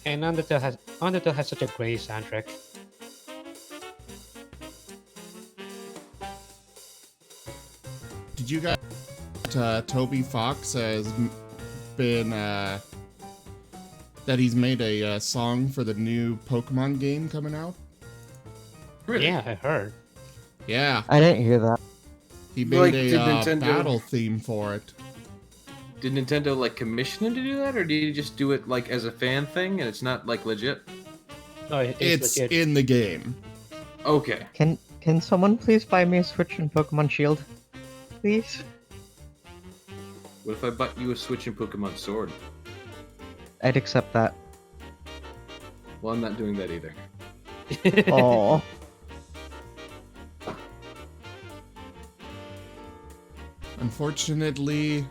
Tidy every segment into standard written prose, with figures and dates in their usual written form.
And Undertale has such a great soundtrack. Did you guys? Toby Fox has been that he's made a song for the new Pokemon game coming out. Really? Yeah, I heard. Yeah, I didn't hear that. he made Like, a did Nintendo- battle theme for it. Did Nintendo like commission him to do that, or did he just do it like as a fan thing and it's not like legit? No, It's legit. in the game. Okay. Can someone please buy me a Switch and Pokemon Shield? Please? What if I bought you a Switch and Pokemon Sword? I'd accept that. Well, I'm not doing that either. Oh. Unfortunately,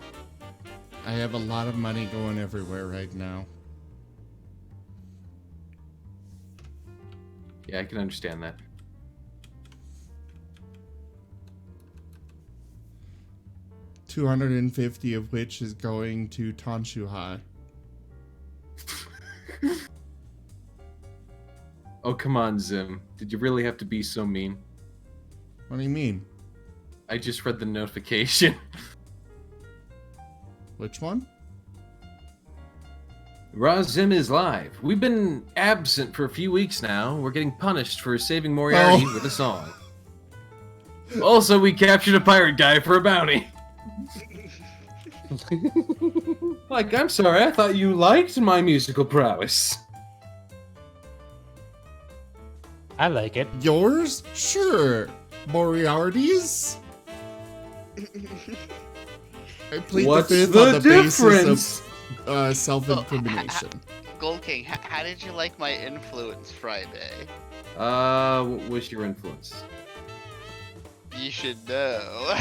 I have a lot of money going everywhere right now. Yeah, I can understand that. $250 of which is going to Tonshu High. Oh, come on, Zim. Did you really have to be so mean? What do you mean? I just read the notification. Which one? Raw Zim is live. We've been absent for a few weeks now. We're getting punished for saving Moriarty with a song. Also, we captured a pirate guy for a bounty. Like, I'm sorry, I thought you liked my musical prowess. I like it. Yours? Sure. Moriarty's? I plead What's the fifth the on the difference? basis of self-incrimination. Gold King, how did you like my influence Friday? What was your influence? You should know.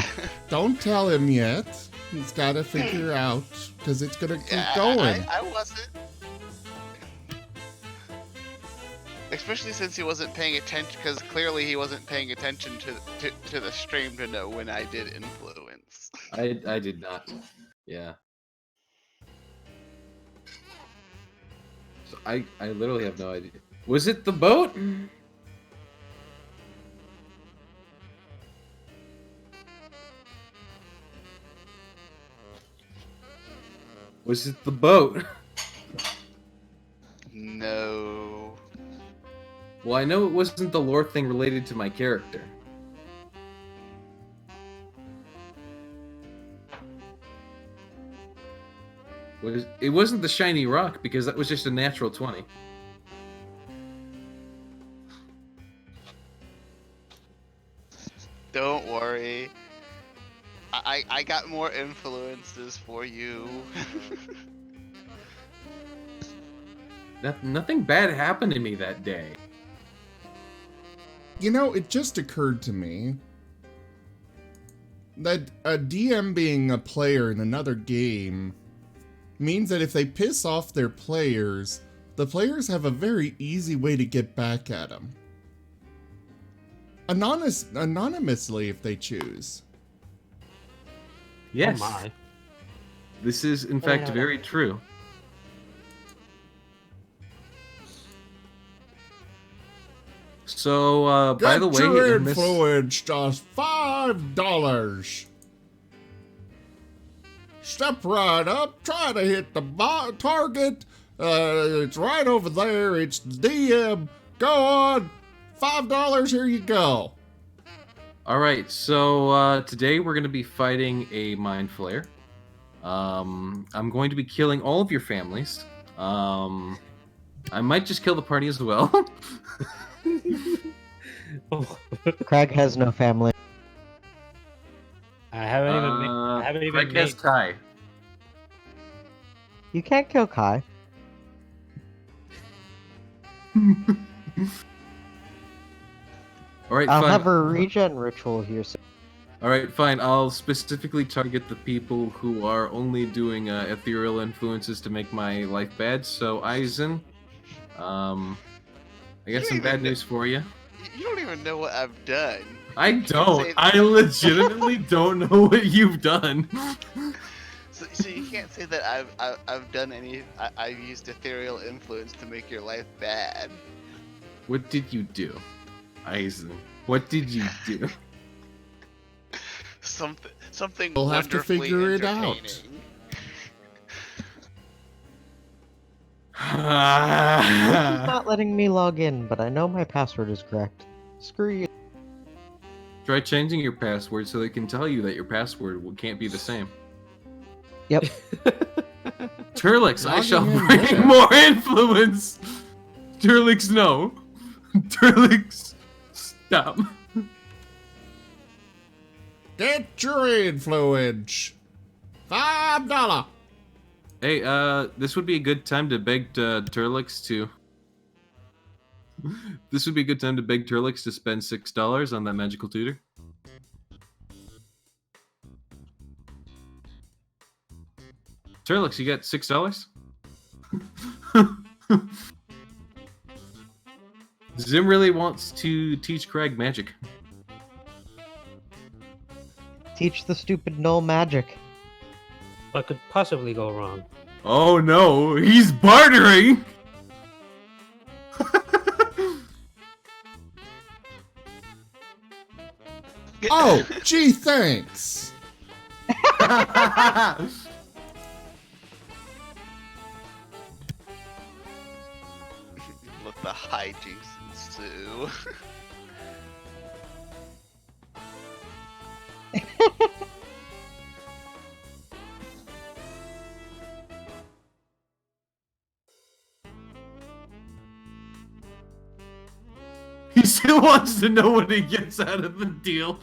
Don't tell him yet. He's got to figure out, because it's going to keep going. I wasn't. Especially since he wasn't paying attention, because clearly he wasn't paying attention to the stream to know when I did influence. I did not. Yeah. So I literally have no idea. Was it the boat? Was it the boat? No. Well, I know it wasn't the lore thing related to my character. It wasn't the shiny rock, because that was just a natural 20. Don't worry. I got more influences for you. Nothing bad happened to me that day. You know, it just occurred to me that a DM being a player in another game means that if they piss off their players, the players have a very easy way to get back at them. Anonymously if they choose. Yes. Oh my. This is, in fact, very true. So, by the way, Get your in this- influence just $5. Step right up, try to hit the target. It's right over there. It's DM. Go on. $5. Here you go. All right, so today we're going to be fighting a mind flayer. I'm going to be killing all of your families. I might just kill the party as well. Craig has no family. I haven't even Craig has made. Kai. You can't kill Kai. All right, I'll fine. have a regen ritual here soon. All right, fine. I'll specifically target the people who are only doing ethereal influences to make my life bad. So, Aizen, I got some bad news for you. You don't even know what I've done. I don't. I legitimately don't know what you've done. So you can't say that I've done any. I've used ethereal influence to make your life bad. What did you do, Eisen? What did you do? Something We'll have to wonderfully figure it out. entertaining. He's not letting me log in, but I know my password is correct. Screw you. Try changing your password so they can tell you that your password can't be the same. Yep. Turlix, I Logging shall in bring there. more influence. Turlix, no. Turlix, stop. Get your influence. $5. Hey, this would be a good time to beg Turlix to. This would be a good time to beg Turlix to spend $6 on that magical tutor. Turlix, you got $6? Zim really wants to teach Craig magic. Teach the stupid null magic. What could possibly go wrong? Oh no, he's bartering! Oh, gee, thanks. Let the hijinks ensue. He still wants to know what he gets out of the deal.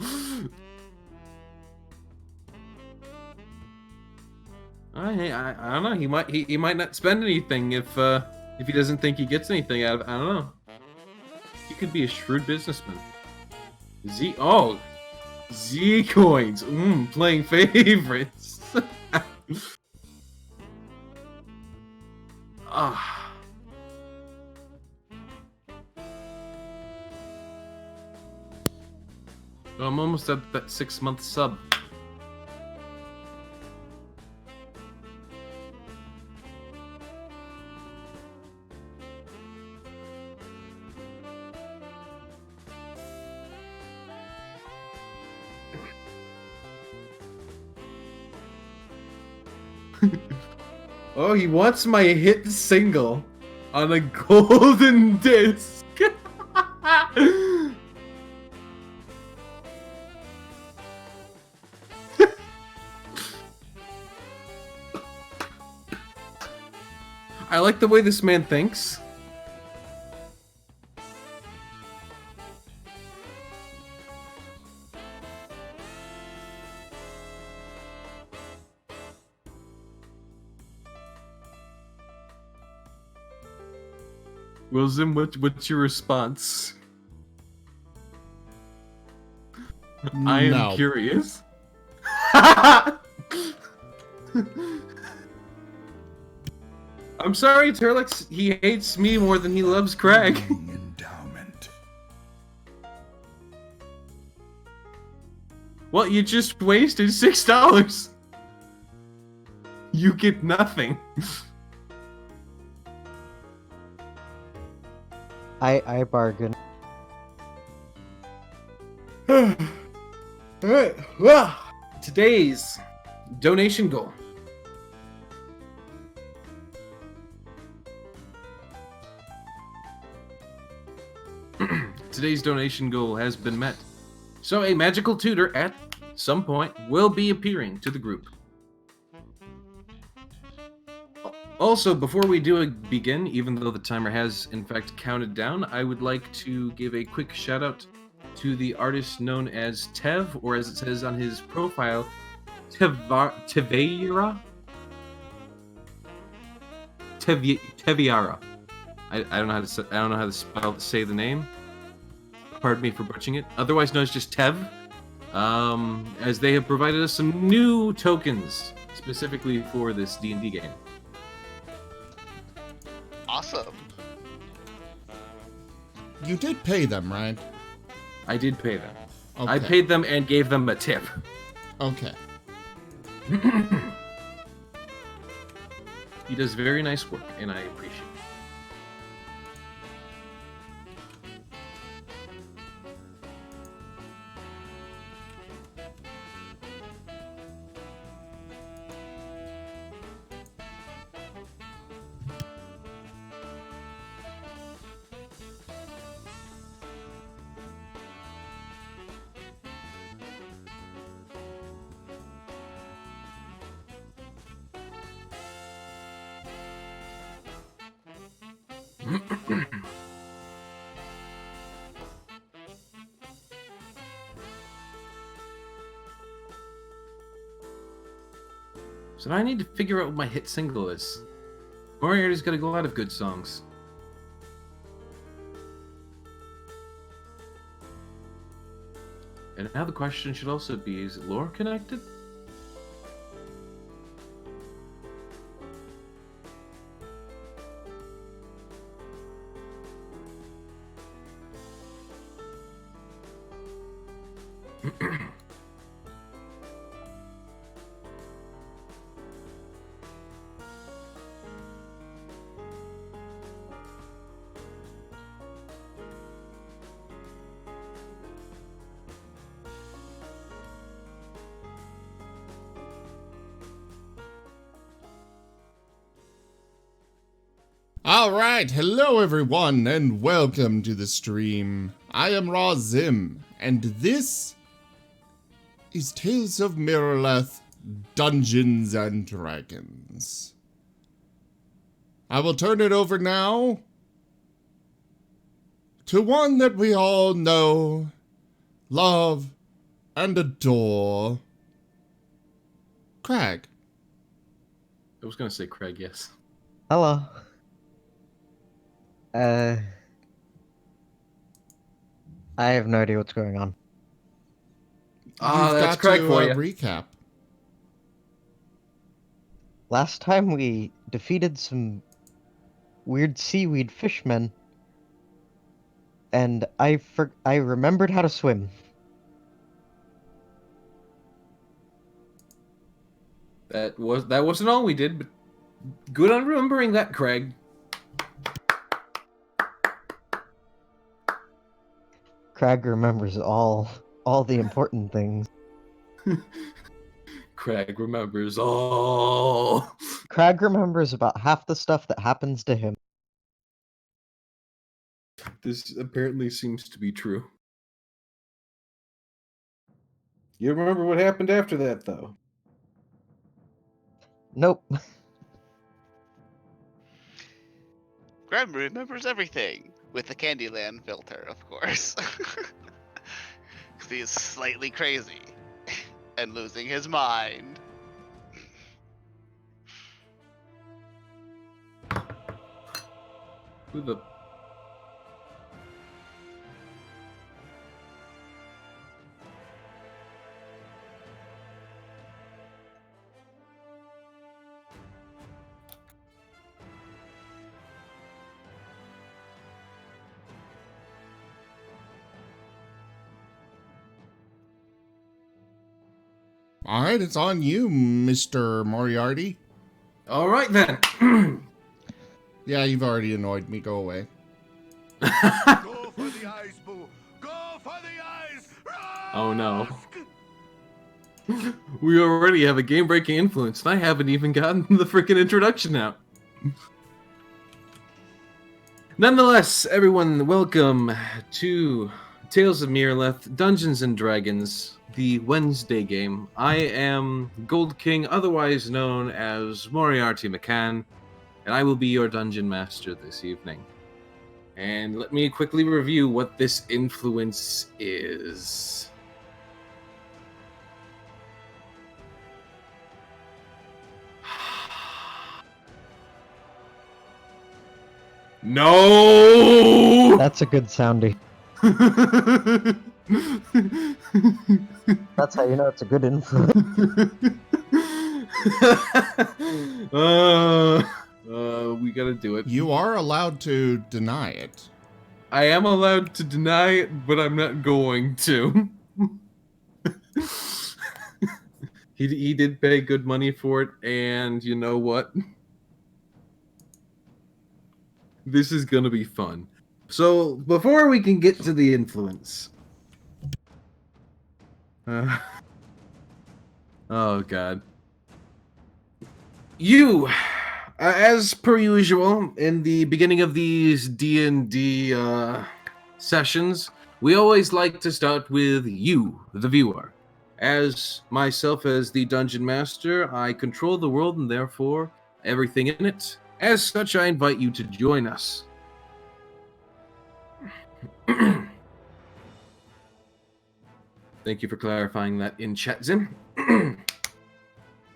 I don't know. He might not spend anything if he doesn't think he gets anything out of it. I don't know. He could be a shrewd businessman. Z coins. Playing favorites. Ah. I'm almost at that 6-month sub. Oh, he wants my hit single on a golden disc. I like the way this man thinks. Wilson, what's your response? I am No. curious. I'm sorry, Turlix. He hates me more than he loves Craig. Endowment. Well, you just wasted $6. You get nothing. I bargain. Alright, well, today's donation goal. Today's donation goal has been met. So a magical tutor at some point will be appearing to the group. Also, before we begin, even though the timer has in fact counted down, I would like to give a quick shout out to the artist known as Tev, or as it says on his profile, Teviara. I don't know how to say the name. Pardon me for butchering it. Otherwise known as just Tev. As they have provided us some new tokens specifically for this D&D game. Awesome. You did pay them, right? I did pay them. Okay. I paid them and gave them a tip. Okay. He does very nice work, and I appreciate it. So now I need to figure out what my hit single is. Moriarty's got a lot of good songs. And now the question should also be, is it lore connected? Alright, hello everyone, and welcome to the stream. I am Raw Zim, and this is Tales of Miraleth, Dungeons and Dragons. I will turn it over now to one that we all know, love, and adore, Crag. I was gonna say Craig, yes. Hello. I have no idea what's going on. Ah, You've that's got Craig to for you. recap. Last time we defeated some weird seaweed fishmen, and I remembered how to swim. That wasn't all we did, but good on remembering that, Craig. Crag remembers all the important things. Craig remembers all. Crag remembers about half the stuff that happens to him. This apparently seems to be true. You remember what happened after that, though? Nope. Graham remembers everything with the Candyland filter, of course. 'Cause he's slightly crazy and losing his mind. Who the... Alright, it's on you, Mr. Moriarty. All right, then. Yeah, you've already annoyed me. Go away. Go for the eyes, Boo! Go for the eyes! Oh, no. We already have a game-breaking influence, and I haven't even gotten the freaking introduction out. Nonetheless, everyone, welcome to Tales of Miraleth, Dungeons and Dragons, the Wednesday game. I am Gold King, otherwise known as Moriarty McCann, and I will be your dungeon master this evening. And let me quickly review what this influence is. No! That's a good sounding. That's how you know it's a good influence. We gotta do it. You are allowed to deny it. I am allowed to deny it, but I'm not going to. He did pay good money for it, and you know what? This is gonna be fun. So, before we can get to the influence... oh, God. You, as per usual, in the beginning of these D&D sessions, we always like to start with you, the viewer. As myself, as the Dungeon Master, I control the world and therefore everything in it. As such, I invite you to join us. Thank you for clarifying that in chat, Zim.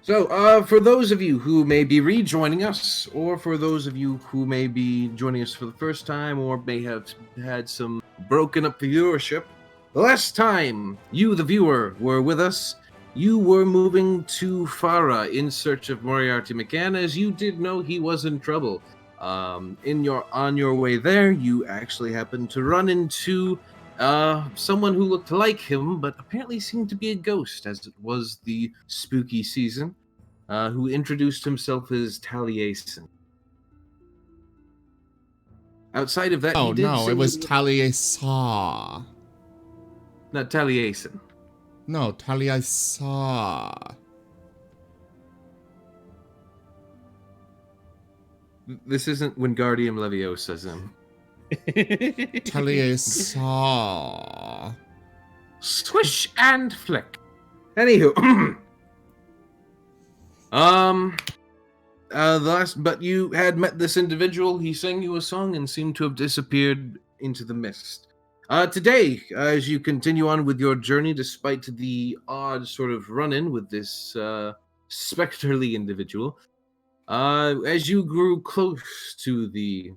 So, for those of you who may be rejoining us, or for those of you who may be joining us for the first time, or may have had some broken up viewership, the last time you, the viewer, were with us, you were moving to Farah in search of Moriarty McCann, as you did know he was in trouble. On your way there, you actually happened to run into someone who looked like him, but apparently seemed to be a ghost, as it was the spooky season, who introduced himself as Taliesin. Outside of that, Oh he did no, say it was he- Taliesin. Not Taliesin. No, Taliesin. This isn't Wingardium Leviosa, Zim. Taliesin. Swish and flick. Anywho, but you had met this individual. He sang you a song and seemed to have disappeared into the mist. Today, as you continue on with your journey, despite the odd sort of run-in with this spectrally individual, as you grew close to the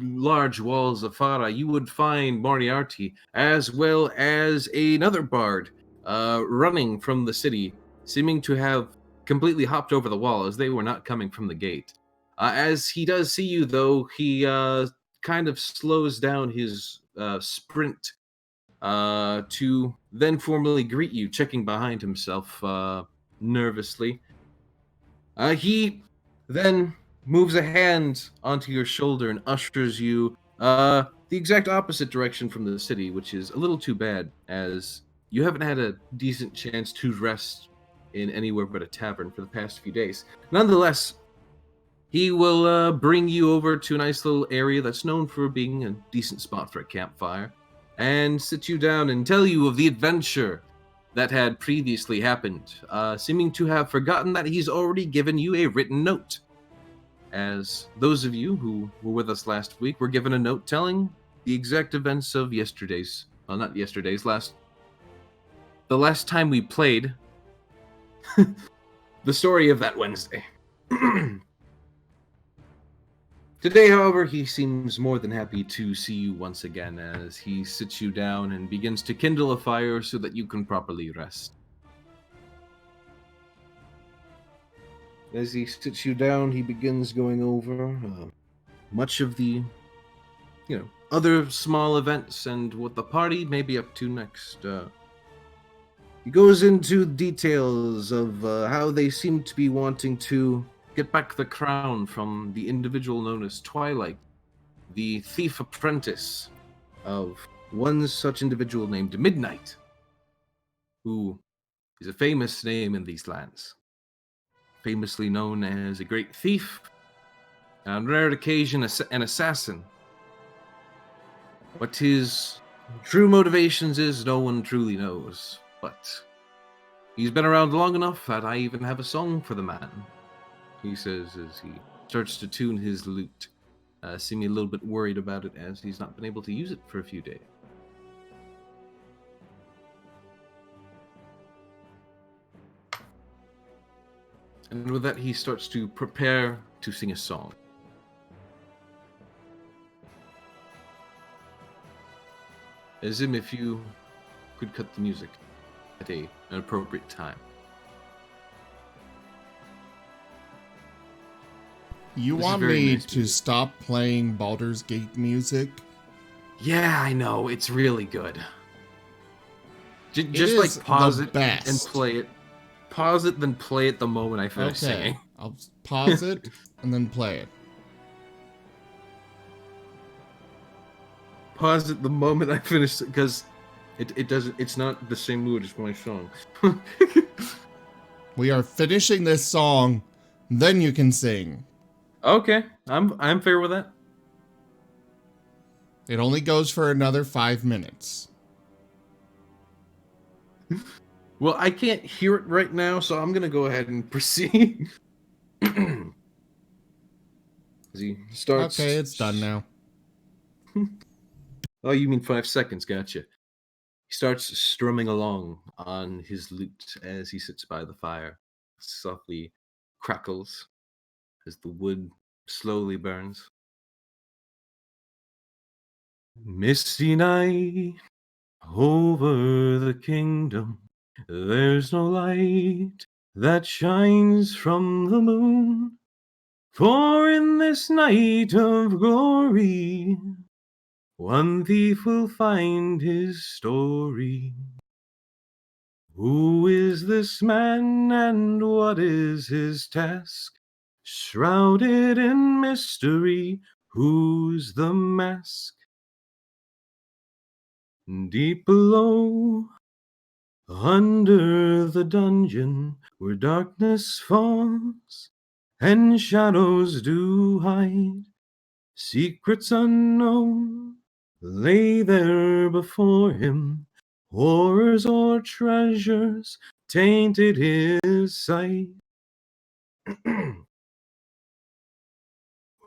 large walls of Farah, you would find Moriarty, as well as another bard, running from the city, seeming to have completely hopped over the wall, as they were not coming from the gate. As he does see you, though, he kind of slows down his sprint to then formally greet you, checking behind himself nervously. He then moves a hand onto your shoulder and ushers you the exact opposite direction from the city, which is a little too bad, as you haven't had a decent chance to rest in anywhere but a tavern for the past few days. Nonetheless, he will bring you over to a nice little area that's known for being a decent spot for a campfire, and sit you down and tell you of the adventure that had previously happened, seeming to have forgotten that he's already given you a written note. As those of you who were with us last week were given a note telling the exact events of yesterday's, well, not yesterday's, the last time we played, the story of that Wednesday. Today, however, he seems more than happy to see you once again, as he sits you down and begins to kindle a fire so that you can properly rest. As he sits you down, he begins going over much of the, other small events and what the party may be up to next. He goes into details of how they seem to be wanting to get back the crown from the individual known as Twilight, the thief apprentice of one such individual named Midnight, who is a famous name in these lands. Famously known as a great thief, on rare occasion an assassin. What his true motivations is, no one truly knows, but he's been around long enough that I even have a song for the man, he says as he starts to tune his lute, seeming a little bit worried about it as he's not been able to use it for a few days. And with that, he starts to prepare to sing a song. Azim, if you could cut the music at an appropriate time. You This is want very me nice to music. stop playing Baldur's Gate music? Yeah, I know, it's really good. Just is like pause the it best. and play it. Pause it, then play it the moment I finish Okay, singing. I'll pause it and then play it. pause at the moment I finish it because it doesn't. It's not the same mood as my song. We are finishing this song, then you can sing. Okay, I'm fair with that. It only goes for another 5 minutes. Well, I can't hear it right now, so I'm gonna go ahead and proceed. As he starts. Okay, it's done now. Oh, you mean 5 seconds? Gotcha. He starts strumming along on his lute as he sits by the fire. Softly crackles as the wood slowly burns. Misty night over the kingdom. There's no light that shines from the moon. For in this night of glory, one thief will find his story. Who is this man and what is his task? Shrouded in mystery, who's the mask? Deep below, under the dungeon, where darkness falls and shadows do hide, secrets unknown lay there before him. Horrors or treasures tainted his sight.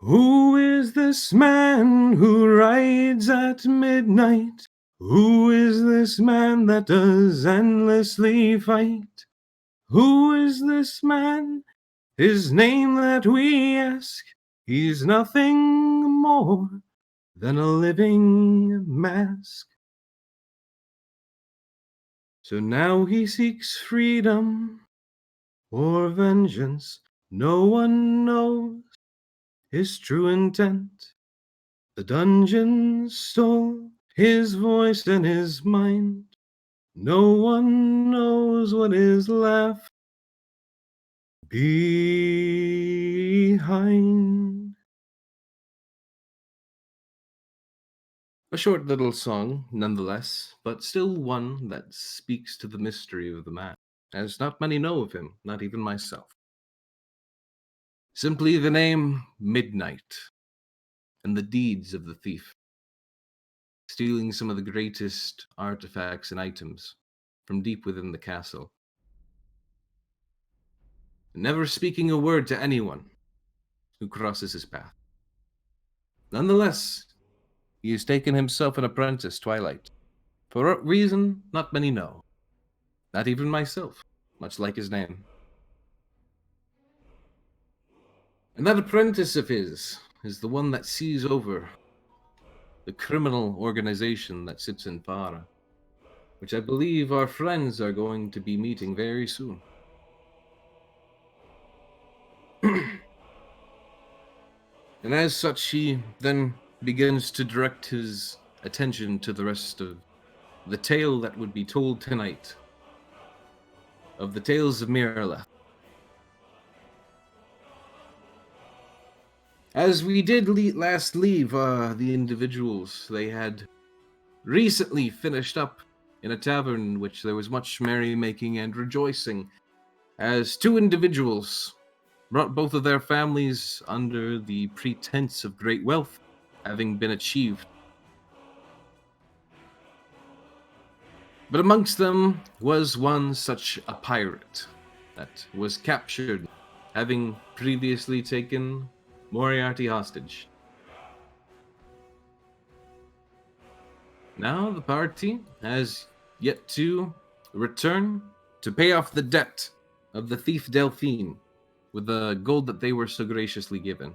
Who is this man who rides at midnight? Who is this man that does endlessly fight? Who is this man? His name that we ask, he's nothing more than a living mask. So now he seeks freedom or vengeance. No one knows his true intent. The dungeon stole his voice and his mind. No one knows what is left behind. A short little song, nonetheless, but still one that speaks to the mystery of the man, as not many know of him, not even myself. Simply the name Midnight, and the deeds of the thief, stealing some of the greatest artifacts and items from deep within the castle, never speaking a word to anyone who crosses his path. Nonetheless, he has taken himself an apprentice, Twilight. For what reason, not many know. Not even myself, much like his name. And that apprentice of his is the one that sees over the criminal organization that sits in Farah, which I believe our friends are going to be meeting very soon. And as such, he then begins to direct his attention to the rest of the tale that would be told tonight, of the tales of Miraleth. As we did last leave the individuals, they had recently finished up in a tavern in which there was much merrymaking and rejoicing, as two individuals brought both of their families under the pretense of great wealth having been achieved. But amongst them was one such a pirate that was captured, having previously taken Moriarty hostage. Now the party has yet to return to pay off the debt of the thief Delphine with the gold that they were so graciously given.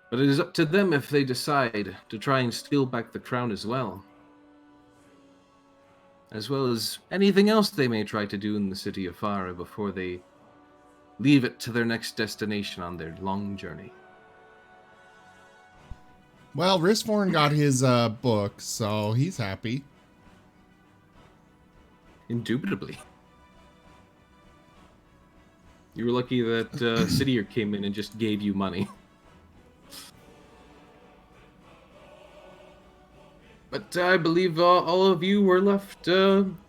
But it is up to them if they decide to try and steal back the crown as well as anything else they may try to do in the city of Farah before they leave it to their next destination on their long journey. Well, Risvorn got his book, so he's happy. Indubitably. You were lucky that Cityr came in and just gave you money. But I believe all of you were left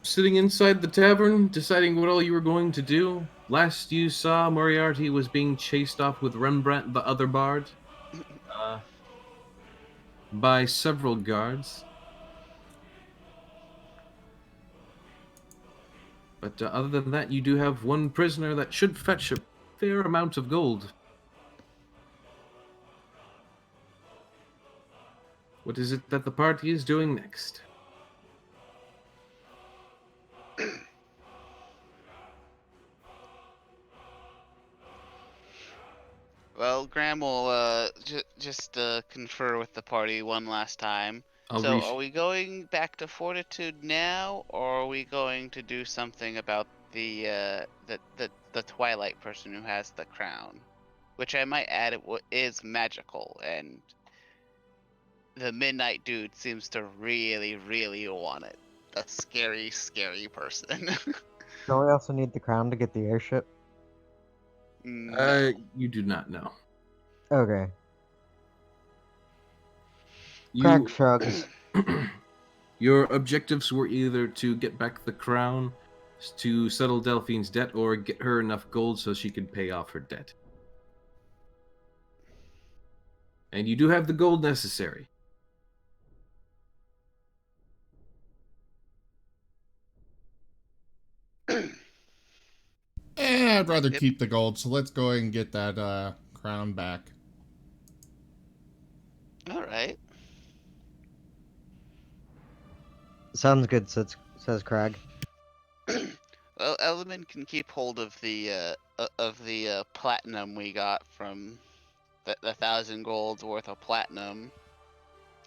sitting inside the tavern, deciding what all you were going to do. Last you saw, Moriarty was being chased off with Rembrandt, the other bard, uh, by several guards. But other than that, you do have one prisoner that should fetch a fair amount of gold. What is it that the party is doing next? Well, Graham will just confer with the party one last time. I'll So, reach. are we going back to Fortitude now, or are we going to do something about the Twilight person who has the crown? Which I might add, is magical, and the Midnight Dude seems to really, really want it. A scary, scary person. Don't we also need the crown to get the airship? No. You do not know. Okay. Craig You, shrugs. your objectives were either to get back the crown, to settle Delphine's debt, or get her enough gold so she could pay off her debt. And you do have the gold necessary. I'd rather Yep. keep the gold, so let's go and get that crown back. All right. Sounds good, says Craig. Well, Element can keep hold of the platinum we got from the 1,000 gold's worth of platinum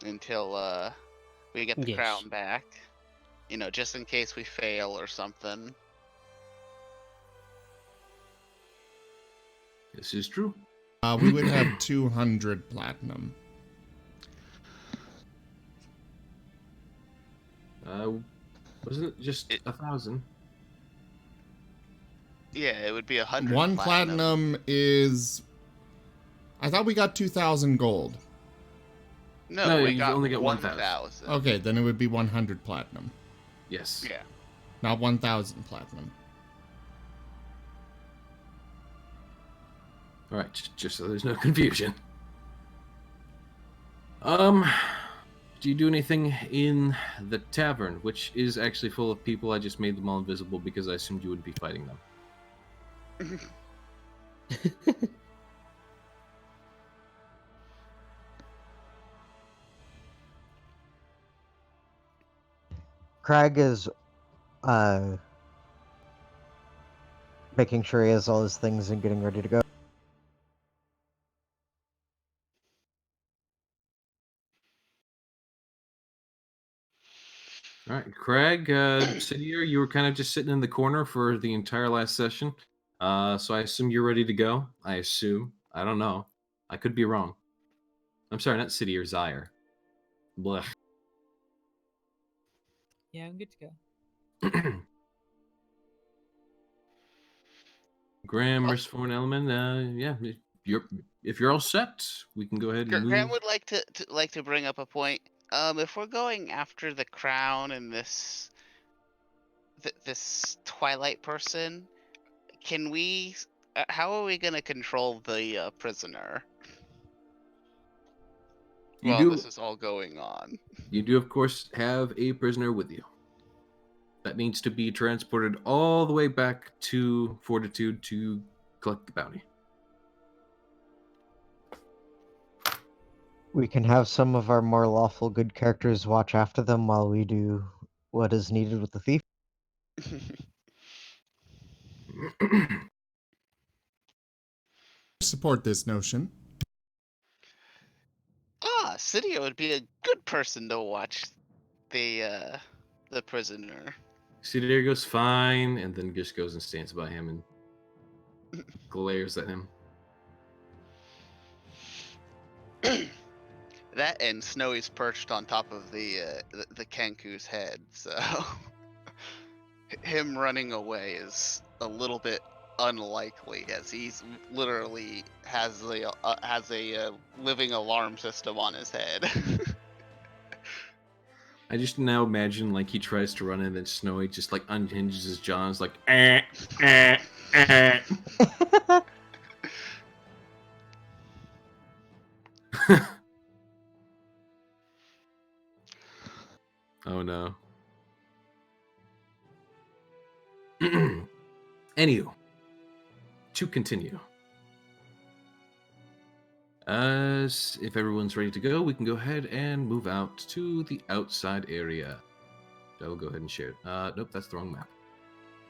until we get the Yes. crown back. You know, just in case we fail or something. This is true. We would have 200 platinum. Wasn't it just 1,000? Yeah, it would be 100. One platinum is... I thought we got 2,000 gold. No, we you got only get 1,000. Okay, then it would be 100 platinum, Yes. Yeah. not 1,000 platinum. All right, just so there's no confusion. Do you do anything in the tavern, which is actually full of people? I just made them all invisible because I assumed you would be fighting them. Craig is making sure he has all his things and getting ready to go. All right, Craig, Sidier, you were kind of just sitting in the corner for the entire last session. So I assume you're ready to go. I assume. I don't know. I could be wrong. I'm sorry, not Sidier, Zyre. Blech. Yeah, I'm good to go. Graham, Merciful and Element, yeah, if you're all set, we can go ahead and move. Graham would like to bring up a point. If we're going after the crown and this Twilight person, can we? How are we gonna control the prisoner while this is all going on? You do, of course, have a prisoner with you. That needs to be transported all the way back to Fortitude to collect the bounty. We can have some of our more lawful good characters watch after them while we do what is needed with the thief. Support this notion. Cydia would be a good person to watch the prisoner. Sidier goes fine, and then just goes and stands by him and glares at him. That and Snowy's perched on top of the Kenku's head, so him running away is a little bit unlikely, as he's literally has a living alarm system on his head. I just now imagine like he tries to run and then Snowy just like unhinges his jaws like eh, eh, eh. Oh no. Anywho, to continue. If everyone's ready to go, we can go ahead and move out to the outside area. I will go ahead and share it. Nope, that's the wrong map.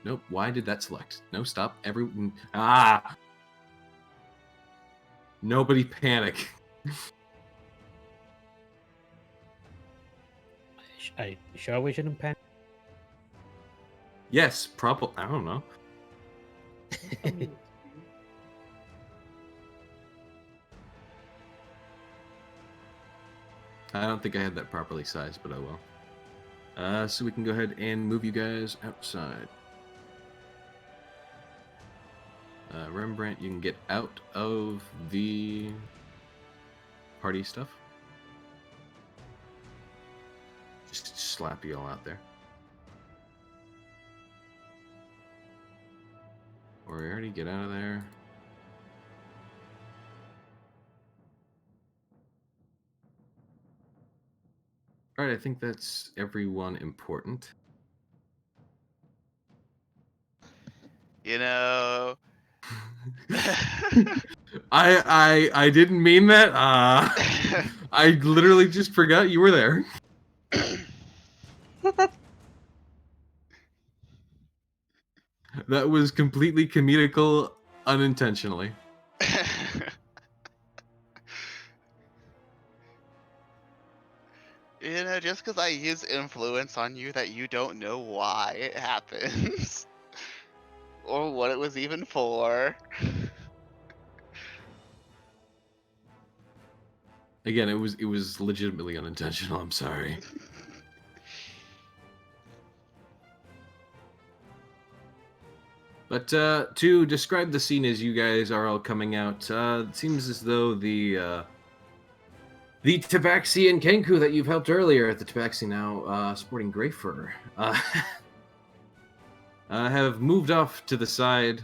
Nope, why did that select? No, stop. Everyone. Ah! Nobody panic. Are you sure we shouldn't panic? Yes, probably. I don't know. I don't think I had that properly sized, but I will. So we can go ahead and move you guys outside. Rembrandt, you can get out of the party stuff. Just slap you all out there. Moriarty, get out of there. Alright, I think that's everyone important. You know. I didn't mean that. I literally just forgot you were there. That was completely comedical, unintentionally. You know, just because I use influence on you that you don't know why it happens. Or what it was even for. Again, it was legitimately unintentional. I'm sorry. But to describe the scene as you guys are all coming out, it seems as though the Tabaxi and Kenku that you've helped earlier, the Tabaxi now sporting gray fur, have moved off to the side,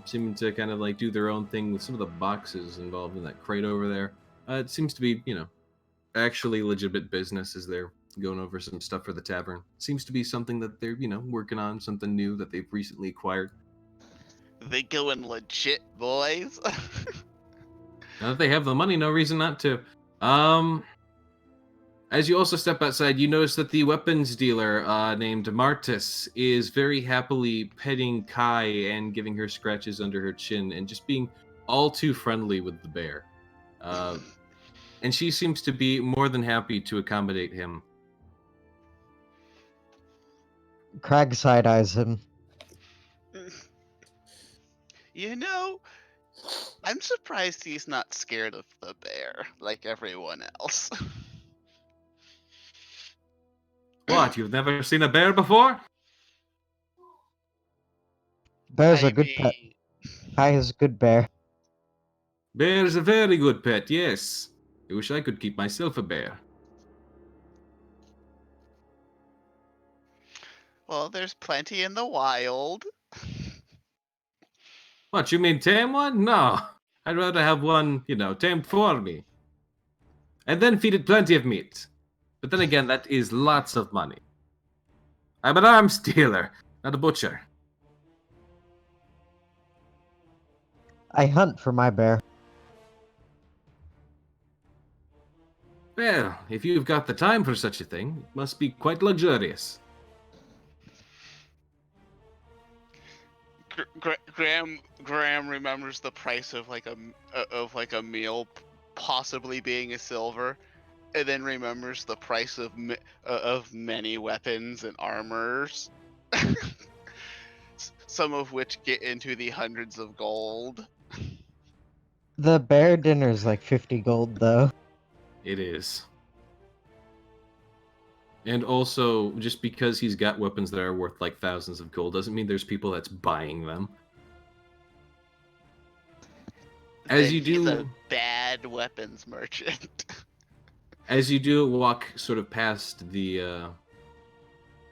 seeming to kind of like do their own thing with some of the boxes involved in that crate over there. It seems to be, actually legitimate business as they're going over some stuff for the tavern. Seems to be something that they're, working on, something new that they've recently acquired. They going legit, boys. Now that they have the money, no reason not to. As you also step outside, you notice that the weapons dealer named Martis is very happily petting Kai and giving her scratches under her chin and just being all too friendly with the bear. And she seems to be more than happy to accommodate him. Crag side eyes him. You know, I'm surprised he's not scared of the bear like everyone else. What, you've never seen a bear before? Bear's I a good pet. mean, Kai is a good bear. Bear's a very good pet, yes. I wish I could keep myself a bear. well, there's plenty in the wild. What, you mean tame one? No. I'd rather have one, tamed for me. And then feed it plenty of meat. But then again, that is lots of money. I'm an arms dealer, not a butcher. I hunt for my bear. Well, if you've got the time for such a thing, it must be quite luxurious. Graham remembers the price of like a meal possibly being a silver, and then remembers the price of many weapons and armors, some of which get into the hundreds of gold. The bear dinner's like 50 gold though. It is. And also, just because he's got weapons that are worth like thousands of gold doesn't mean there's people that's buying them. As Then you he's do, a bad weapons merchant. As you do walk sort of past the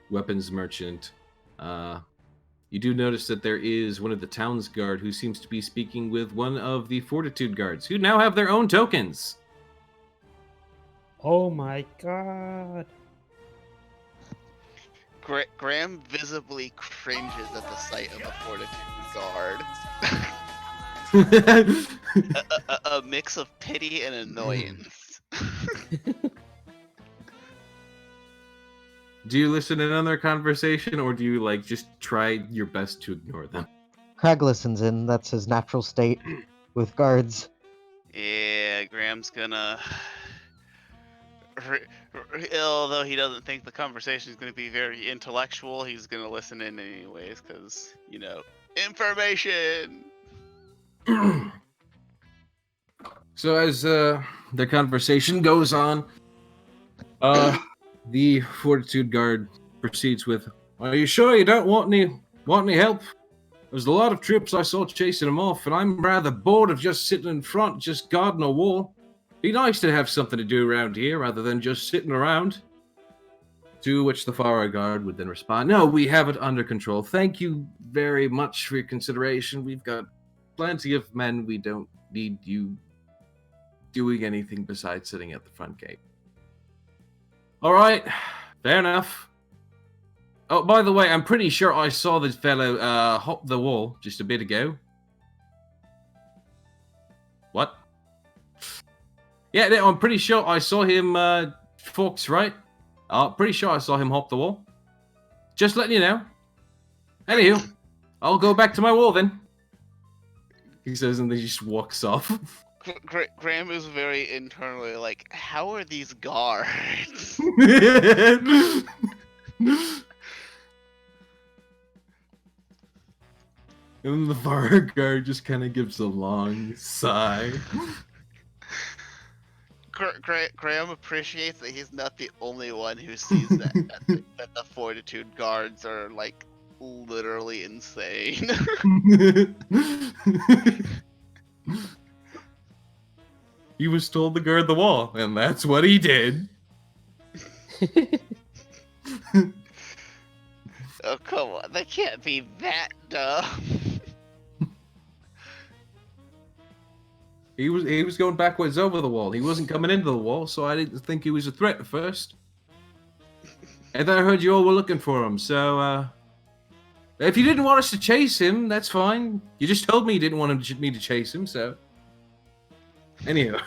weapons merchant, you do notice that there is one of the town's guard who seems to be speaking with one of the fortitude guards, who now have their own tokens. Oh my god. Graham visibly cringes at the sight of a fortitude guard. a mix of pity and annoyance. Do you listen in on their conversation, or do you like just try your best to ignore them? Crag listens in. That's his natural state with guards. Yeah, Graham's gonna. Although he doesn't think the conversation is going to be very intellectual, he's going to listen in anyways, because, you know, information! So as their conversation goes on, the fortitude guard proceeds with, "Are you sure you don't want any help? There's a lot of troops I saw chasing them off, and I'm rather bored of just sitting in front, just guarding a wall. Be nice to have something to do around here rather than just sitting around." To which the Furry guard would then respond, "No, we have it under control. Thank you very much for your consideration. We've got plenty of men. We don't need you doing anything besides sitting at the front gate." All right, fair enough. Oh, by the way, I'm pretty sure I saw this fellow hop the wall just a bit ago. What? Yeah, no, I'm pretty sure I saw him, Fox, right? Pretty sure I saw him hop the wall. Just letting you know. Anywho, I'll go back to my wall then. He says, and then he just walks off. Graham is very internally like, how are these guards? And the fire guard just kind of gives a long sigh. Graham appreciates that he's not the only one who sees that the fortitude guards are like literally insane. He was told to guard the wall, and that's what he did. Oh come on, they can't be that dumb. He was going backwards over the wall. He wasn't coming into the wall, so I didn't think he was a threat at first. And then I heard you all were looking for him, so if you didn't want us to chase him, that's fine. You just told me you didn't want me to chase him, so anyhow.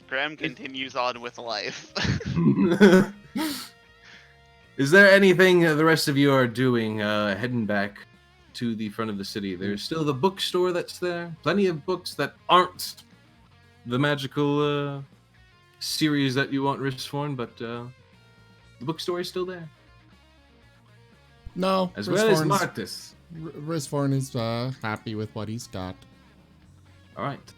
Graham continues on with life. Is there anything the rest of you are doing heading back to the front of the city? There's still the bookstore that's there. Plenty of books that aren't the magical series that you want Riftforn, but the bookstore is still there. No, As well as Marcus. Riftforn is happy with what he's got. Alright.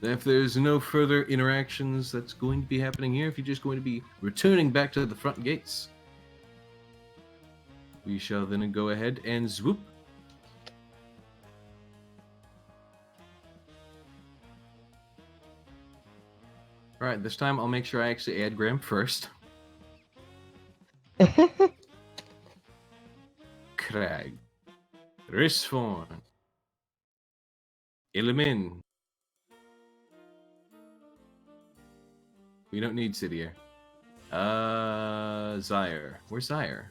If there's no further interactions that's going to be happening here, if you're just going to be returning back to the front gates, we shall then go ahead and swoop. Alright, this time I'll make sure I actually add Graham first. Crag. Risforn. Illumin. We don't need Sidier. Zyre. Where's Zyre?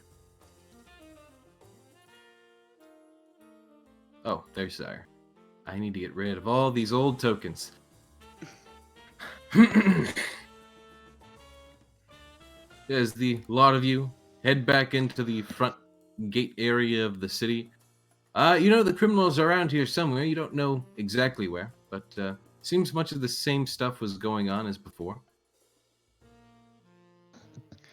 Oh, there's Zyre. I need to get rid of all these old tokens. As the lot of you head back into the front gate area of the city, you know the criminals are around here somewhere. You don't know exactly where, but seems much of the same stuff was going on as before.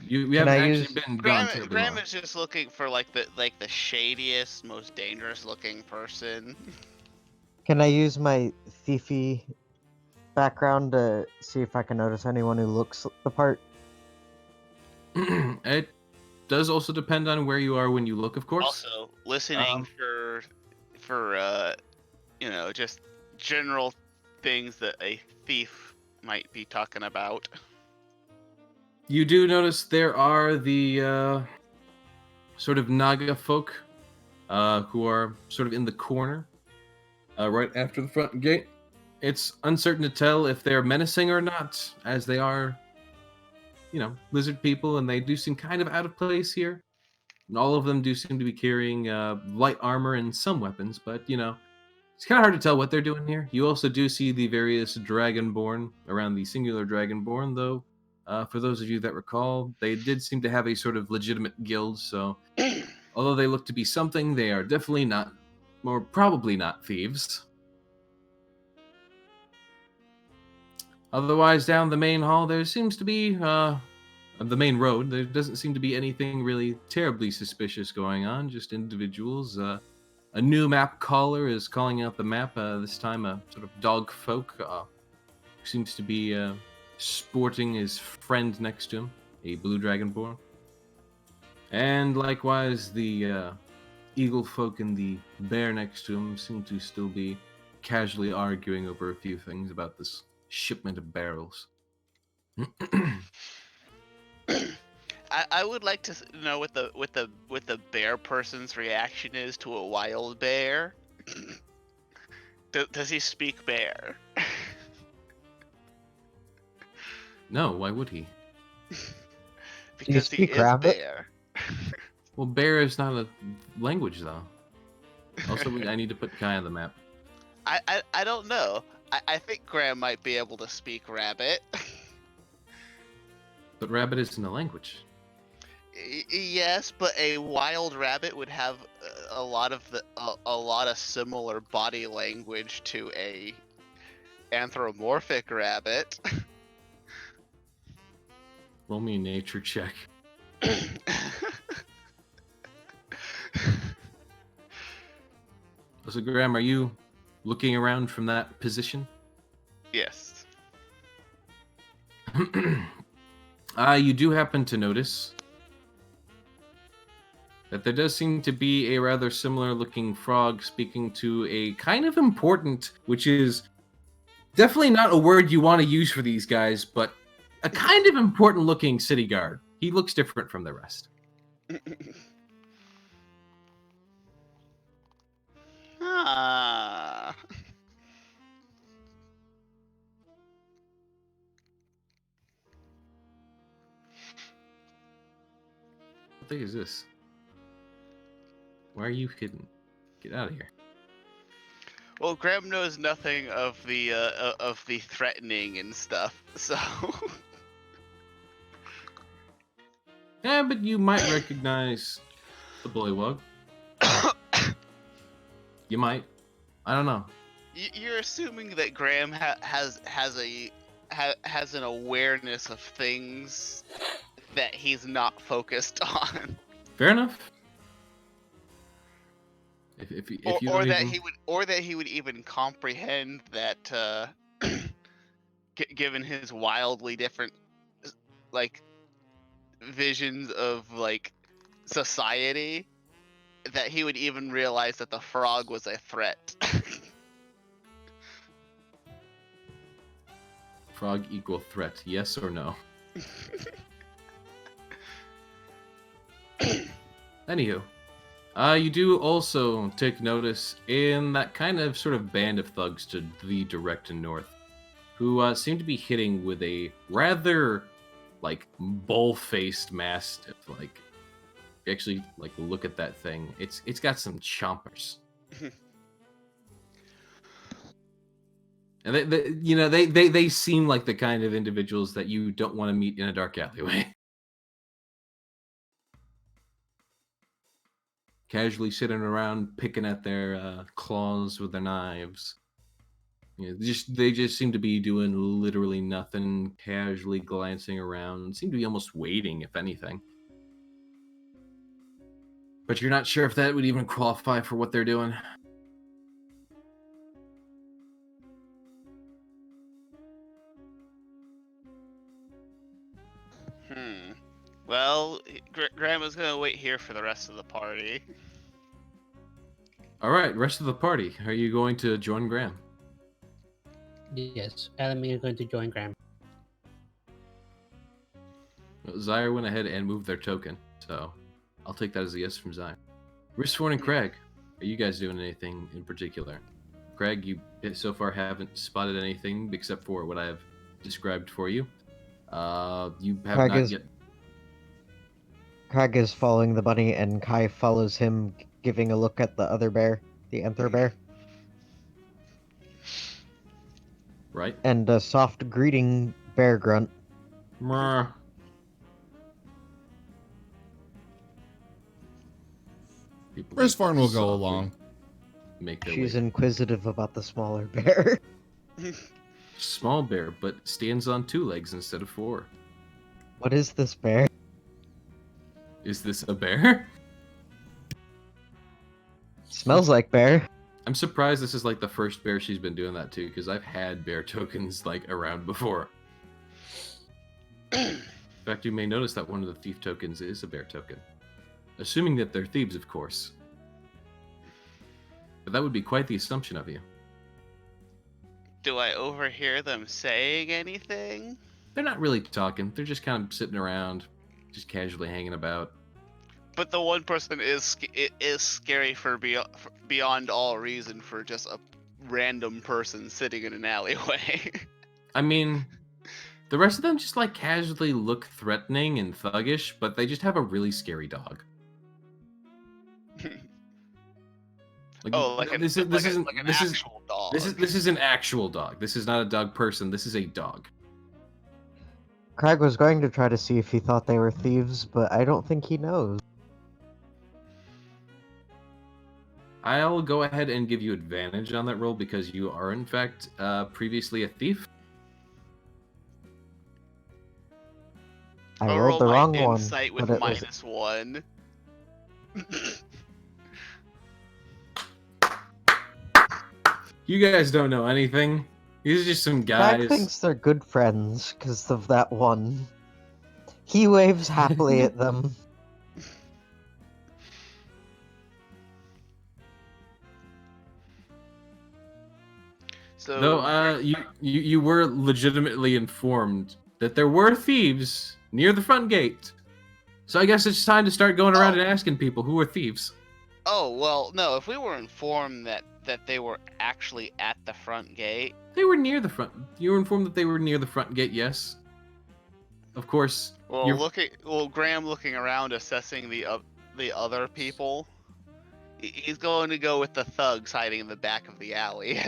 We haven't actually been gone terribly Graham long. is just looking for like the shadiest, most dangerous looking person. Can I use my thiefy background to see if I can notice anyone who looks the part? It does also depend on where you are when you look, of course. Also, listening for you know, just general things that a thief might be talking about. You do notice there are the sort of Naga folk who are sort of in the corner right after the front gate. It's uncertain to tell if they're menacing or not, as they are, lizard people, and they do seem kind of out of place here. And all of them do seem to be carrying light armor and some weapons, but, it's kind of hard to tell what they're doing here. You also do see the various Dragonborn around the singular Dragonborn, though. For those of you that recall, they did seem to have a sort of legitimate guild, so although they look to be something, they are definitely not, or probably not thieves. Otherwise, down the main hall, there seems to be, the main road, there doesn't seem to be anything really terribly suspicious going on, just individuals. A new map caller is calling out the map, this time a sort of dog folk, who seems to be sporting his friend next to him, a blue dragonborn. And likewise, the eagle folk and the bear next to him seem to still be casually arguing over a few things about this shipment of barrels. I would like to know what the bear person's reaction is to a wild bear. Does he speak bear? No, why would he? Because he speak is rabbit? bear. Well, bear is not a language, though. Also, I need to put Kai on the map. I don't know. I think Graham might be able to speak rabbit. But rabbit isn't a language. Yes, but a wild rabbit would have a lot of similar body language to a anthropomorphic rabbit. Roll me a nature check. So, Graham, are you looking around from that position? Yes. You do happen to notice that there does seem to be a rather similar looking frog speaking to a kind of important, which is definitely not a word you want to use for these guys, but a kind of important looking city guard. He looks different from the rest. Ah. What the heck is this? Why are you hidden? Get out of here. Well, Graham knows nothing of the threatening and stuff, so. Yeah, but you might recognize the bullywug. You might. I don't know. You're assuming that Graham has an awareness of things that he's not focused on, Fair enough. If you or don't that even... he would even comprehend that, given his wildly different, like, visions of like society, that he would even realize that the frog was a threat. Frog equal threat, yes or no? Anywho, you do also take notice in that kind of sort of band of thugs to the direct north, who seem to be hitting with a rather, like, bull-faced mastiff. Like, actually, like, look at that thing. It's got some chompers. And they seem like the kind of individuals that you don't want to meet in a dark alleyway. Casually sitting around picking at their claws with their knives. They just seem to be doing literally nothing, casually glancing around, seem to be almost waiting, if anything. But you're not sure if that would even qualify for what they're doing. Well, Grandma's gonna wait here for the rest of the party. All right, rest of the party. Are you going to join Graham? Yes, Elemi is going to join Graham. Zyre went ahead and moved their token, so I'll take that as a yes from Zyre. Ristforn and Craig, are you guys doing anything in particular? Craig, you so far haven't spotted anything except for what I have described for you. You have Craig not is- yet. Crag is following the bunny, and Kai follows him, giving a look at the other bear, the anther bear, Right? and a soft greeting bear grunt. Meh. People Ristforn will go softly along. Make their She's way. inquisitive about the smaller bear. Small bear, but stands on 2 legs instead of 4. What is this bear? Is this a bear? Smells like bear. I'm surprised this is like the first bear she's been doing that to, because I've had bear tokens like around before. In fact, you may notice that one of the thief tokens is a bear token. Assuming that they're thieves, of course. But that would be quite the assumption of you. Do I overhear them saying anything? They're not really talking, they're just kind of sitting around, just casually hanging about. But the one person is scary for beyond all reason for just a random person sitting in an alleyway. I mean, the rest of them just like casually look threatening and thuggish, but they just have a really scary dog. Like, this isn't actual dog. This is an actual dog. This is not a dog person. This is a dog. Crag was going to try to see if he thought they were thieves, but I don't think he knows. I'll go ahead and give you advantage on that roll because you are in fact previously a thief. I I'll rolled the roll wrong my one, insight with but it was -1. You guys don't know anything. These are just some Crag guys. thinks they're good friends because of that one. He waves happily at them. So Though you were legitimately informed that there were thieves near the front gate. So I guess it's time to start going around and asking people who are thieves. Oh, well, no, if we were informed that they were actually at the front gate. They were near the front. You were informed that they were near the front gate, yes. Of course. Well, Graham looking around, assessing the other people. He's going to go with the thugs hiding in the back of the alley.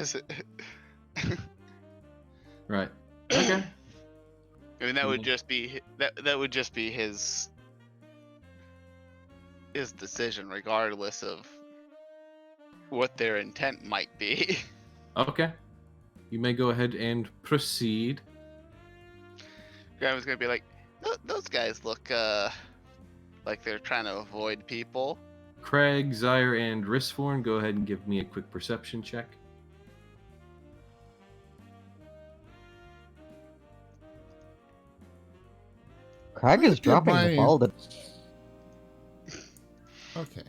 Right. Okay. I mean, that would just be his decision, regardless of what their intent might be. Okay. You may go ahead and proceed. Graham's gonna be like, those guys look like they're trying to avoid people. Craig, Zyre, and Ristforn, go ahead and give me a quick perception check. Crag is dropping the ball to... Okay.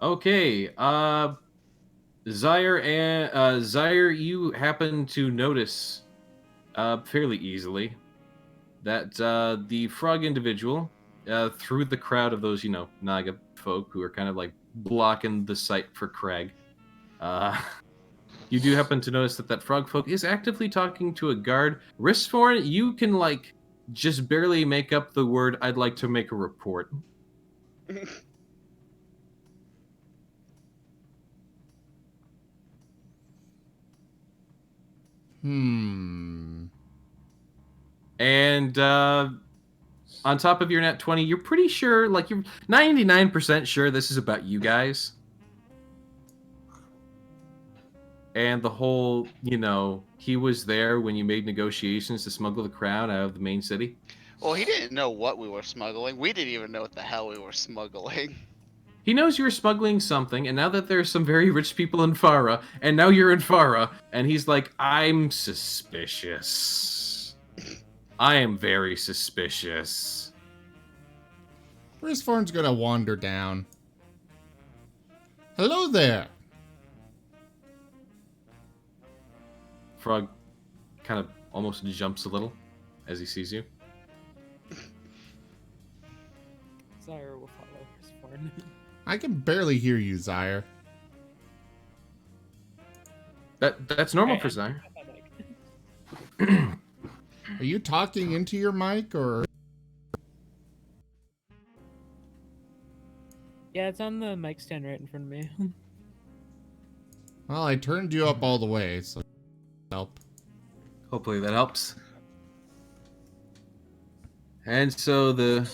Okay, Zyre, you happen to notice fairly easily that the frog individual, through the crowd of those, Naga folk who are kind of like blocking the sight for Craig, you do happen to notice that frog folk is actively talking to a guard. Ristforn, you can like just barely make up the word, "I'd like to make a report." And on top of your nat 20, you're pretty sure, like you're 99% sure this is about you guys. And the whole, he was there when you made negotiations to smuggle the crown out of the main city. Well, he didn't know what we were smuggling. We didn't even know what the hell we were smuggling. He knows you were smuggling something, and now that there's some very rich people in Farah, and now you're in Farah, and he's like, I'm suspicious. I am very suspicious. Ristforn's gonna wander down. Hello there. frog kind of almost jumps a little as he sees you. Zyre will follow his form. I can barely hear you, Zyre. That's normal Okay, for Zyre. Are you talking into your mic or? Yeah, it's on the mic stand right in front of me. Well, I turned you up all the way, so help. Hopefully that helps. And so the,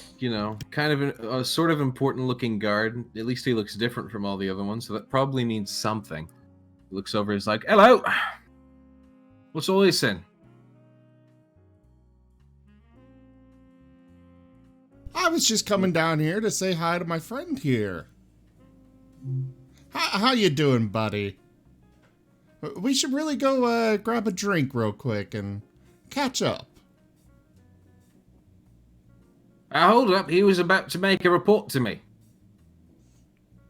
kind of a sort of important looking guard, at least he looks different from all the other ones, so that probably means something. He looks over, he's like, "Hello! What's all this then?" I was just coming down here to say hi to my friend here. How you doing, buddy? We should really go grab a drink real quick and catch up. Hold up, he was about to make a report to me.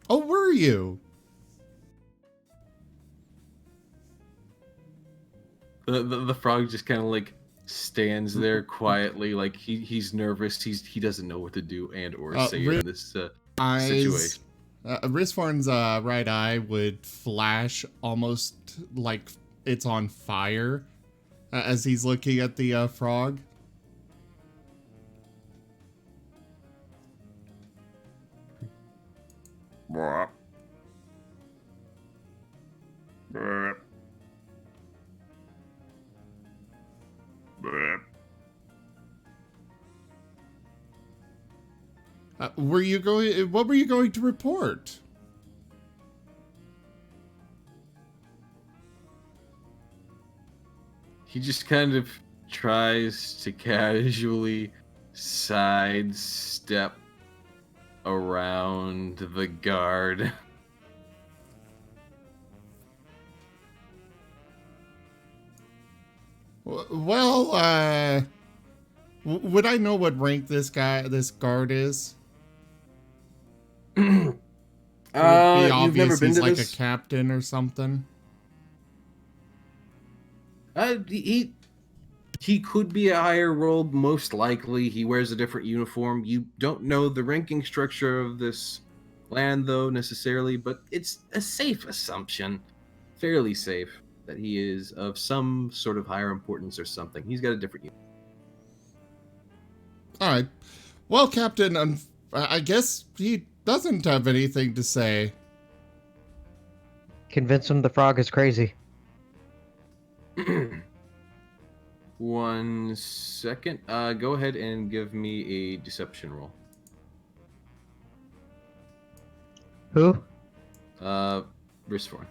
Oh, were you? The frog just kind of like stands there quietly, like he's nervous. He doesn't know what to do and or say in this situation. Risfarn's right eye would flash almost like it's on fire as he's looking at the frog. What were you going to report? He just kind of tries to casually sidestep around the guard. Well, would I know what rank this guard is? You've never been He's to like this? a captain or something. He could be a higher role, most likely. He wears a different uniform. You don't know the ranking structure of this land, though, necessarily, but it's a safe assumption, fairly safe, that he is of some sort of higher importance or something. He's got a different uniform. All right. Well, Captain, I guess he doesn't have anything to say. Convince him the frog is crazy. 1 second. Go ahead and give me a deception roll. Who? Risforn.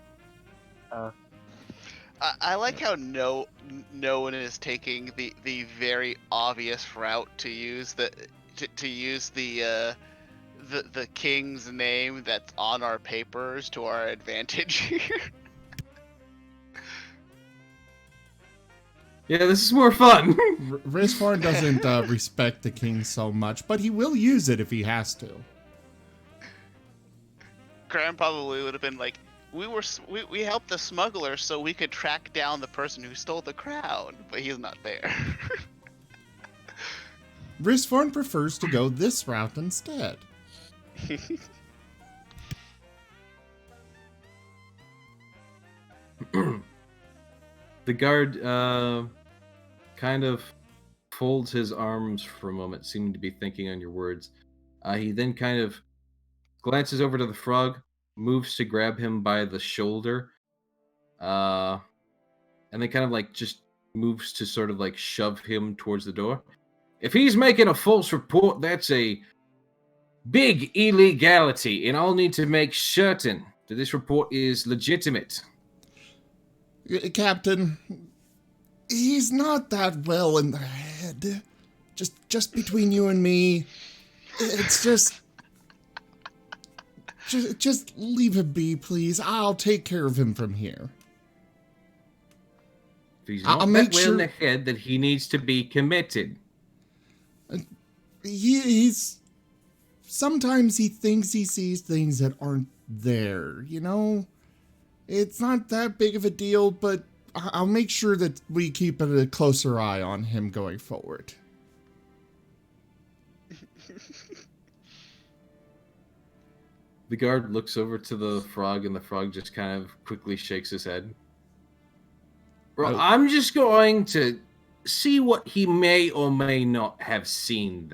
I like how no one is taking the very obvious route to use the king's name that's on our papers to our advantage here. Yeah, this is more fun. Risfarn doesn't respect the king so much, but he will use it if he has to. Graham probably would have been like, we helped the smuggler so we could track down the person who stole the crown, but he's not there. Risfarn prefers to go this route instead. The guard kind of folds his arms for a moment, seeming to be thinking on your words. He then kind of glances over to the frog, moves to grab him by the shoulder, and then kind of like just moves to sort of like shove him towards the door. If he's making a false report, that's a big illegality, and I'll need to make certain that this report is legitimate. Captain, he's not that well in the head. Just between you and me, it's just leave him be, please. I'll take care of him from here. If he's not that well in the head, then he needs to be committed. He's sometimes he thinks he sees things that aren't there, you know? It's not that big of a deal, but I'll make sure that we keep a closer eye on him going forward. The guard looks over to the frog, and the frog just kind of quickly shakes his head. Bro, Oh. I'm just going to see what he may or may not have seen.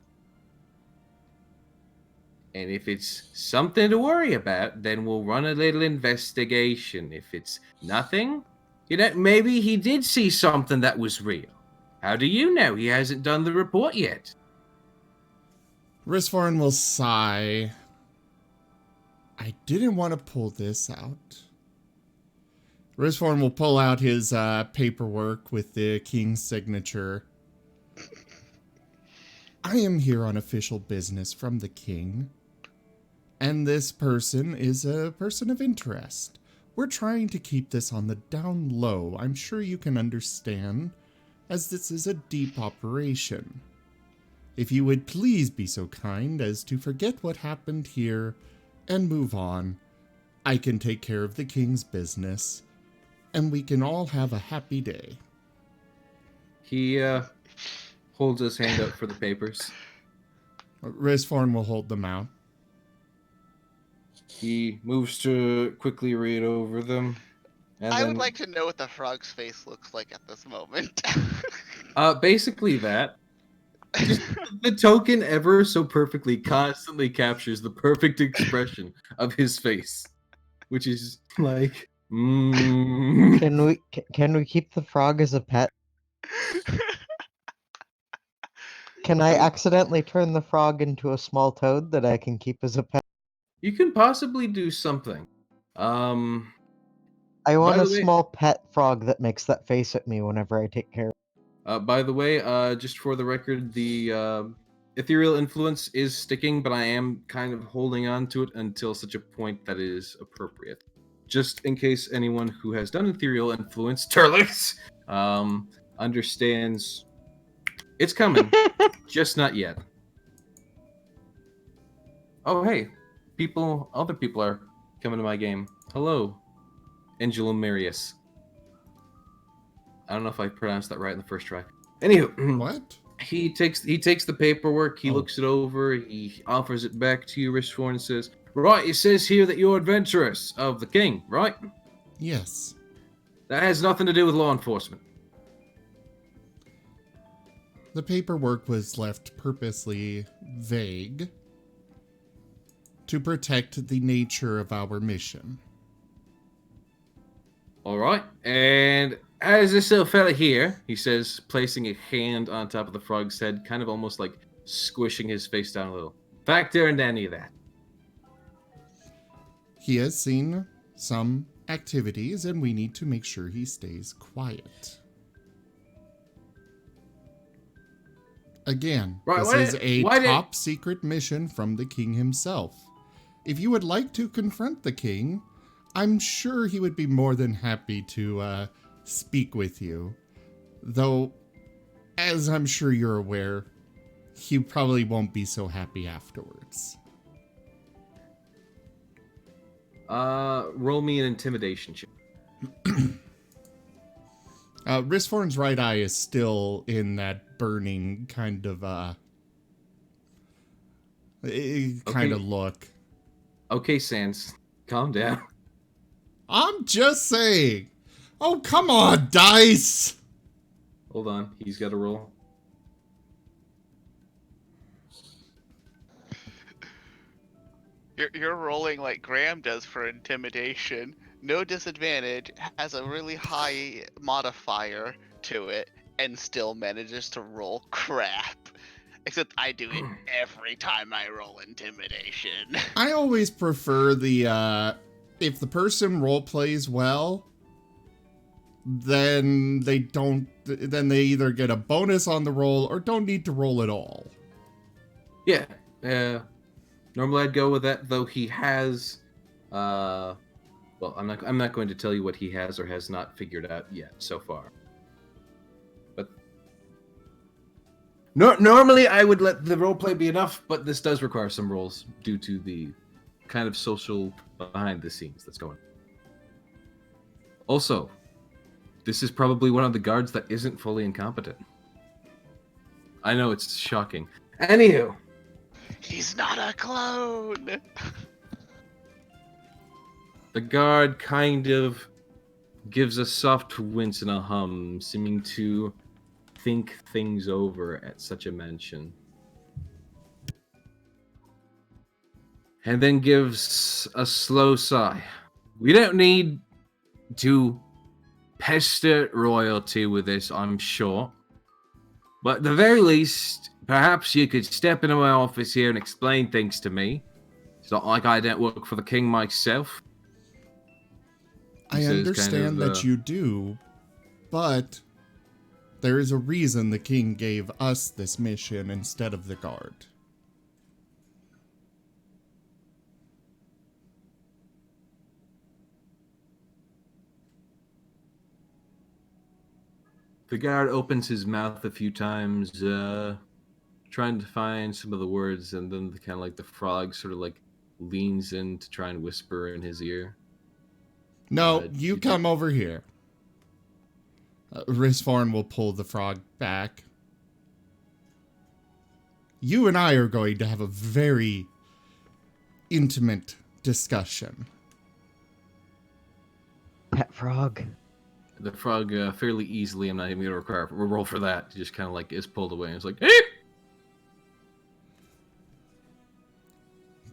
And if it's something to worry about, then we'll run a little investigation. If it's nothing, maybe he did see something that was real. How do you know? He hasn't done the report yet. Risforn will sigh. I didn't want to pull this out. Risforn will pull out his paperwork with the king's signature. I am here on official business from the king. And this person is a person of interest. We're trying to keep this on the down low. I'm sure you can understand, as this is a deep operation. If you would please be so kind as to forget what happened here and move on, I can take care of the king's business, and we can all have a happy day. He holds his hand up for the papers. Risforn will hold them out. He moves to quickly read over them. And I would like to know what the frog's face looks like at this moment. Basically that. Just the token ever so perfectly constantly captures the perfect expression of his face, which is like, Can we keep the frog as a pet? Can I accidentally turn the frog into a small toad that I can keep as a pet? You can possibly do something. I want By a the way- small pet frog that makes that face at me whenever I take care of it. By the way, just for the record, the ethereal influence is sticking, but I am kind of holding on to it until such a point that is appropriate. Just in case anyone who has done ethereal influence, Turles, understands it's coming, just not yet. Oh, hey, other people are coming to my game. Hello, Angelo Marius. I don't know if I pronounced that right in the first try. Anywho, What? he takes the paperwork, he Oh. looks it over, he offers it back to you, Rishforn, and says, "Right, it says here that you're adventurous of the king, right? Yes. That has nothing to do with law enforcement." The paperwork was left purposely vague to protect the nature of our mission. All right, and as this little fella here, he says, placing a hand on top of the frog's head, kind of almost like squishing his face down a little. Factor into any of that. He has seen some activities, and we need to make sure he stays quiet. Again, Right, this is a why did- top secret mission from the king himself. If you would like to confront the king, I'm sure he would be more than happy to speak with you. Though, as I'm sure you're aware, he probably won't be so happy afterwards. Roll me an intimidation check. Risforn's right eye is still in that burning kind of look. Okay, Sans, calm down. I'm just saying. Oh, come on, dice. Hold on, he's got to roll. You're rolling like Graham does for intimidation. No disadvantage, has a really high modifier to it, and still manages to roll crap. Except I do it every time I roll intimidation. I always prefer the if the person role plays well, then they either get a bonus on the roll or don't need to roll at all. Yeah, normally I'd go with that, though he has, well, I'm not going to tell you what he has or has not figured out yet so far. But normally I would let the roleplay be enough, but this does require some rolls due to the kind of social behind the scenes that's going on. Also, this is probably one of the guards that isn't fully incompetent. I know it's shocking. Anywho, He's not a clone. the guard kind of gives a soft wince and a hum, seeming to think things over at such a mention. And then gives a slow sigh. We don't need to pester royalty with this, I'm sure. But at the very least, perhaps you could step into my office here and explain things to me. It's not like I don't work for the king myself. He I says understand kind of, that you do, but there is a reason the king gave us this mission instead of the guard. The guard opens his mouth a few times, trying to find some of the words, and then kind of like the frog sort of like leans in to try and whisper in his ear. No, you come over here. Risforn will pull the frog back. You and I are going to have a very intimate discussion. Pet frog. The frog fairly easily, I'm not even going to require a roll for that, he just kind of like is pulled away and it's like, hey!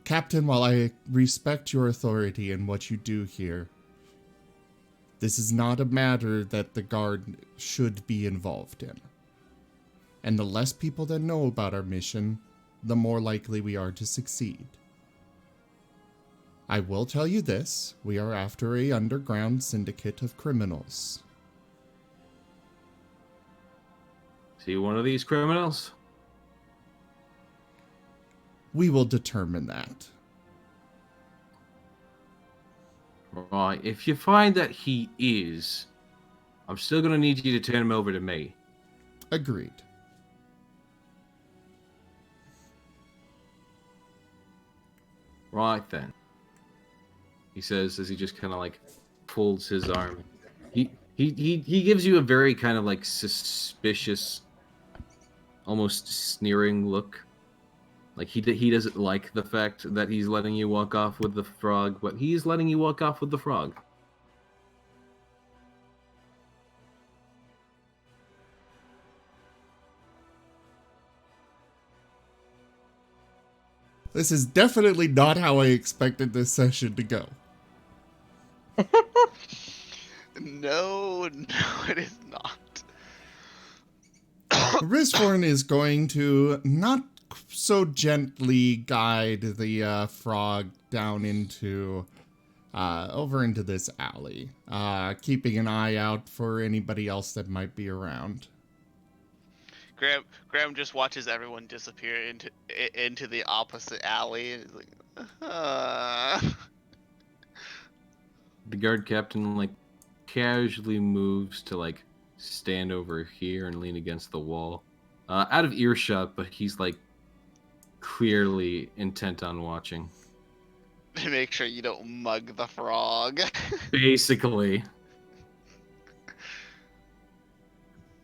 Captain, while I respect your authority and what you do here, this is not a matter that the guard should be involved in. And the less people that know about our mission, the more likely we are to succeed. I will tell you this, we are after an underground syndicate of criminals. See one of these criminals? We will determine that. Right, if you find that he is, I'm still going to need you to turn him over to me. Agreed. Right then. He says as he just kind of like folds his arm. He gives you a very kind of like suspicious, almost sneering look. Like he doesn't like the fact that he's letting you walk off with the frog, but he's letting you walk off with the frog. This is definitely not how I expected this session to go. No, it is not. Risforn is going to not so gently guide the frog down into over into this alley, keeping an eye out for anybody else that might be around. Graham just watches everyone disappear into the opposite alley, and he's like, The guard captain like casually moves to like stand over here and lean against the wall, out of earshot, but he's like clearly intent on watching. Make sure you don't mug the frog. Basically.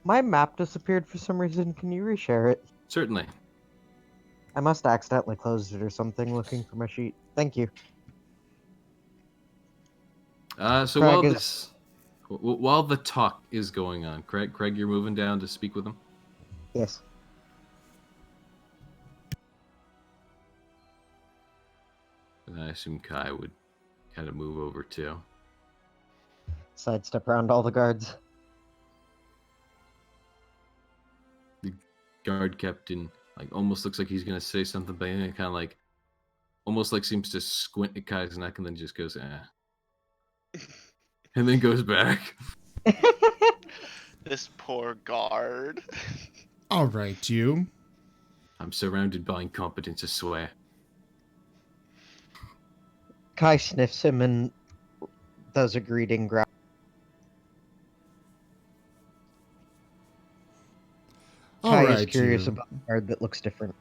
My map disappeared for some reason. Can you reshare it? Certainly. I must have accidentally closed it or something looking for my sheet. Thank you. So Craig while the talk is going on, Craig, you're moving down to speak with him? Yes. And I assume Kai would kind of move over too. Sidestep around all the guards. The guard captain like almost looks like he's gonna say something, but then kind of like almost like seems to squint at Kai's neck and then just goes, and then goes back. This poor guard. All right, you. I'm surrounded by incompetence, I swear. Kai sniffs him and does a greeting growl. All Kai right, is curious you. about the card that looks different.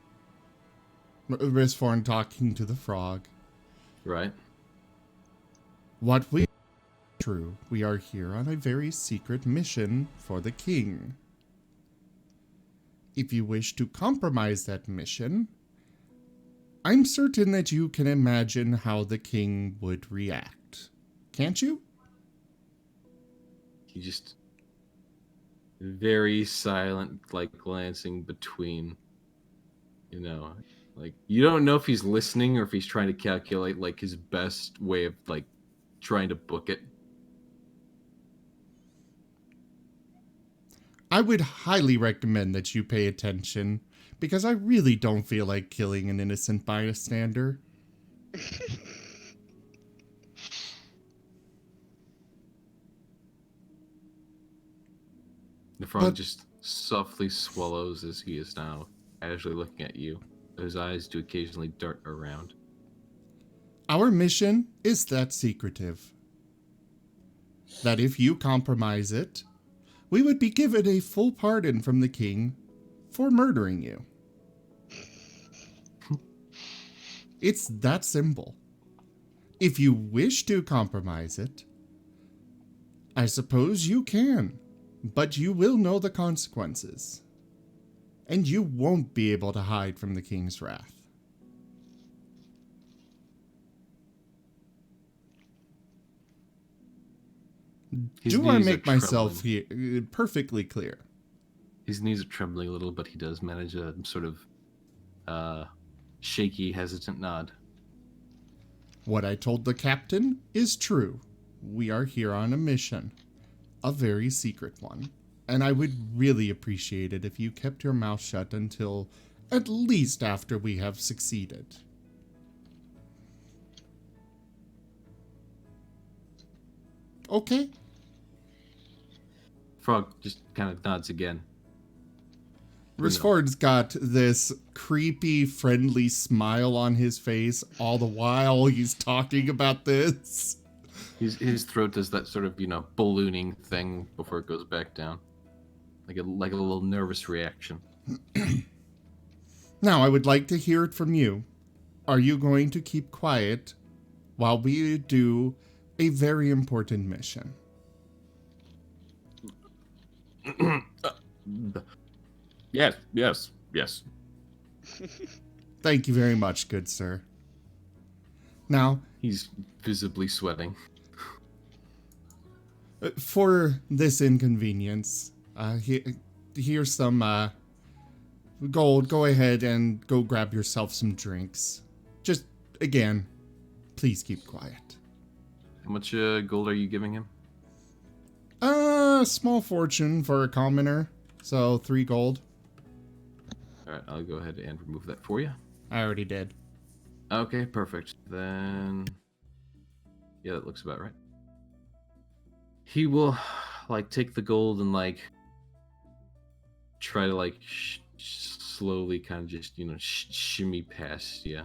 Risforn talking to the frog. Right? What we true. We are here on a very secret mission for the king. If you wish to compromise that mission, I'm certain that you can imagine how the king would react. Can't you? He just very silent, like glancing between, like you don't know if he's listening or if he's trying to calculate like his best way of like trying to book it. I would highly recommend that you pay attention, because I really don't feel like killing an innocent bystander. The frog But- just softly swallows as he is now casually looking at you. His eyes do occasionally dart around. Our mission is that secretive, that if you compromise it, we would be given a full pardon from the king for murdering you. It's that simple. If you wish to compromise it, I suppose you can, but you will know the consequences, and you won't be able to hide from the king's wrath. His Do I knees are make myself trembling. perfectly clear? His knees are trembling a little, but he does manage a sort of shaky, hesitant nod. What I told the captain is true. We are here on a mission, a very secret one, and I would really appreciate it if you kept your mouth shut until at least after we have succeeded. Okay? Frog just kind of nods again. Risford's got this creepy, friendly smile on his face all the while he's talking about this. His throat does that sort of, ballooning thing before it goes back down. Like a little nervous reaction. Now, I would like to hear it from you. Are you going to keep quiet while we do a very important mission? Yes. Thank you very much, good sir. Now, He's visibly sweating. for this inconvenience, here's some gold. Go ahead and go grab yourself some drinks. Just, again, please keep quiet. How much gold are you giving him? Small fortune for a commoner, so 3 gold. Alright, I'll go ahead and remove that for you. I already did. Okay, perfect. Then... yeah, that looks about right. He will, take the gold and, try to, slowly kind of just, shimmy past you.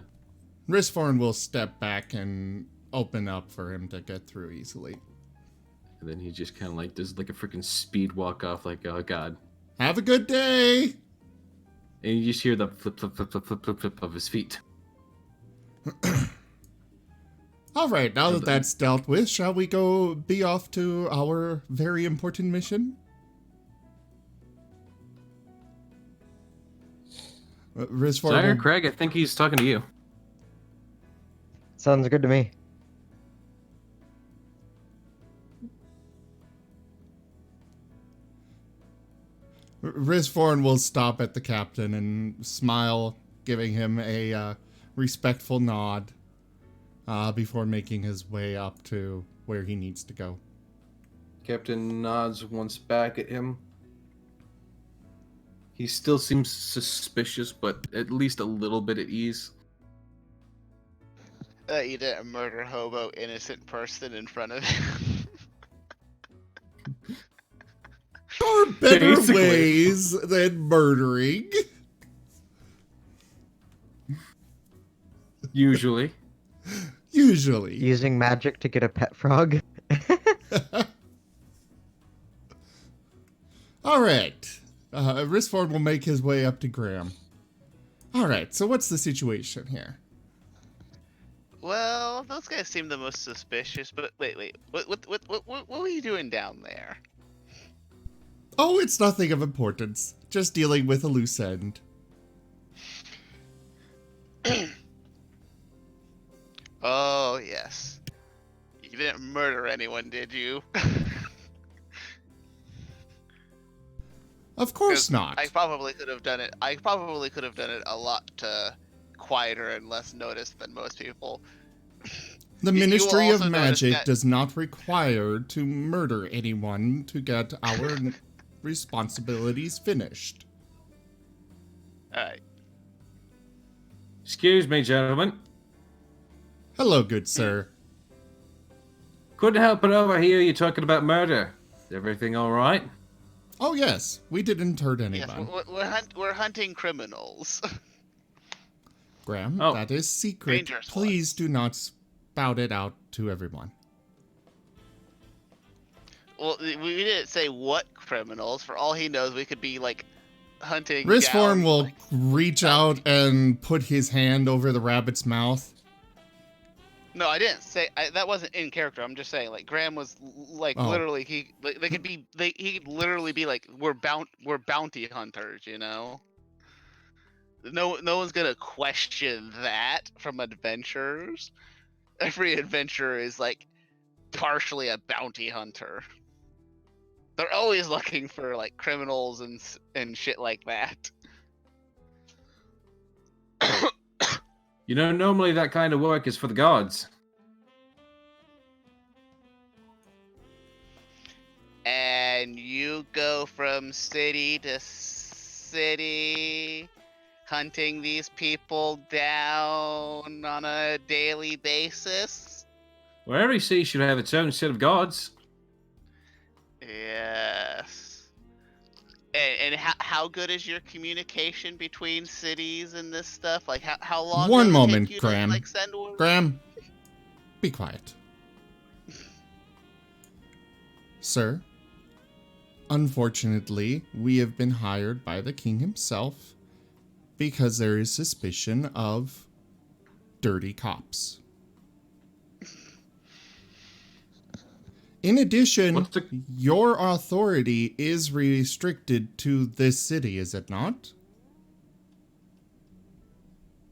Risforn will step back and open up for him to get through easily. And then he just kind of, does, a freaking speed walk off, oh, God. Have a good day! And you just hear the flip, flip, flip, flip, flip, flip, flip of his feet. All right, now that that's dealt with, shall we go be off to our very important mission? Risforn Sire will... Craig, I think he's talking to you. Sounds good to me. Risforn will stop at the captain and smile, giving him a respectful nod before making his way up to where he needs to go. Captain nods once back at him. He still seems suspicious, but at least a little bit at ease. You didn't murder hobo innocent person in front of him. There are better Basically. ways than murdering. Usually. Usually. Using magic to get a pet frog. All right. Risford will make his way up to Graham. All right, so what's the situation here? Well, those guys seem the most suspicious. But wait. What were you doing down there? Oh, it's nothing of importance. Just dealing with a loose end. Oh yes. You didn't murder anyone, did you? Of course 'Cause not. I probably could have done it. I probably could have done it a lot quieter and less noticed than most people. The You will Ministry of also notice Magic that- does not require to murder anyone to get our responsibilities finished. All right. Excuse me, gentlemen. Hello, good sir. Couldn't help but overhear you talking about murder. Is everything all right? Oh yes, we didn't hurt Yes, anyone. we're hunting criminals. Graham, Oh. that is secret. Dangerous Please ones. do not spout it out to everyone. Well, we didn't say what criminals. For all he knows, we could be like hunting. Risform down, will like- reach out and put his hand over the rabbit's mouth. No, I didn't say that wasn't in character. I'm just saying, like Graham was like Oh. literally they could be he could literally be like we're bounty hunters, you know. No one's gonna question that from adventurers. Every adventurer is like partially a bounty hunter. They're always looking for like criminals and shit like that. You know, normally that kind of work is for the gods. And you go from city to city, hunting these people down on a daily basis. Well, every city should have its own set of gods. Yes. And how good is your communication between cities and this stuff? Like how long? One does it moment, take you Graham. To, like, send word? Graham, be quiet. Sir, unfortunately, we have been hired by the king himself because there is suspicion of dirty cops. In addition, What's the- your authority is restricted to this city, is it not?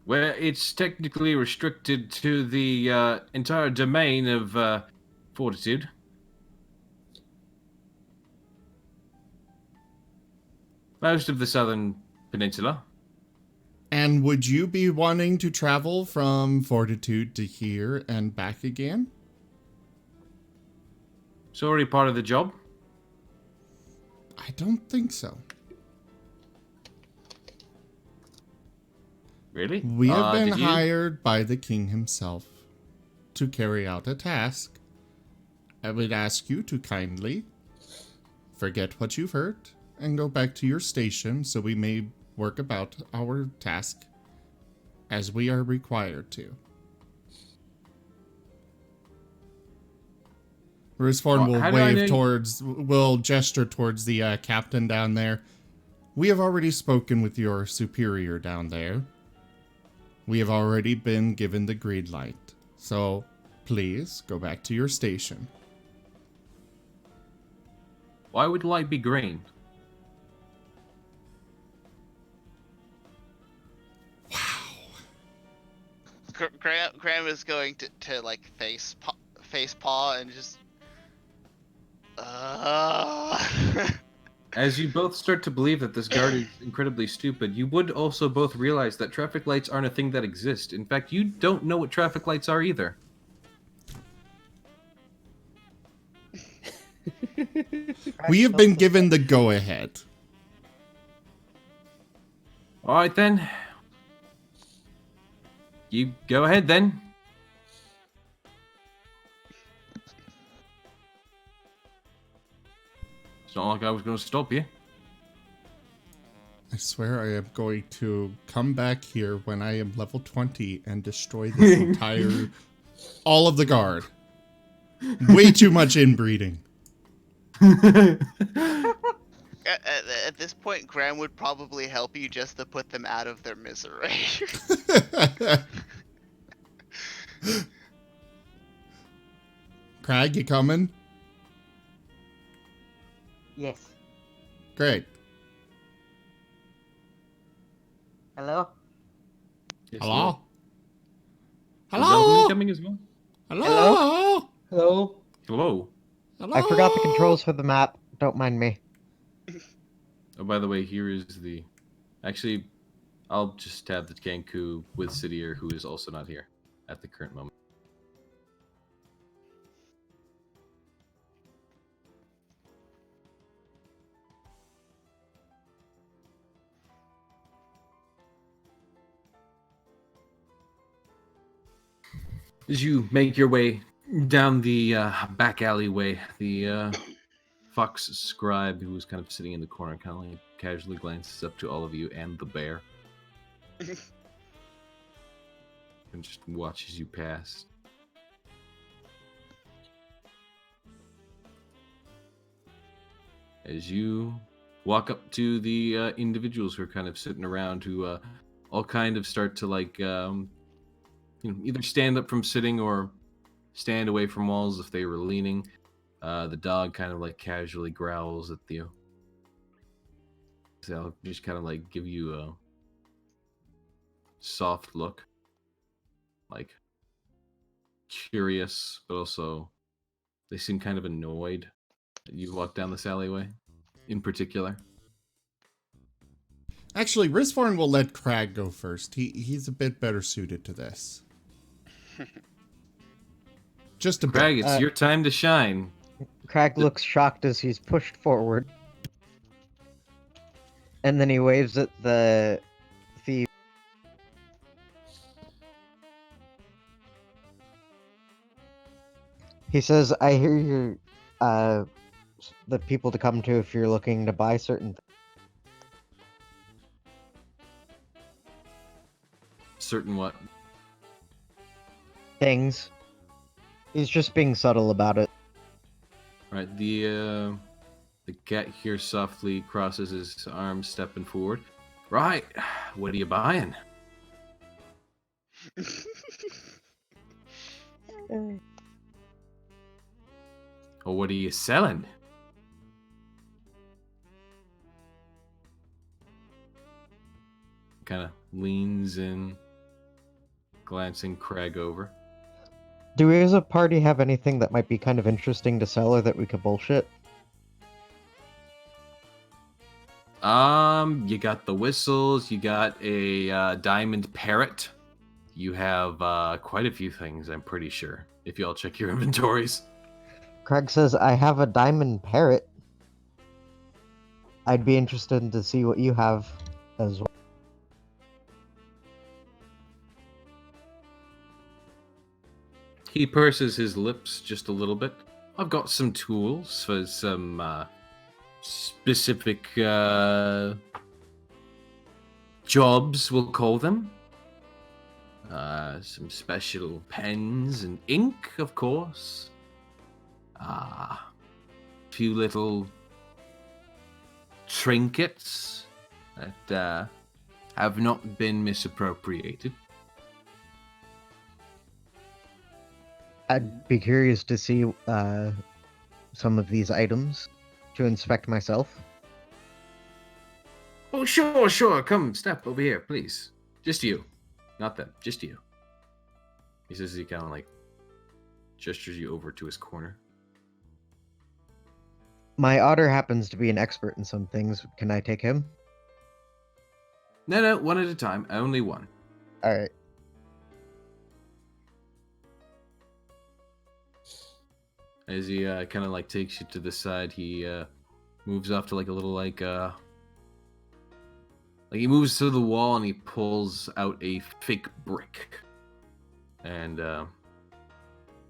Well, it's technically restricted to the entire domain of Fortitude. Most of the southern peninsula. And would you be wanting to travel from Fortitude to here and back again? It's already part of the job. I don't think so. Really? We have been did you- hired by the king himself to carry out a task. I would ask you to kindly forget what you've heard and go back to your station so we may work about our task as we are required to. Risform Well, how do I know- will gesture towards the captain down there. We have already spoken with your superior down there. We have already been given the green light. So, please, go back to your station. Why would light be green? Graham is going to like face paw and just. As you both start to believe that this guard is incredibly stupid, you would also both realize that traffic lights aren't a thing that exist. In fact, you don't know what traffic lights are either. We have been given the go-ahead. Alright then. You go ahead then. It's not like I was going to stop you. I swear I am going to come back here when I am level 20 and destroy this entire... all of the guard. Way too much inbreeding. At this point, Graham would probably help you just to put them out of their misery. Crag, you coming? Yes. Great. Hello? Yes, Hello? Is Eldon Hello? coming as well? Hello? Hello? Hello. Hello? I forgot the controls for the map. Don't mind me. Oh, by the way, here is the... Actually, I'll just tab the Kenku with Sidier, who is also not here at the current moment. As you make your way down the back alleyway, the fox scribe, who was kind of sitting in the corner, kind of like casually glances up to all of you and the bear, and just watches you pass. As you walk up to the individuals who are kind of sitting around, who all kind of start to like either stand up from sitting or stand away from walls if they were leaning. The dog kind of like casually growls at you. So I'll just kind of like give you a soft look, like curious, but also they seem kind of annoyed that you walk down this alleyway in particular. Actually, Risvorn will let Crag go first. He's a bit better suited to this. Just a bit. Craig, it's your time to shine. Crag looks shocked as he's pushed forward. And then he waves at the thief. He says, I hear you're the people to come to if you're looking to buy certain Certain what? things. He's just being subtle about it. Right, the cat here softly crosses his arms, stepping forward. Right, what are you buying? Or what are you selling? Kind of leans in, glancing Craig over. Do we as a party have anything that might be kind of interesting to sell or that we could bullshit? You got the whistles, you got a diamond parrot. You have quite a few things, I'm pretty sure, if you all check your inventories. Craig says, I have a diamond parrot. I'd be interested to see what you have as well. He purses his lips just a little bit. I've got some tools for some specific jobs, we'll call them. Some special pens and ink, of course. A few little trinkets that have not been misappropriated. I'd be curious to see some of these items to inspect myself. Oh, sure. Come, step over here, please. Just you. Not them, just you. He says he kind of like gestures you over to his corner. My otter happens to be an expert in some things. Can I take him? No, one at a time. Only one. Alright. As he kind of like takes you to the side, he moves off to like a little like he moves to the wall and he pulls out a fake brick and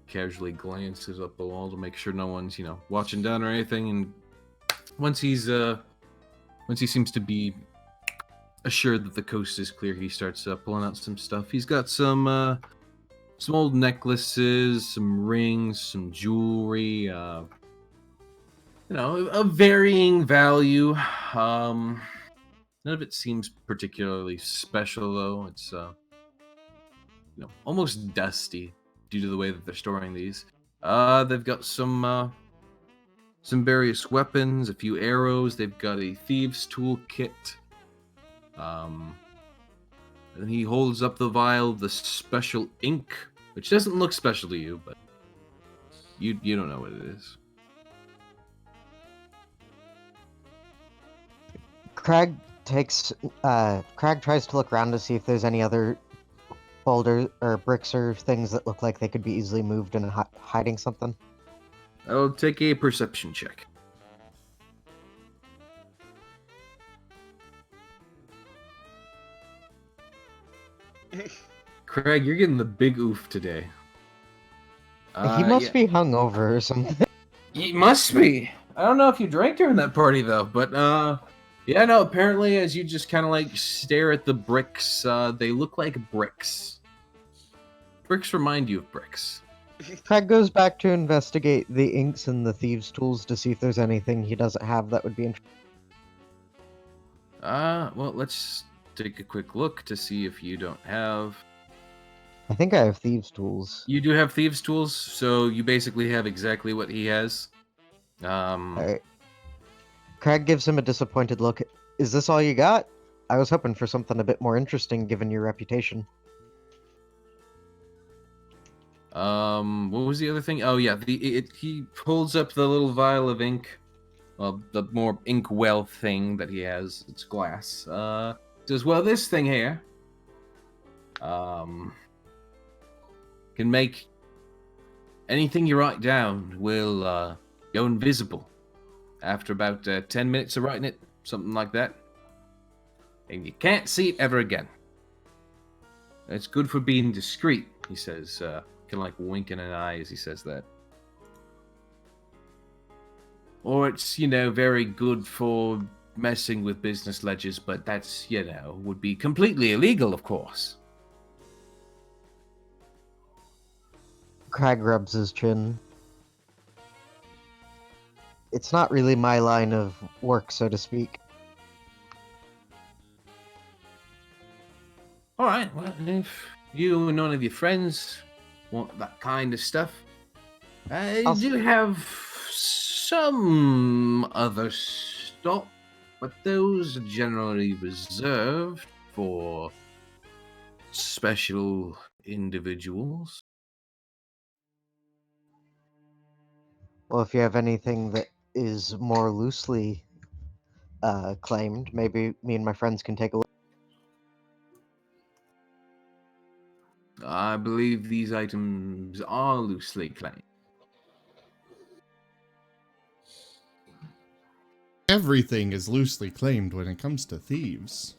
casually glances up the wall to make sure no one's watching down or anything. And once he seems to be assured that the coast is clear, he starts pulling out some stuff. He's got some old necklaces, some rings, some jewelry, of varying value. None of it seems particularly special, though. It's, almost dusty. due to the way that they're storing these. They've got some various weapons, a few arrows. They've got a thieves' toolkit. And he holds up the vial of the special ink, which doesn't look special to you, but you don't know what it is. Crag tries to look around to see if there's any other boulders or bricks or things that look like they could be easily moved and hiding something. I'll take a perception check. Craig, you're getting the big oof today. He must yeah. be hungover or something. He must be. I don't know if you drank during that party though, but yeah, no. Apparently, as you just kind of like stare at the bricks, they look like bricks. Bricks remind you of bricks. Craig goes back to investigate the inks and the thieves' tools to see if there's anything he doesn't have that would be interesting. Well, let's take a quick look to see if you don't have. I think I have thieves' tools. You do have thieves' tools, so you basically have exactly what he has. Alright. Craig gives him a disappointed look. Is this all you got? I was hoping for something a bit more interesting given your reputation. What was the other thing? Oh yeah, he pulls up the little vial of ink. Well, the more ink well thing that he has. It's glass. Says, well, this thing here, can make anything you write down will go invisible after about 10 minutes of writing it, something like that. And you can't see it ever again. It's good for being discreet, he says, kind of like winking an eye as he says that. Or it's, very good for messing with business ledgers, but that's, would be completely illegal, of course. Craig rubs his chin. It's not really my line of work, so to speak. Alright, well, if you and none of your friends want that kind of stuff, I do have some other stock, but those are generally reserved for special individuals. Well, if you have anything that is more loosely claimed, maybe me and my friends can take a look. I believe these items are loosely claimed. Everything is loosely claimed when it comes to thieves.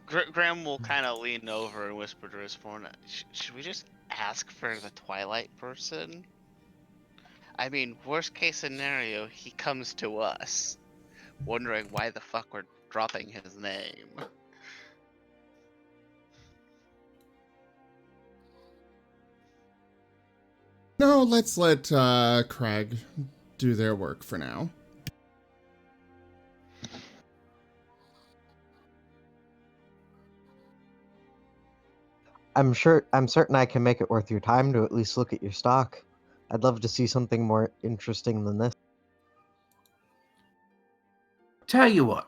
Graham will kind of lean over and whisper to his phone, should we just ask for the Twilight person? I mean, worst case scenario, he comes to us, wondering why the fuck we're dropping his name. No, let's let Craig do their work for now. I'm certain I can make it worth your time to at least look at your stock. I'd love to see something more interesting than this. Tell you what.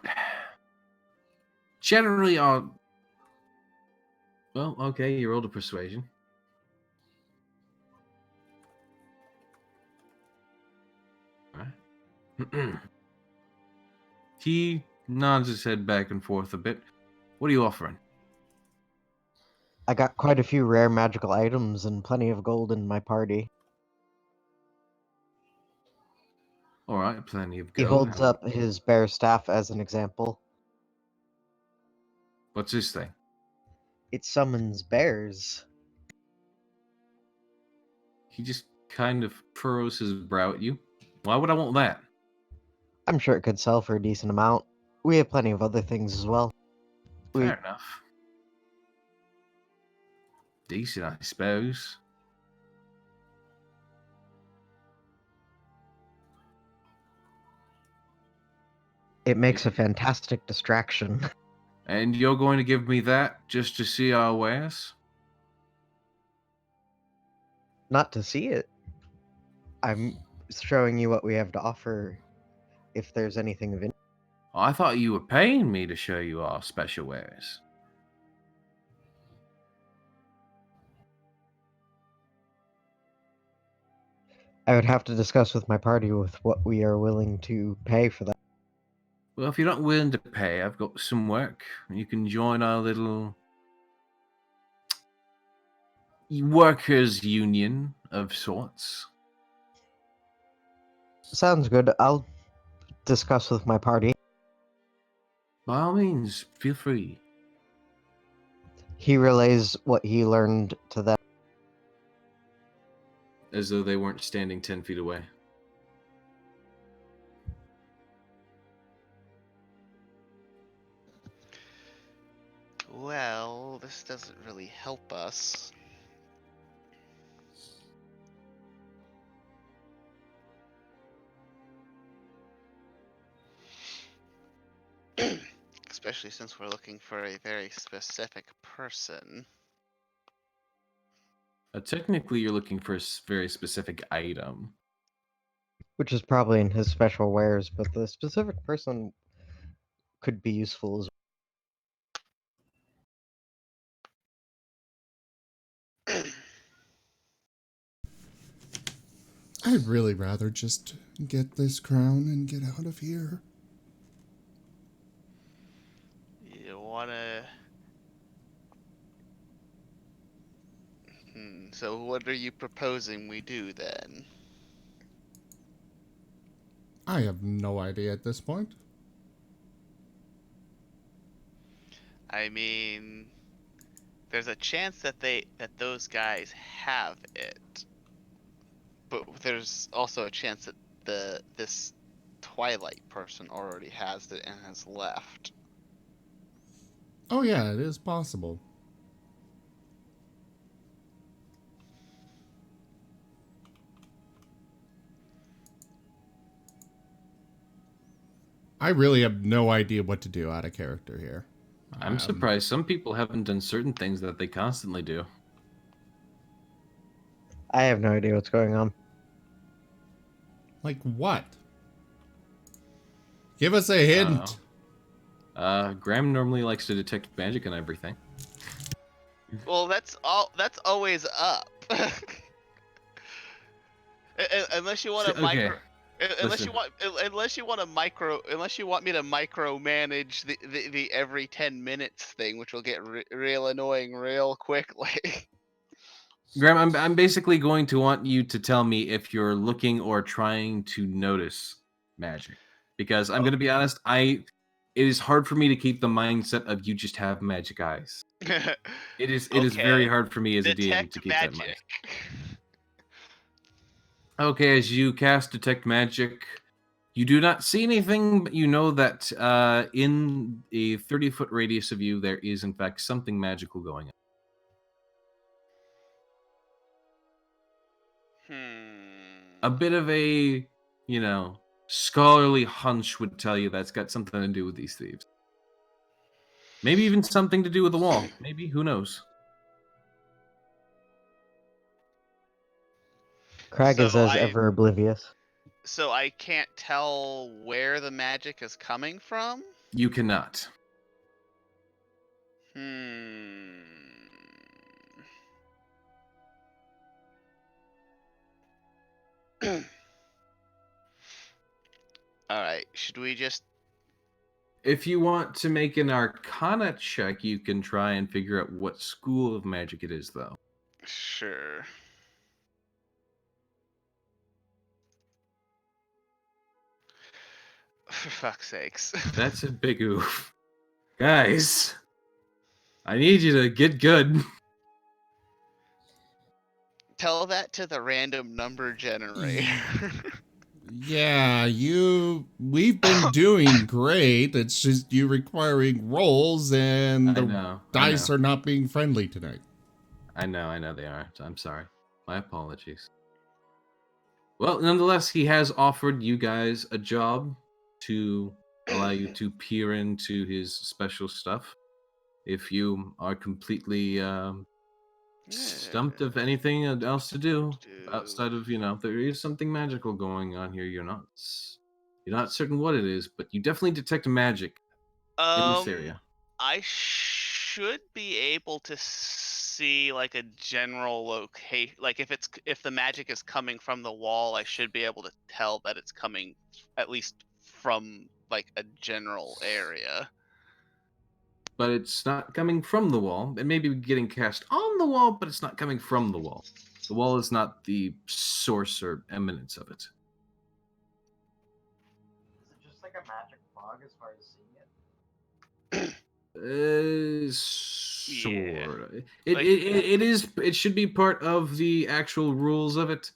Generally, well, okay, you rolled a persuasion. Alright. He nods his head back and forth a bit. What are you offering? I got quite a few rare magical items and plenty of gold in my party. Alright, plenty of He gold. holds up his bear staff as an example. What's this thing? It summons bears. He just kind of furrows his brow at you. Why would I want that? I'm sure it could sell for a decent amount. We have plenty of other things as well. Fair enough. Decent, I suppose. It makes a fantastic distraction. And you're going to give me that just to see our wares? not to see it. I'm showing you what we have to offer. If there's anything of interest. I thought you were paying me to show you our special wares. I would have to discuss with my party with what we are willing to pay for that. Well, if you're not willing to pay, I've got some work. You can join our little workers' union of sorts. Sounds good. I'll discuss with my party. By all means, feel free. He relays what he learned to them. As though they weren't standing 10 feet away. Well, this doesn't really help us. Especially since we're looking for a very specific person. Technically, you're looking for a very specific item. Which is probably in his special wares, but the specific person could be useful as well. I'd really rather just get this crown and get out of here. You wanna... So what are you proposing we do then? I have no idea at this point. I mean, there's a chance that those guys have it, but there's also a chance that this Twilight person already has it and has left. Oh yeah, it is possible. I really have no idea what to do out of character here. I'm surprised some people haven't done certain things that they constantly do. I have no idea what's going on. Like what? Give us a hint. Graham normally likes to detect magic and everything. Well, that's always up. Unless you want to micro. Unless you want me to micromanage the every 10 minutes thing, which will get real annoying real quickly. Graham, I'm basically going to want you to tell me if you're looking or trying to notice magic, because I'm going to be honest, it is hard for me to keep the mindset of you just have magic eyes. It is very hard for me as a DM to keep that mindset. Okay, as you cast Detect Magic, you do not see anything, but you know that in a 30-foot radius of you, there is, in fact, something magical going on. A bit of a, scholarly hunch would tell you that's got something to do with these thieves. Maybe even something to do with the wall. Maybe, who knows? Crag is as ever oblivious. So I can't tell where the magic is coming from? You cannot. Alright, should we just... If you want to make an Arcana check, you can try and figure out what school of magic it is, though. Sure. For fuck's sakes. That's a big oof. Guys, I need you to get good. Tell that to the random number generator. Yeah, we've been doing great. It's just you requiring rolls and the dice are not being friendly tonight. I know they aren't. I'm sorry. My apologies. Well, nonetheless, he has offered you guys a job to allow you to peer into his special stuff. If you are completely stumped of anything else to do Do- outside of, there is something magical going on here. You're not certain what it is, but you definitely detect magic in this area. I should be able to see like a general location. Like if the magic is coming from the wall, I should be able to tell that it's coming at least from like a general area. But it's not coming from the wall. It may be getting cast on the wall, but it's not coming from the wall. The wall is not the source or eminence of it. Is it just like a magic fog as far as seeing it? Sort of. Like- It is. It should be part of the actual rules of it.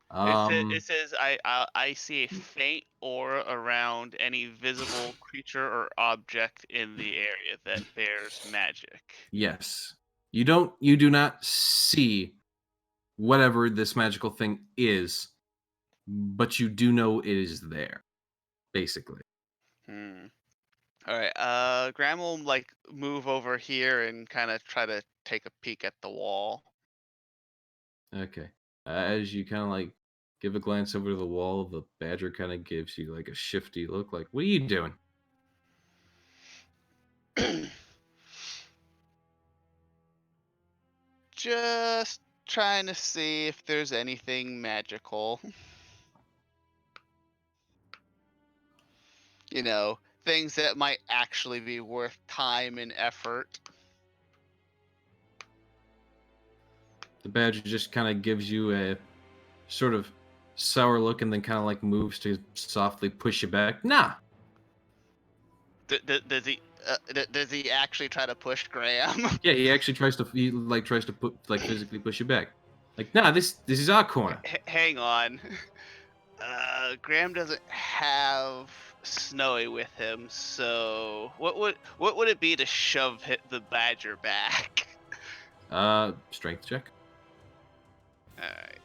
It says I see a faint aura around any visible creature or object in the area that bears magic. Yes. You do not see whatever this magical thing is, but you do know it is there, basically. All right. Graham will like move over here and kind of try to take a peek at the wall. Okay. As you kind of like give a glance over to the wall, the badger kind of gives you like a shifty look, like, "What are you doing?" Just trying to see if there's anything magical. Things that might actually be worth time and effort. The badger just kind of gives you a sort of sour look and then kind of like moves to softly push you back. Nah. Does he actually try to push Graham? Yeah, he actually tries to physically push you back. Like, nah, this is our corner. Hang on. Graham doesn't have Snowy with him, so what would it be to shove the badger back? Strength check. Alright.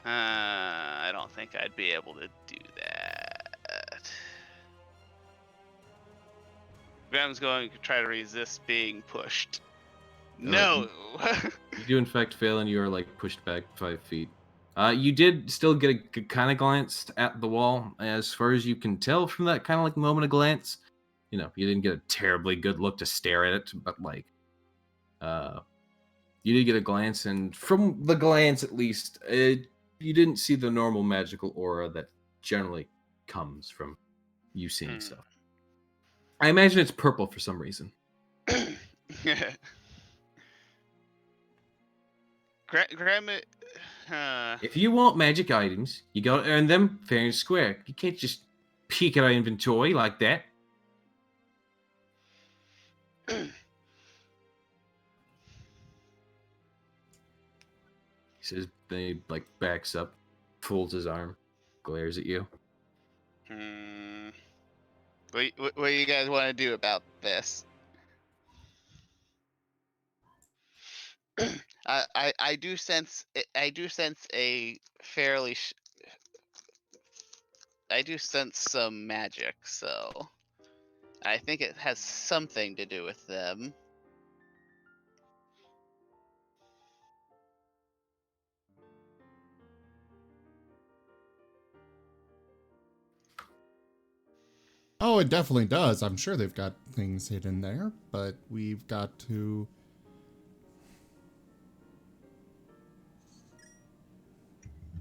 I don't think I'd be able to do that. Graham's going to try to resist being pushed. No! You do in fact fail, and you are like pushed back 5 feet. You did still get a kind of glance at the wall. As far as you can tell from that kind of like moment of glance, you didn't get a terribly good look to stare at it, but like, you did get a glance, and from the glance at least, you didn't see the normal magical aura that generally comes from you seeing stuff. I imagine it's purple for some reason. Graham, If you want magic items, you gotta earn them fair and square. You can't just peek at our inventory like that. He says, then he like backs up, folds his arm, glares at you. What do you guys want to do about this? I do sense a fairly I do sense some magic, so I think it has something to do with them. Oh, it definitely does. I'm sure they've got things hidden there, but we've got to...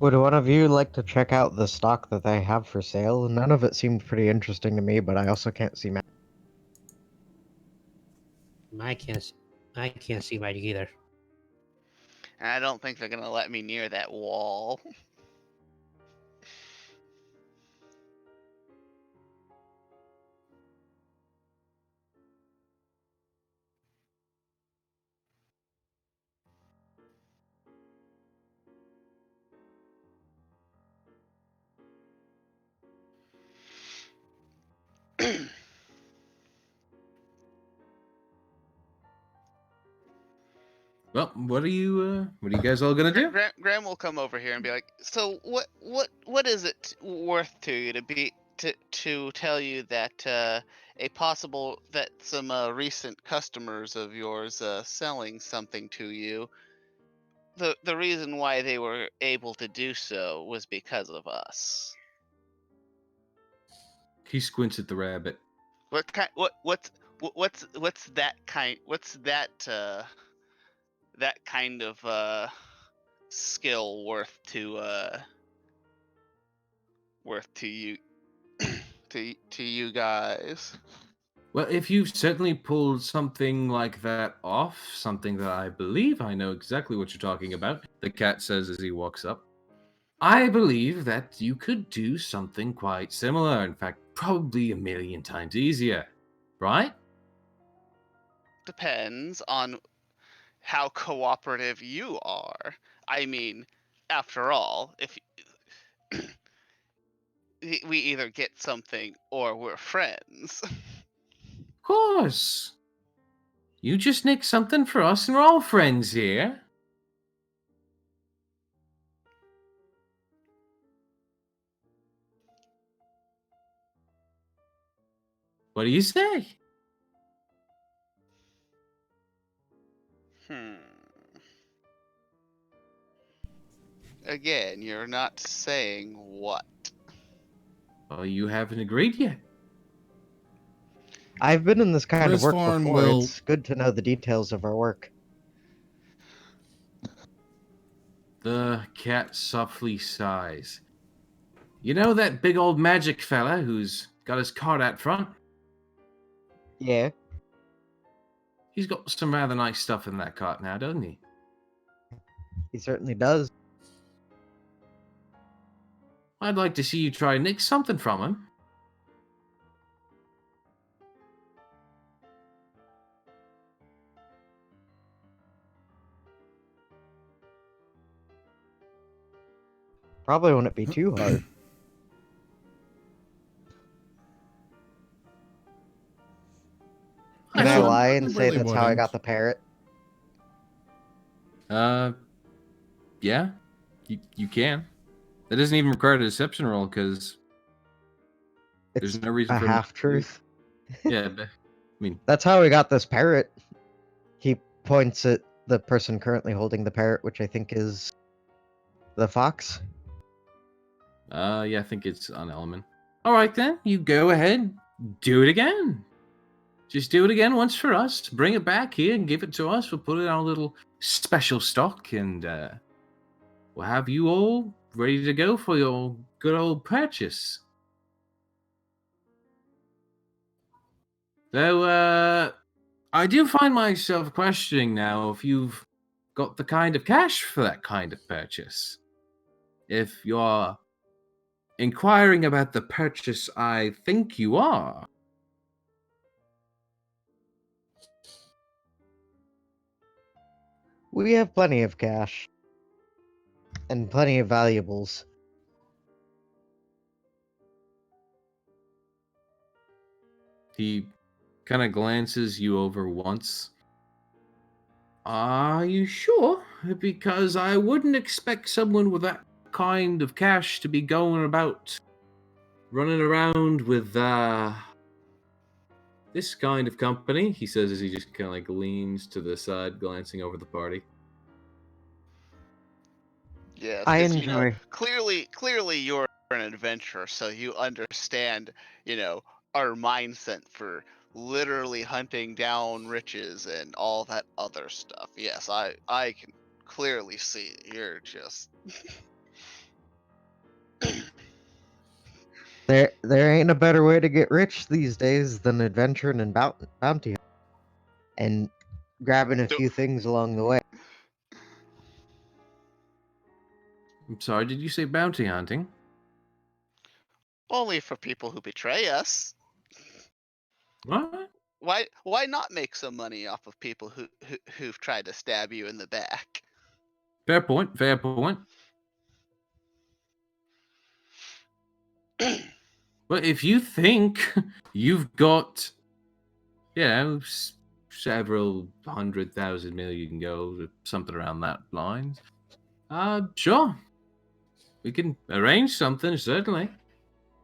Would one of you like to check out the stock that they have for sale? None of it seemed pretty interesting to me, but I also can't see magic. I can't see magic either. And I don't think they're gonna let me near that wall. Well, what are you guys all gonna do? Graham will come over here and be like, "So what is it worth to you to tell you that some recent customers of yours selling something to you. The reason why they were able to do so was because of us. He squints at the rabbit. What kind? What's that kind? What's that kind of skill worth to you to you guys? Well, if you've certainly pulled something like that off, something that I believe I know exactly what you're talking about, the cat says as he walks up. I believe that you could do something quite similar. In fact, probably a million times easier. Right? Depends on how cooperative you are. I mean, after all, if we either get something or we're friends. Of course. You just nick something for us and we're all friends here. What do you say? Again, you're not saying what. Well, you haven't agreed yet. I've been in this kind of work Firstborn before. will- It's good to know the details of our work. The cat softly sighs. You know that big old magic fella who's got his cart out front? Yeah. He's got some rather nice stuff in that cart now, doesn't he? He certainly does. I'd like to see you try and nick something from him. Probably wouldn't be too hard. Can I No, lie it and say really that's how I wouldn't. got the parrot? Yeah, you can. That doesn't even require a deception roll because It's there's no reason a for him to half truth. Yeah, but, I mean, That's how we got this parrot. He points at the person currently holding the parrot, which I think is the fox. yeah, I think it's on element. All right then, you go ahead, do it again. Just do it again once for us. Bring it back here and give it to us. We'll put it on a little special stock, and we'll have you all ready to go for your good old purchase. Though, I do find myself questioning now if you've got the kind of cash for that kind of purchase. If you're inquiring about the purchase I think you are. We have plenty of cash. And plenty of valuables. He kind of glances you over once. Are you sure? Because I wouldn't expect someone with that kind of cash to be going about running around with this kind of company, he says as he just kind of like leans to the side, glancing over the party. Yeah, I because enjoy. clearly you're an adventurer, so you understand, our mindset for literally hunting down riches and all that other stuff. Yes, I can clearly see you're just There ain't a better way to get rich these days than adventuring and bounty hunting. And grabbing a Do- few things along the way. I'm sorry, did you say bounty hunting? only for people who betray us. What? Why not make some money off of people who've tried to stab you in the back? Fair point, fair point. Well, if you think you've got, several 100,000 million gold or something around that line, sure. We can arrange something, certainly.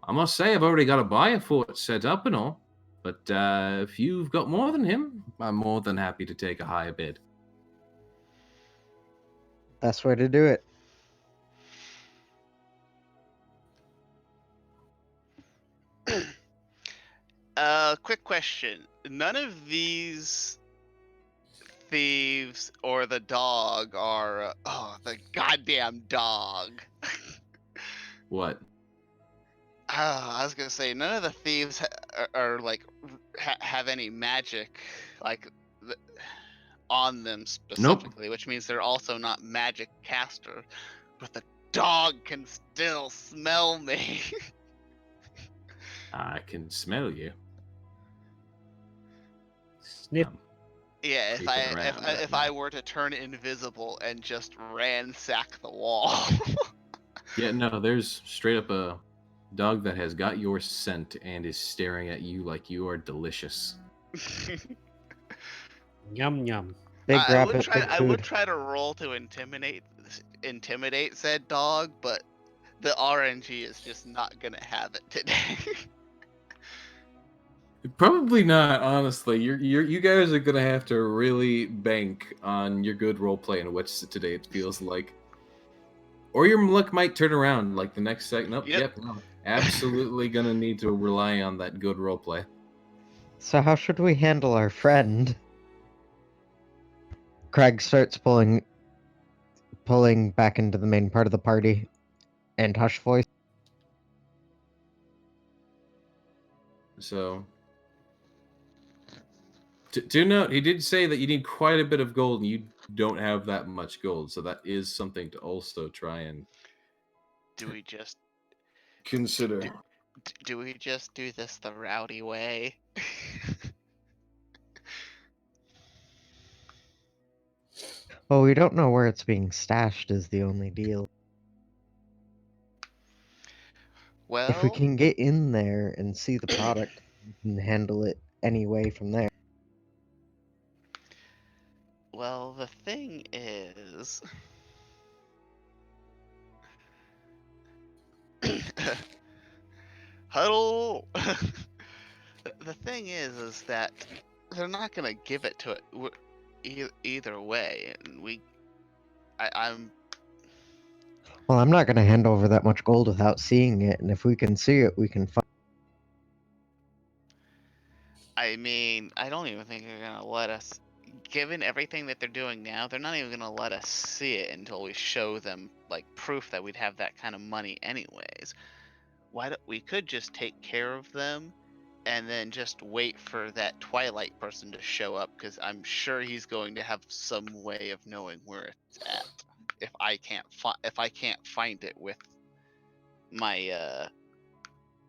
I must say, I've already got a buyer for it set up and all. But if you've got more than him, I'm more than happy to take a higher bid. Best way to do it. Quick question. None of these thieves or the dog are. The goddamn dog. What? I was gonna say none of the thieves are like have any magic like on them specifically, which means they're also not magic caster. But the dog can still smell me. I can smell you. Sniff. Yeah, Creeping around right if now. I were to turn invisible and just ransack the wall. Yeah, no, there's straight up a dog that has got your scent and is staring at you like you are delicious. Yum yum. Big I would rabbit, try. big I would food. try to roll to intimidate said dog, but the RNG is just not gonna have it today. Probably not, honestly. You guys are gonna have to really bank on your good roleplay in which today it feels like. Or your luck might turn around like the next second. Nope, Yep. no. Absolutely gonna need to rely on that good roleplay. So how should we handle our friend? Craig starts pulling back into the main part of the party, and hush voice. So, to note, he did say that you need quite a bit of gold, and you don't have that much gold. So that is something to also try and Do we just consider. do we just do this the rowdy way? Well, we don't know where it's being stashed is the only deal. Well, If we can get in there and see the product, we can handle it anyway from there. well, the thing is, huddle. The thing is that they're not gonna give it to it either way, and I'm. Well, I'm not going to hand over that much gold without seeing it, and if we can see it, we can find. I mean, I don't even think they're gonna let us. Given everything that they're doing now, they're not even gonna let us see it until we show them like proof that we'd have that kind of money, anyways. Why don't we could just take care of them, and then just wait for that Twilight person to show up, because I'm sure he's going to have some way of knowing where it's at. If I can't find it with my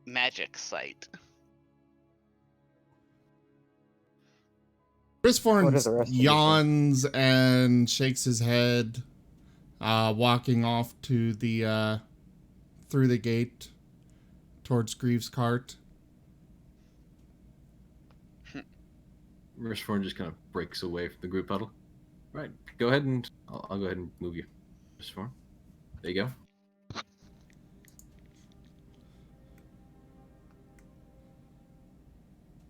magic site. What are Chris the rest of you saying? yawns and shakes his head, walking off to the through the gate towards Greaves' cart. Rishforn just kind of breaks away from the group huddle. Right, go ahead and I'll go ahead and move you, Rishforn. There you go.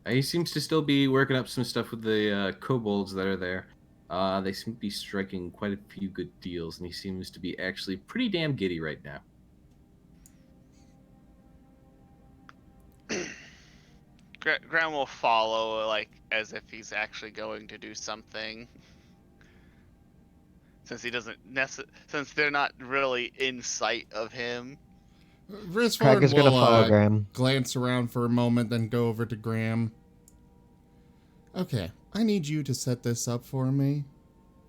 He seems to still be working up some stuff with the kobolds that are there. They seem to be striking quite a few good deals, and he seems to be actually pretty damn giddy right now. Graham will follow, like, as if he's actually going to do something. Since he doesn't since they're not really in sight of him. Craig Risford is going to will follow Graham. glance around for a moment, then go over to Graham. Okay, I need you to set this up for me.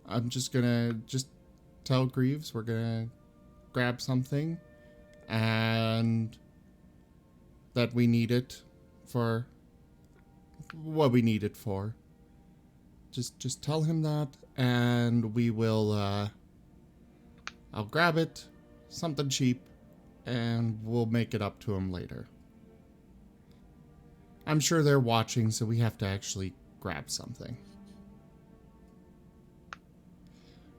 I'm just gonna tell Greaves we're gonna grab something, and that we need it for what we need it for. Just tell him that, and we will. I'll grab it, something cheap, and we'll make it up to him later. I'm sure they're watching, so we have to actually grab something.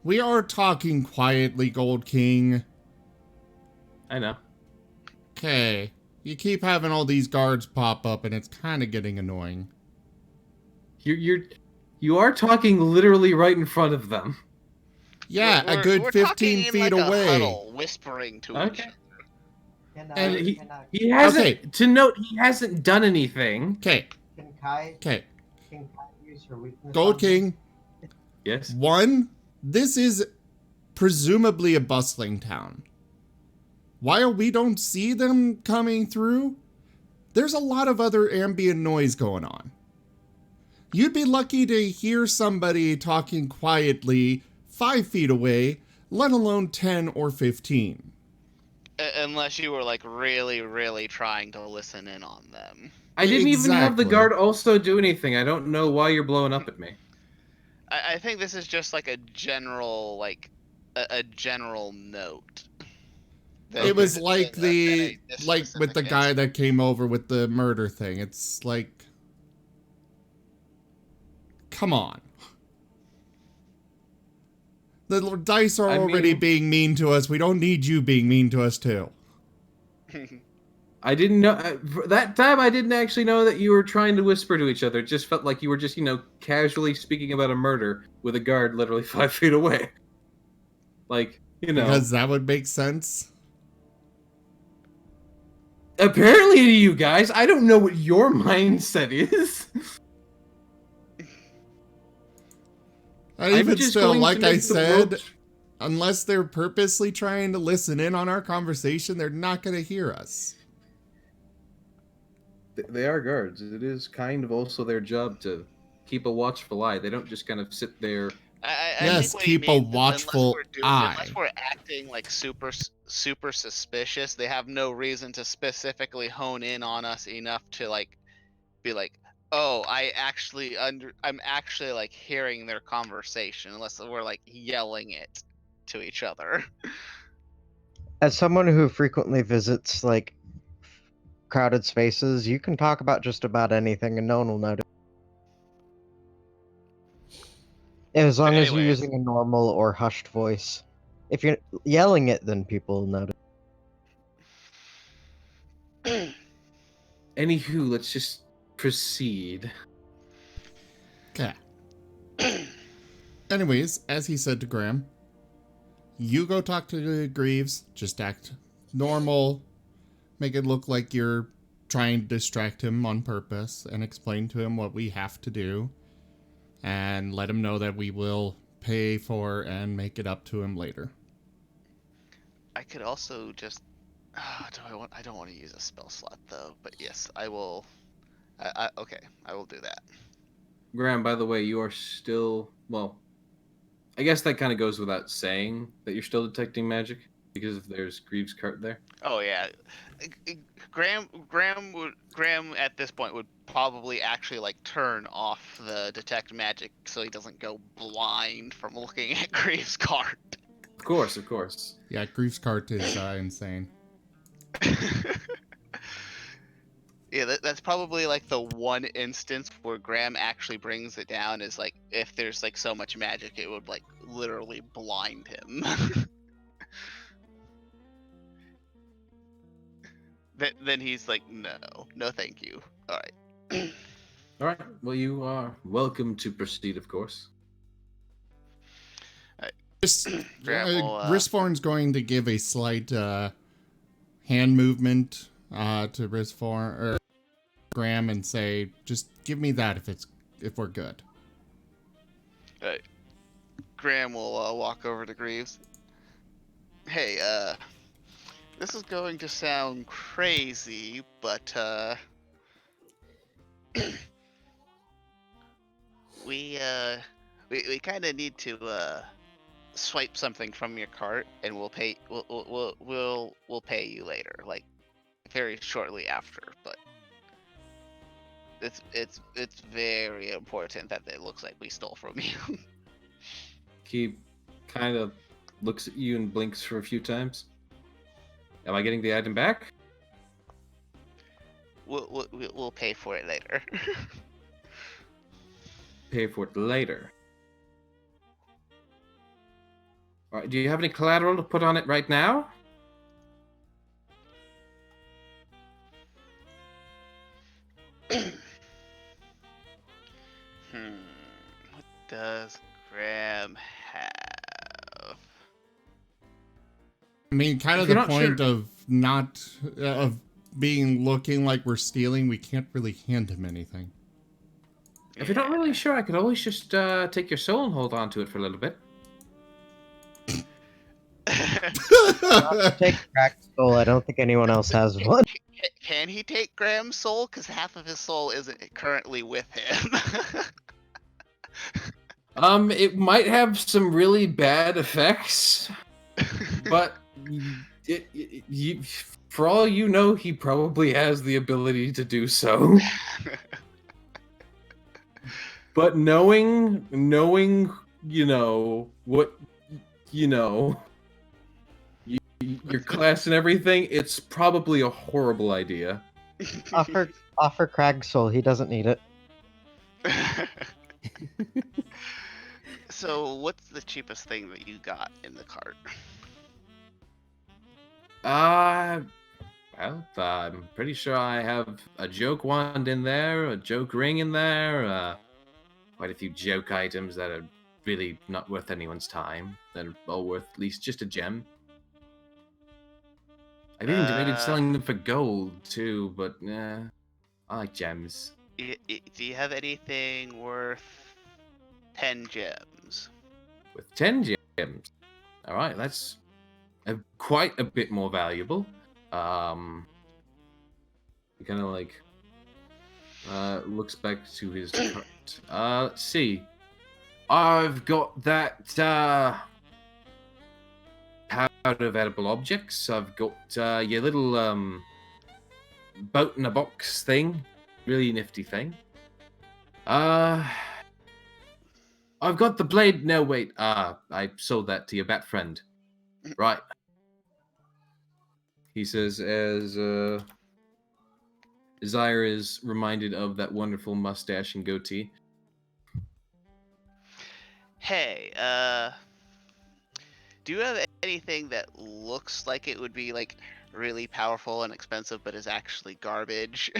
We are talking quietly, Gold King. I know. Okay. You keep having all these guards pop up, and it's kind of getting annoying. You are talking literally right in front of them. Yeah, a We're good talking 15 in feet like away. A huddle, whispering to each Okay. other. And he hasn't. Okay. To note, he hasn't done anything. Okay. Can Kai Okay. use her weakness? Gold King. Yes. 1, this is presumably a bustling town. While we don't see them coming through, there's a lot of other ambient noise going on. You'd be lucky to hear somebody talking quietly 5 feet away, let alone 10 or 15. Unless you were like really, really trying to listen in on them. I didn't even have the Exactly. guard also do anything. I don't know why you're blowing up at me. I think this is just like a general a general note. It was than like a with the specific guy incident. that came over with the murder thing. It's like, come on. The dice are already being mean to us. We don't need you being mean to us too. I didn't know that time. I didn't actually know that you were trying to whisper to each other. It just felt like you were just, casually speaking about a murder with a guard literally 5 feet away. Like, Because that would make sense. Apparently to you guys, I don't know what your mindset is. And even just still, going to like I make the said, world- unless they're purposely trying to listen in on our conversation, they're not going to hear us. They are guards. It is kind of also their job to keep a watchful eye. They don't just kind of sit there. I Yes, think what he keep a means is watchful eye. Unless we're acting like super suspicious, they have no reason to specifically hone in on us enough to like be like, oh, I'm actually like hearing their conversation, unless we're like yelling it to each other. As someone who frequently visits like crowded spaces, you can talk about just about anything and no one will notice. As long as you're anyways. using a normal or hushed voice. If you're yelling it, then people will notice. Anywho, let's just proceed. Okay. Anyways, as he said to Graham, you go talk to Greaves, just act normal, make it look like you're trying to distract him on purpose, and explain to him what we have to do, and let him know that we will pay for and make it up to him later. I could also just. I don't want to use a spell slot though, but yes, I will. Okay, I will do that. Graham, by the way, you are still, well, I guess that kind of goes without saying that you're still detecting magic because if there's Greaves' cart there. Oh yeah, Graham at this point would probably actually like turn off the detect magic so he doesn't go blind from looking at Greaves' card. Of course. Yeah, Greaves' cart is insane. Yeah, that's probably like the one instance where Graham actually brings it down is like if there's like so much magic it would like literally blind him. Then he's like, no thank you. All right. All right. Well, you are welcome to proceed, of course. Gristhorn's going to give a slight hand movement to Gristhorn or Graham and say, "Just give me that if we're good." Graham will walk over to Greaves. Hey, this is going to sound crazy, but we kind of need to swipe something from your cart, and we'll pay you later, like very shortly after. But it's very important that it looks like we stole from you. He kind of looks at you and blinks for a few times. Am I getting the item back? We'll pay for it later. Pay for it later. All right. Do you have any collateral to put on it right now? I mean, kind If of you're the not point sure- of not of being looking like we're stealing. We can't really hand him anything. If you're not really sure, I could always just take your soul and hold on to it for a little bit. Take Crack's soul. I don't think anyone else has one. Can he take Graham's soul? Because half of his soul isn't currently with him. It might have some really bad effects, but for all you know, he probably has the ability to do so. But knowing, you know, what, you know, your class and everything, it's probably a horrible idea. Offer Crack's soul. He doesn't need it. So, what's the cheapest thing that you got in the cart? Well, I'm pretty sure I have a joke wand in there, a joke ring in there, quite a few joke items that are really not worth anyone's time. That are all worth at least just a gem. I've even debated selling them for gold too, but I like gems. Do you have anything worth 10 gems? With 10 gems. Alright, that's quite a bit more valuable. He kind of like looks back to his cart. Let's see. I've got that powder of edible objects. I've got your little boat in a box thing. Really nifty thing. I've got the blade. No, wait. I sold that to your bat friend. Right. He says as Zyre is reminded of that wonderful mustache and goatee. Hey, do you have anything that looks like it would be like really powerful and expensive, but is actually garbage?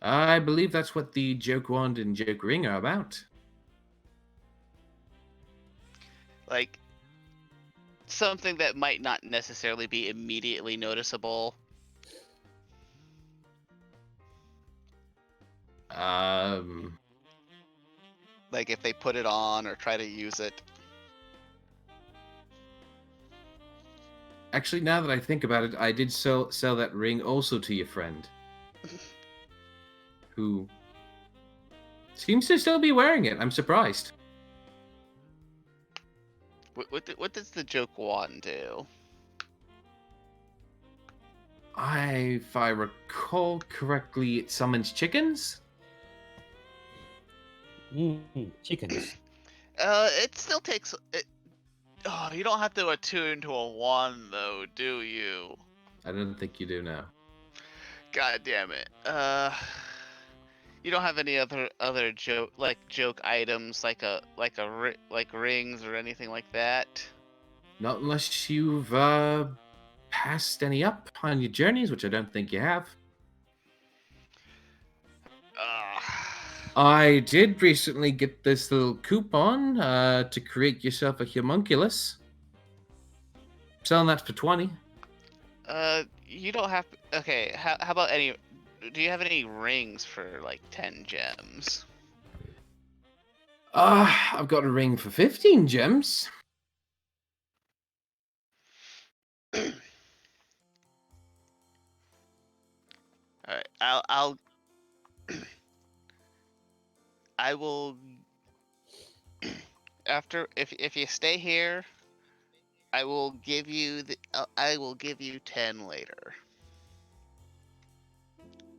I believe that's what the joke wand and joke ring are about. Like something that might not necessarily be immediately noticeable. Like if they put it on or try to use it. Actually, now that I think about it, I did sell that ring also to your friend, who seems to still be wearing it. I'm surprised. What does the joke wand do? If I recall correctly, it summons chickens? Chickens. It still takes it. Oh, you don't have to attune to a wand though, do you? I don't think you do now. God damn it. You don't have any other joke items like rings or anything like that. Not unless you've passed any up on your journeys, which I don't think you have. I did recently get this little coupon to create yourself a homunculus. Selling that for 20. You don't have. Okay, how about any? Do you have any rings for like 10 gems? I've got a ring for 15 gems. All right, I will. After, if you stay here, I will give you 10 later.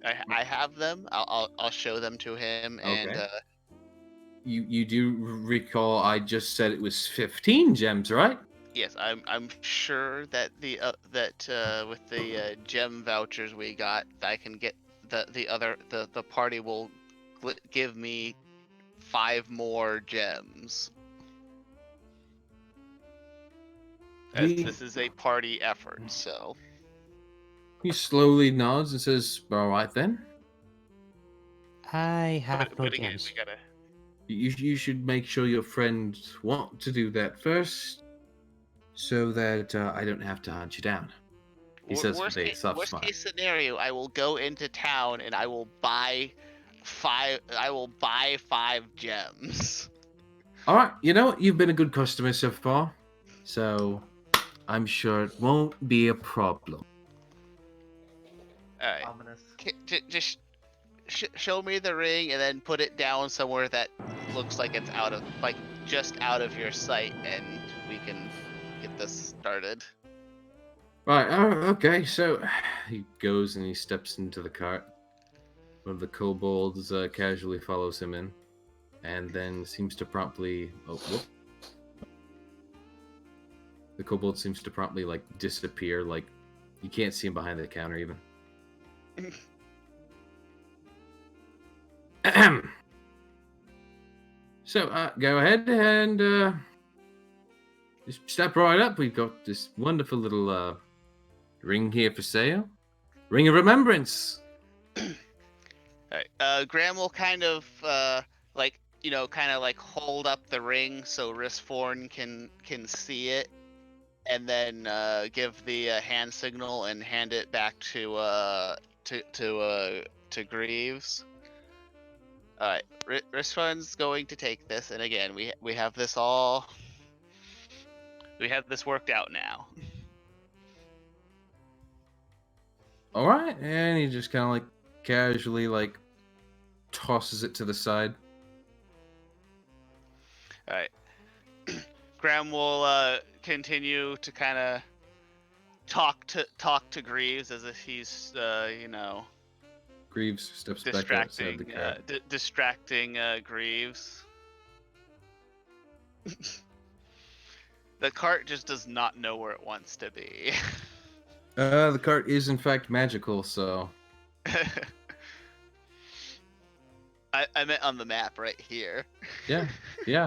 I have them. I'll show them to him, and Okay. You do recall I just said it was 15 gems, right? yes, I'm sure that with the gem vouchers we got, I can get the party will give me 5 more gems. As this is a party effort, so. He slowly nods and says, "All right then." I have no But again, gems. You should make sure your friends want to do that first, so that I don't have to hunt you down. He says with a soft worst smile. case scenario, I will go into town and I will buy 5. I will buy 5 gems. All right, you know what? You've been a good customer so far, so I'm sure it won't be a problem. All right. Ominous. Just show me the ring and then put it down somewhere that looks like it's just out of your sight, and we can get this started. Right, okay, so he goes and he steps into the cart. One of the kobolds casually follows him in, and then seems to promptly... Oh, whoop. The kobold seems to promptly, like, disappear, like, you can't see him behind the counter, even. So, go ahead and just step right up. We've got this wonderful little ring here for sale. Ring of Remembrance. Alright, Graham will kind of hold up the ring so Risforn can see it, and then give the hand signal and hand it back to Greaves. Alright, Risforn's going to take this, and again, we have this worked out now. All right, and he just kind of like casually like tosses it to the side. All right. Graham will continue to kind of talk to Greaves as if he's Greaves steps back outside the car. distracting Greaves. The cart just does not know where it wants to be. The cart is in fact magical, so I meant on the map right here. yeah,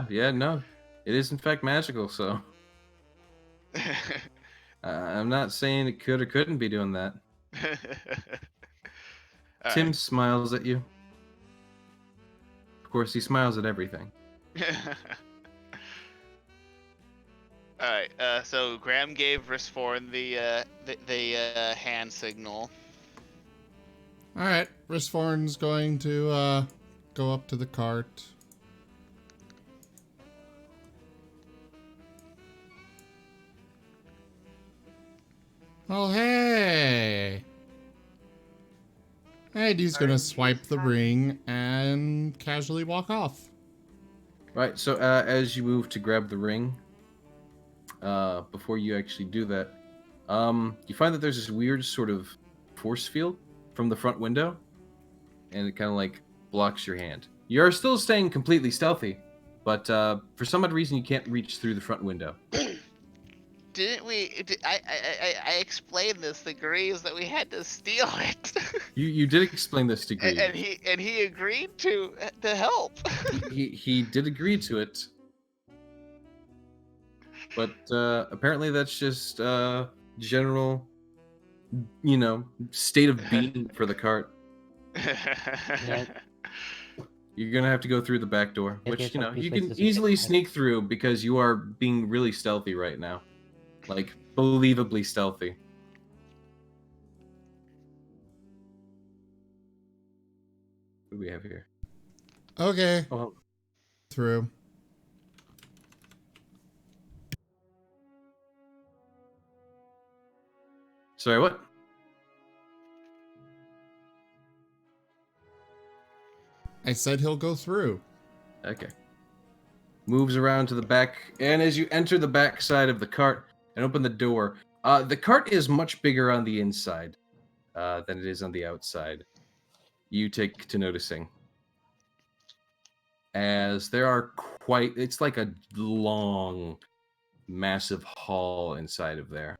no, it is in fact magical, so I'm not saying it could or couldn't be doing that. Tim smiles at you. Of course, he smiles at everything. Alright, so Graham gave Risforn the hand signal. Alright, Risforn's going to go up to the cart. Oh, hey! And he's gonna swipe the ring and casually walk off. Right, so as you move to grab the ring, before you actually do that, you find that there's this weird sort of force field from the front window, and it kind of like blocks your hand. You're still staying completely stealthy, but for some odd reason you can't reach through the front window. Didn't we? I explained this to Greaves that we had to steal it. You did explain this to Greaves. and he agreed to help. he did agree to it, but apparently that's just general, state of being for the cart. You're gonna have to go through the back door, which you can easily sneak through because you are being really stealthy right now. Like, believably stealthy. What do we have here? Okay. Oh, Through. sorry, what? I said he'll go through. Okay. Moves around to the back, and as you enter the back side of the cart and open the door, the cart is much bigger on the inside than it is on the outside. You take to noticing, as there are it's like a long, massive hall inside of there.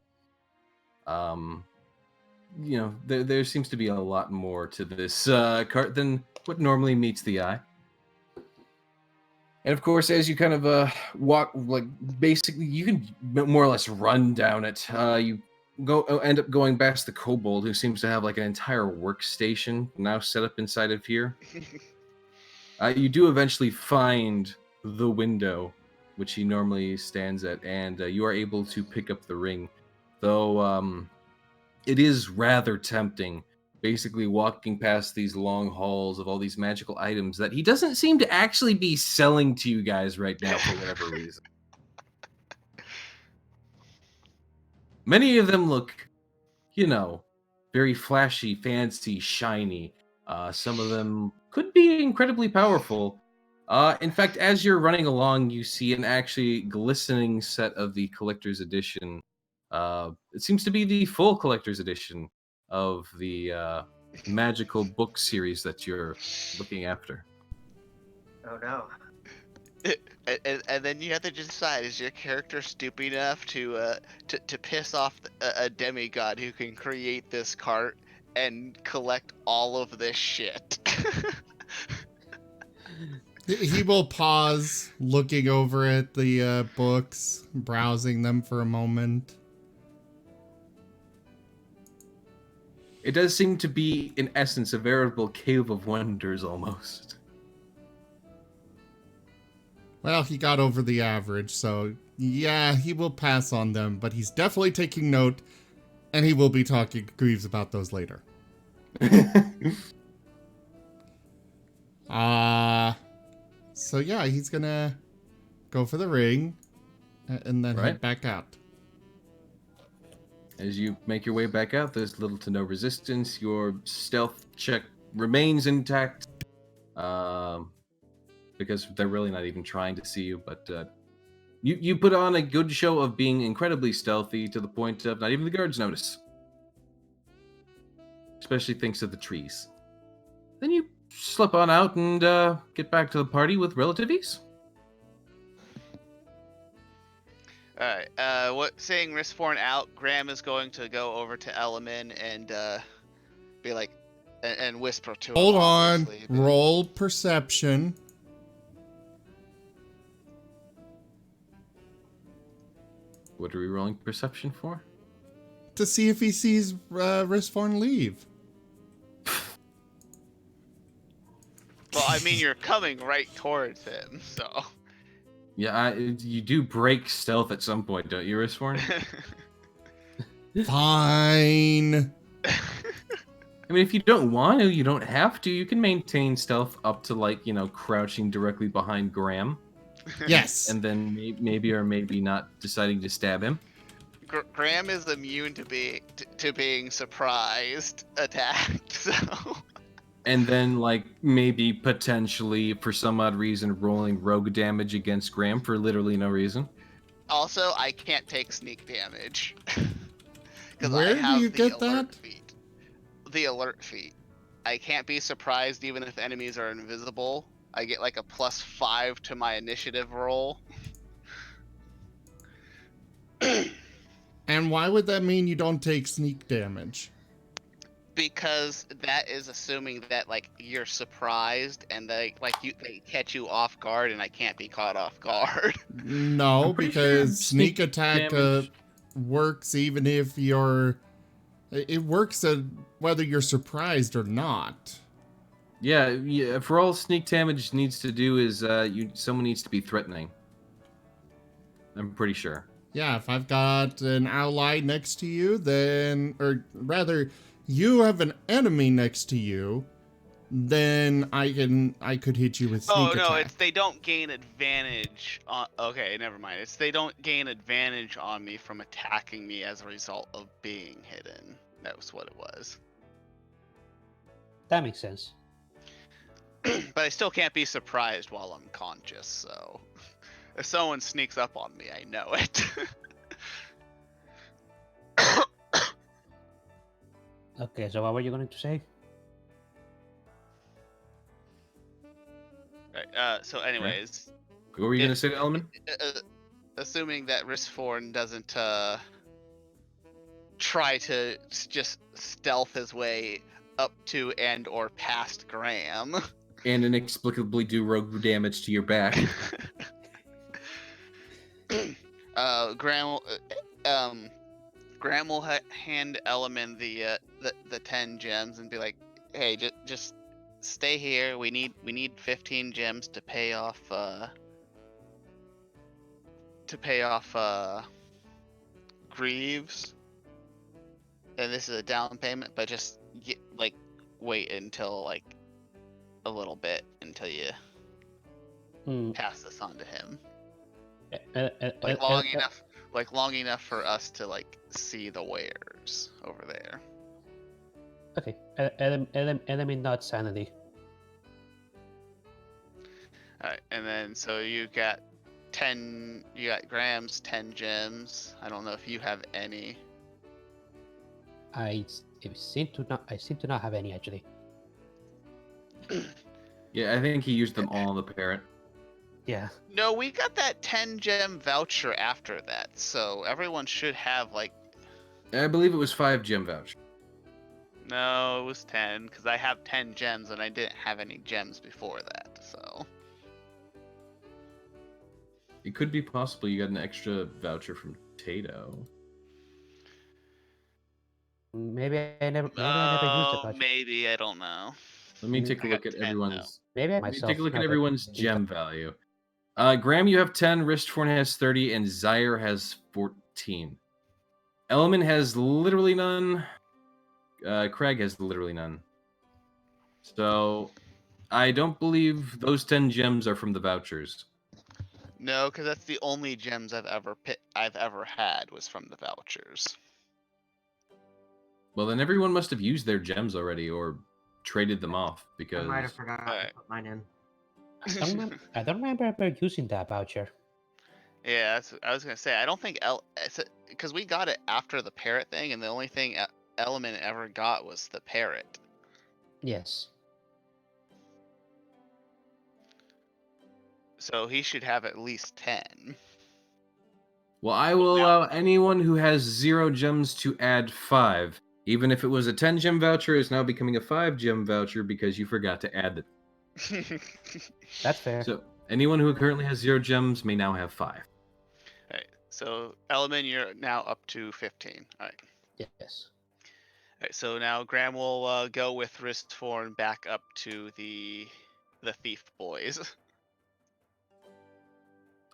There seems to be a lot more to this cart than what normally meets the eye. And of course, as you kind of walk, like basically, you can more or less run down it. You end up going past the kobold, who seems to have like an entire workstation now set up inside of here. You do eventually find the window, which he normally stands at, and you are able to pick up the ring. Though it is rather tempting, basically walking past these long halls of all these magical items that he doesn't seem to actually be selling to you guys right now for whatever reason. Many of them look, very flashy, fancy, shiny. Some of them could be incredibly powerful. In fact, as you're running along, you see an actually glistening set of the collector's edition. It seems to be the full collector's edition of the magical book series that you're looking after. Oh no. And then you have to decide: is your character stupid enough to piss off a demigod who can create this cart and collect all of this shit? He will pause, looking over at the books, browsing them for a moment. It does seem to be, in essence, a veritable cave of wonders almost. Well, he got over the average, so yeah, he will pass on them, but he's definitely taking note, and he will be talking to Greaves about those later. So yeah, he's gonna go for the ring, and then head back out. As you make your way back out, there's little to no resistance. Your stealth check remains intact. Because they're really not even trying to see you, but you put on a good show of being incredibly stealthy to the point of not even the guards notice. Especially thanks to the trees. Then you slip on out and get back to the party with relative ease. Alright, saying Riskforn out, Graham is going to go over to Elemen and be like, and whisper to him. Hold on, obviously, roll perception. What are we rolling perception for? To see if he sees Riskforn leave. Well, I mean, you're coming right towards him, so. Yeah, you do break stealth at some point, don't you, Risforn? Fine. I mean, if you don't want to, you don't have to. You can maintain stealth up to, crouching directly behind Graham. Yes. And then maybe or maybe not deciding to stab him. Graham is immune to being surprised attacked, so. And then, maybe potentially, for some odd reason, rolling rogue damage against Graham for literally no reason. Also, I can't take sneak damage. Where do you get that? The alert feat. I can't be surprised even if enemies are invisible. I get a +5 to my initiative roll. And why would that mean you don't take sneak damage? Because that is assuming that you're surprised and they catch you off guard and I can't be caught off guard. No, because sure sneak sneak attack damage- works even if you're... It works whether you're surprised or not. Yeah, for all sneak damage needs to do is someone needs to be threatening. I'm pretty sure. Yeah, if I've got an ally next to you, then... Or rather, you have an enemy next to you, then I could hit you with sneak attack. Oh, no, it's they don't gain advantage on... Okay, never mind. It's they don't gain advantage on me from attacking me as a result of being hidden. That was what it was. That makes sense. But I still can't be surprised while I'm conscious, so... If someone sneaks up on me, I know it. Okay, so what were you going to say? Right, so anyways... What were you going to say, Elman? Assuming that Riskforn doesn't try to just stealth his way up to and or past Graham. And inexplicably do rogue damage to your back. Graham will hand Elemen the 10 gems and be like, "Hey, just stay here. We need 15 gems to pay off Greaves. And this is a down payment, but just wait until like a little bit until you pass this on to him. Long enough for us to like see the wares over there. Okay, element not sanity. Alright, and then so you got Graham's 10 gems. I don't know if you have any. I seem to not have any actually. Yeah, I think he used them all on the parrot. Yeah. No, we got that 10 gem voucher after that, so everyone should have like. I believe it was 5 gem voucher. No, it was 10 because I have 10 gems and I didn't have any gems before that, so. It could be possible you got an extra voucher from Tato. Maybe I never used it much. Maybe, I don't know. Let me take a I look got at 10 everyone's. Maybe I Let me myself. take a look at never everyone's used gem it. value. Graham, you have 10. Ristforn has 30, and Zyre has 14. Element has literally none. Craig has literally none. So, I don't believe those 10 gems are from the vouchers. No, because that's the only gems I've ever had was from the vouchers. Well, then everyone must have used their gems already or traded them off I because might have forgotten Alright. to put mine in. I don't remember ever using that voucher. Yeah, I was gonna say I don't think because we got it after the parrot thing, and the only thing Element ever got was the parrot. Yes. So he should have at least 10. Well, I will allow anyone who has 0 gems to add 5. Even if it was a 10 gem voucher, it's now becoming a 5 gem voucher because you forgot to add it. That's fair. So, anyone who currently has 0 gems may now have 5. Alright, so Element, you're now up to 15. Alright. Yes. Alright, so now Graham will go with Ristforn back up to the thief boys.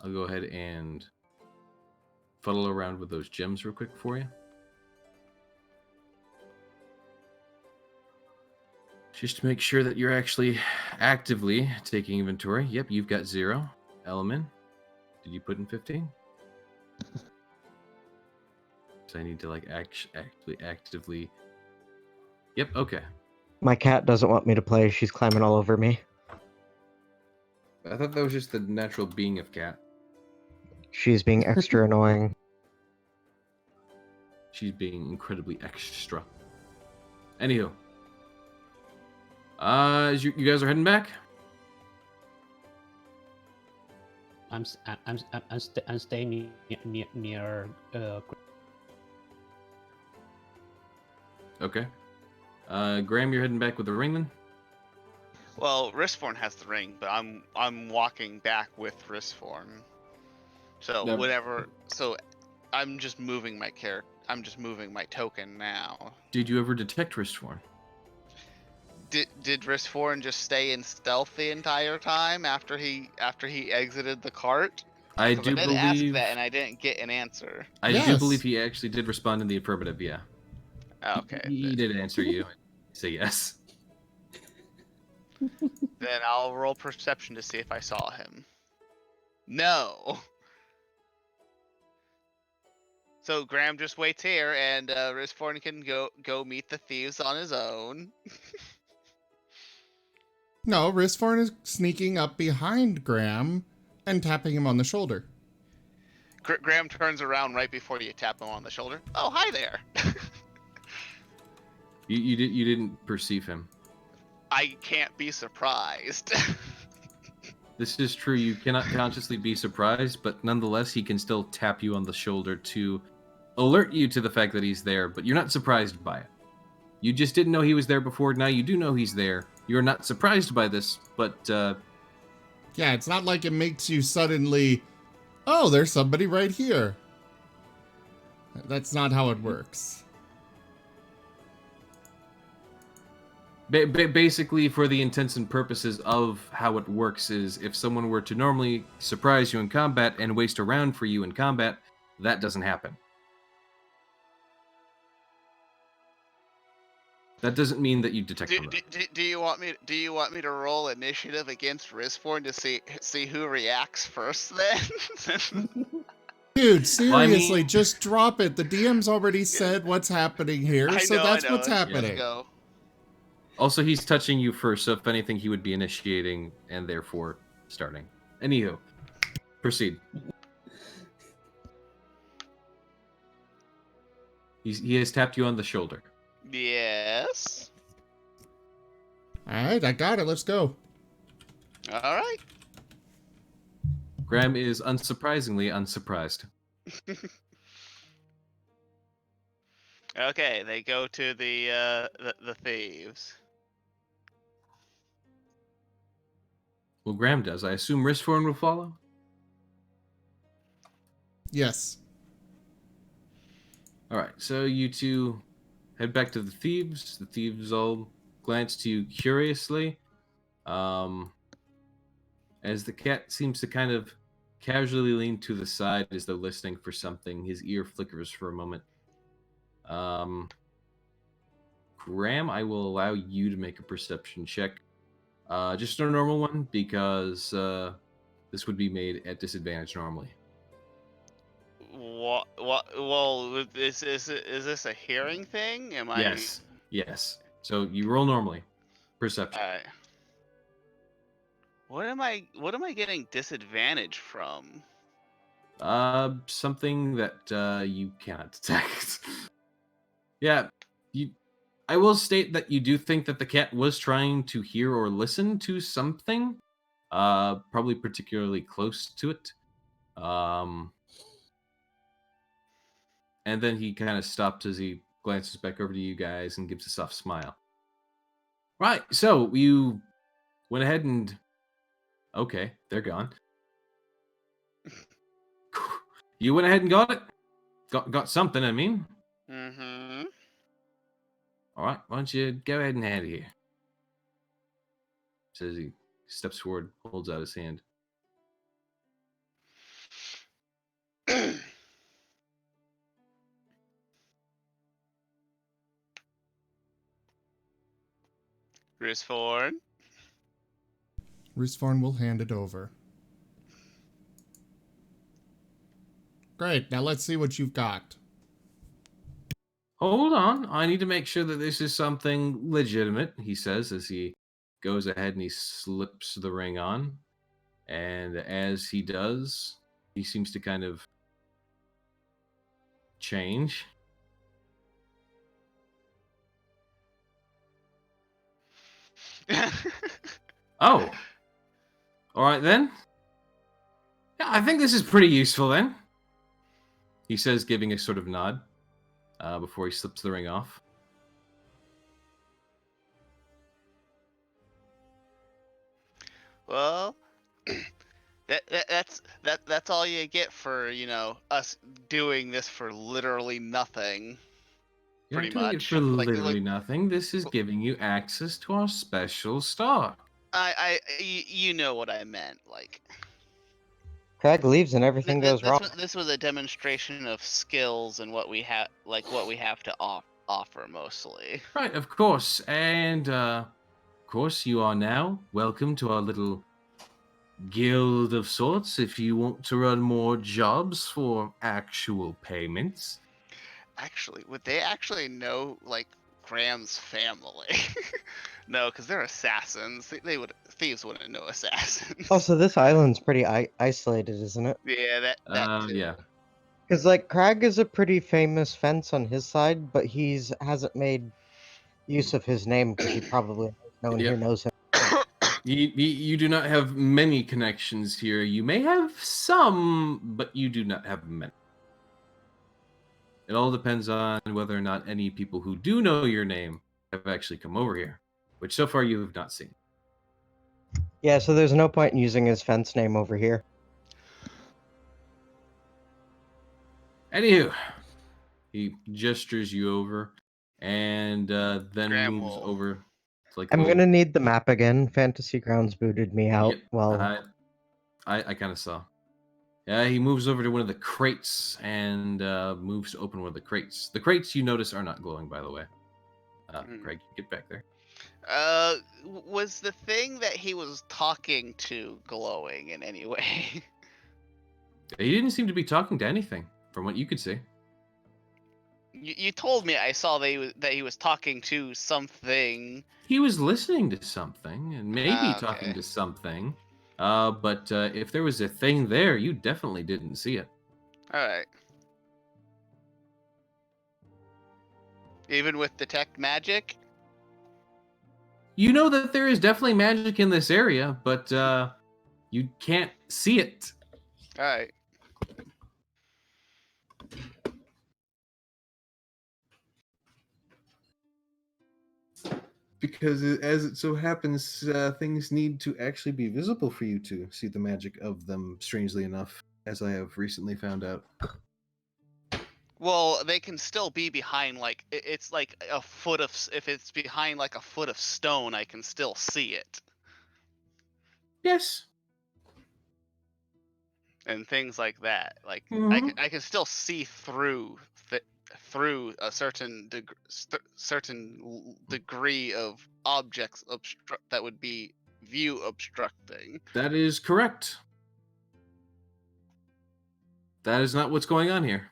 I'll go ahead and fuddle around with those gems real quick for you. Just to make sure that you're actually actively taking inventory. Yep, you've got 0. Element, did you put in 15? So I need to like actually actively. Yep, okay. My cat doesn't want me to play. She's climbing all over me. I thought that was just the natural being of cat. She's being extra annoying. She's being incredibly extra. Anywho. You guys are heading back? I'm staying near. Okay. Graham, you're heading back with the ring then? Well, Ristforn has the ring, but I'm walking back with Ristforn. So No. whatever. So I'm just moving my character. I'm just moving my token now. Did you ever detect Ristforn? Did Ristforn just stay in stealth the entire time after he exited the cart? I 'Cause do did ask believe that and I didn't get an answer. I do Yes. believe he actually did respond in the affirmative, yeah. Oh, okay. He did answer you. Say yes. Then I'll roll perception to see if I saw him. No. So Graham just waits here, and Ristforn can go meet the thieves on his own. No, Ristforn is sneaking up behind Graham and tapping him on the shoulder. Graham turns around right before you tap him on the shoulder. Oh, hi there. You didn't perceive him. I can't be surprised. This is true. You cannot consciously be surprised, but nonetheless, he can still tap you on the shoulder to alert you to the fact that he's there, but you're not surprised by it. You just didn't know he was there before. Now you do know he's there. You're not surprised by this, but Yeah, it's not like it makes you suddenly, oh, there's somebody right here. That's not how it works. Basically, for the intents and purposes of how it works, is if someone were to normally surprise you in combat and waste a round for you in combat, that doesn't happen. That doesn't mean that you detect them. Do you want me to roll initiative against Risforn to see who reacts first then? Dude, Well, I seriously, mean- just drop it. The DM's already said what's happening here, so that's what's Let's happening. go. Also, he's touching you first, so if anything, he would be initiating and therefore starting. Anywho, proceed. He has tapped you on the shoulder. Yes. Alright, I got it. Let's go. All right. Graham is unsurprisingly unsurprised. Okay, they go to the thieves. Well, Graham does. I assume Risforn will follow? Yes. Alright, so you two head back to the thieves. The thieves all glance to you curiously. As the cat seems to kind of casually lean to the side as though listening for something. His ear flickers for a moment. Graham, I will allow you to make a perception check. Just a normal one, because this would be made at disadvantage normally. What? Well, is this a hearing thing? Am I? Yes. So you roll normally. Perception. Alright. What am I getting disadvantage from? Something that you cannot detect. Yeah, I will state that you do think that the cat was trying to hear or listen to something, probably particularly close to it. And then he kind of stops as he glances back over to you guys and gives a soft smile. Right, so you went ahead and... Okay, they're gone. You went ahead and got it? Got something, I mean. Mm-hmm. Alright, why don't you go ahead and head here? Says he steps forward, holds out his hand. Risforn. Risforn will hand it over. Great, now let's see what you've got. Hold on, I need to make sure that this is something legitimate, he says as he goes ahead and he slips the ring on. And as he does, he seems to kind of change. Oh. Alright then. Yeah, I think this is pretty useful then. He says, giving a sort of nod before he slips the ring off. Well, that's all you get for us doing this for literally nothing. You're Pretty not doing it much. for Like- literally nothing. This is giving you access to our special stock. You know what I meant. Like, Craig leaves and everything goes wrong. this was a demonstration of skills and what we have, what we have to offer mostly. Right, of course. And, of course, you are now welcome to our little guild of sorts if you want to run more jobs for actual payments. Actually, would they actually know like Graham's family? No, because they're assassins. Thieves wouldn't know assassins. Also, this island's pretty isolated, isn't it? Yeah, that too. Yeah. Because like Crag is a pretty famous fence on his side, but hasn't made use of his name because he probably no one here knows him. You do not have many connections here. You may have some, but you do not have many. It all depends on whether or not any people who do know your name have actually come over here, which so far you have not seen. Yeah, so there's no point in using his fence name over here. Anywho, he gestures you over and then Graham moves will- over. It's like I'm gonna need the map again. Fantasy Grounds booted me out. Yep, Well, I kind of saw. Yeah, he moves over to one of the crates and moves to open one of the crates. The crates you notice are not glowing, by the way. Greg, get back there. Was the thing that he was talking to glowing in any way? He didn't seem to be talking to anything, from what you could see. You told me I saw that he was talking to something. He was listening to something and maybe talking Okay. to something. But if there was a thing there, you definitely didn't see it. All right. Even with detect magic? You know that there is definitely magic in this area, but you can't see it. All right. Because as it so happens, things need to actually be visible for you to see the magic of them, strangely enough, as I have recently found out. Well, they can still be behind it's like a foot of if it's behind like a foot of stone, I can still see it. Yes. And things like that. Like Mhm. I can still see through through a certain degree of objects that would be view obstructing. That is correct. That is not what's going on here.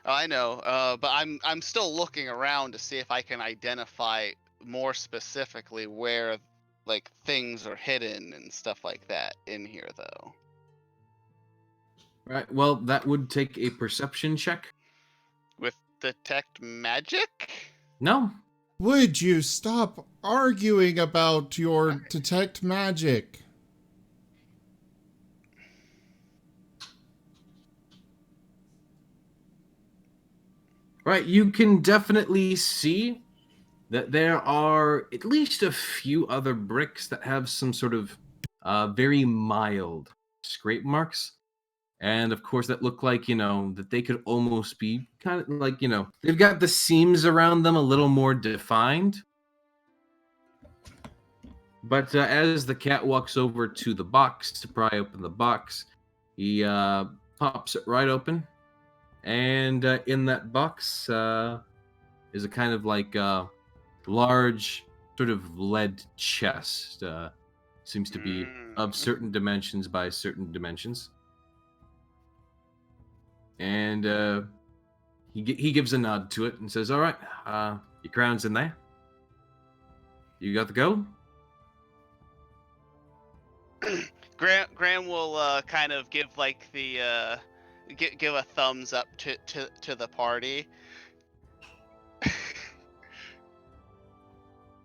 I know, but I'm still looking around to see if I can identify more specifically where like things are hidden and stuff like that in here though. Right. Well, that would take a perception check. With detect magic? No. Would you stop arguing about your detect magic? Right. You can definitely see that there are at least a few other bricks that have some sort of very mild scrape marks. And of course, that look like, that they could almost be kind of like, they've got the seams around them a little more defined. But as the cat walks over to the box to pry open the box, he pops it right open. And in that box is a kind of like large sort of lead chest. Seems to be of certain dimensions by certain dimensions. And he gives a nod to it and says, "All right, your crown's in there. You got the go." Graham will kind of give like the give a thumbs up to the party.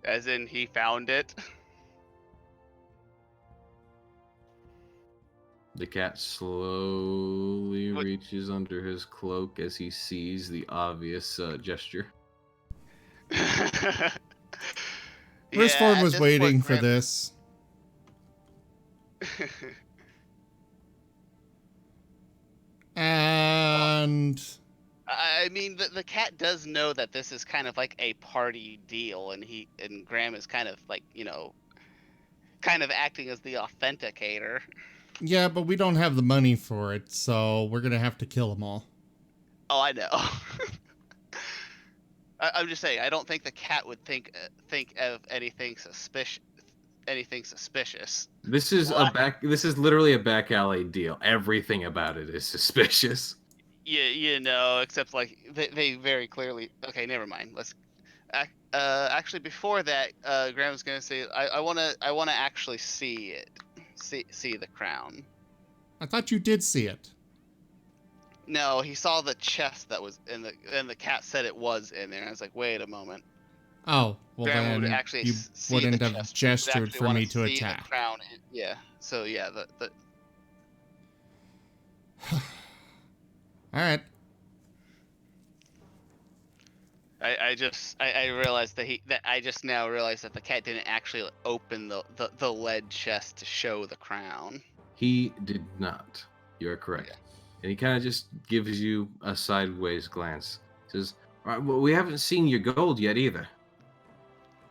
As in he found it. The cat slowly reaches under his cloak as he sees the obvious gesture. Firstborn was at this waiting point, for this. And I mean, the cat does know that this is kind of like a party deal, and Graham is kind of like, kind of acting as the authenticator. yeah, but we don't have the money for it, so we're gonna have to kill them all. Oh, I know. I'm just saying, I don't think the cat would think of anything suspicious. This is This is literally a back alley deal. Everything about it is suspicious. Yeah, except like they very clearly. Okay, never mind. Let's. Actually, before that, Graham was gonna say, I wanna actually see it, see the crown. I thought you did see it. No, he saw the chest that was in and the cat said it was in there. And I was like, wait a moment. Oh, well Graham then would actually you see wouldn't the have chest. gestured for me to See attack. the crown. Yeah. So yeah, the. All right. I realized that I just now realized that the cat didn't actually open the lead chest to show the crown. He did not. You're correct. Yeah. And he kind of just gives you a sideways glance. Says, "All right, well, we haven't seen your gold yet either."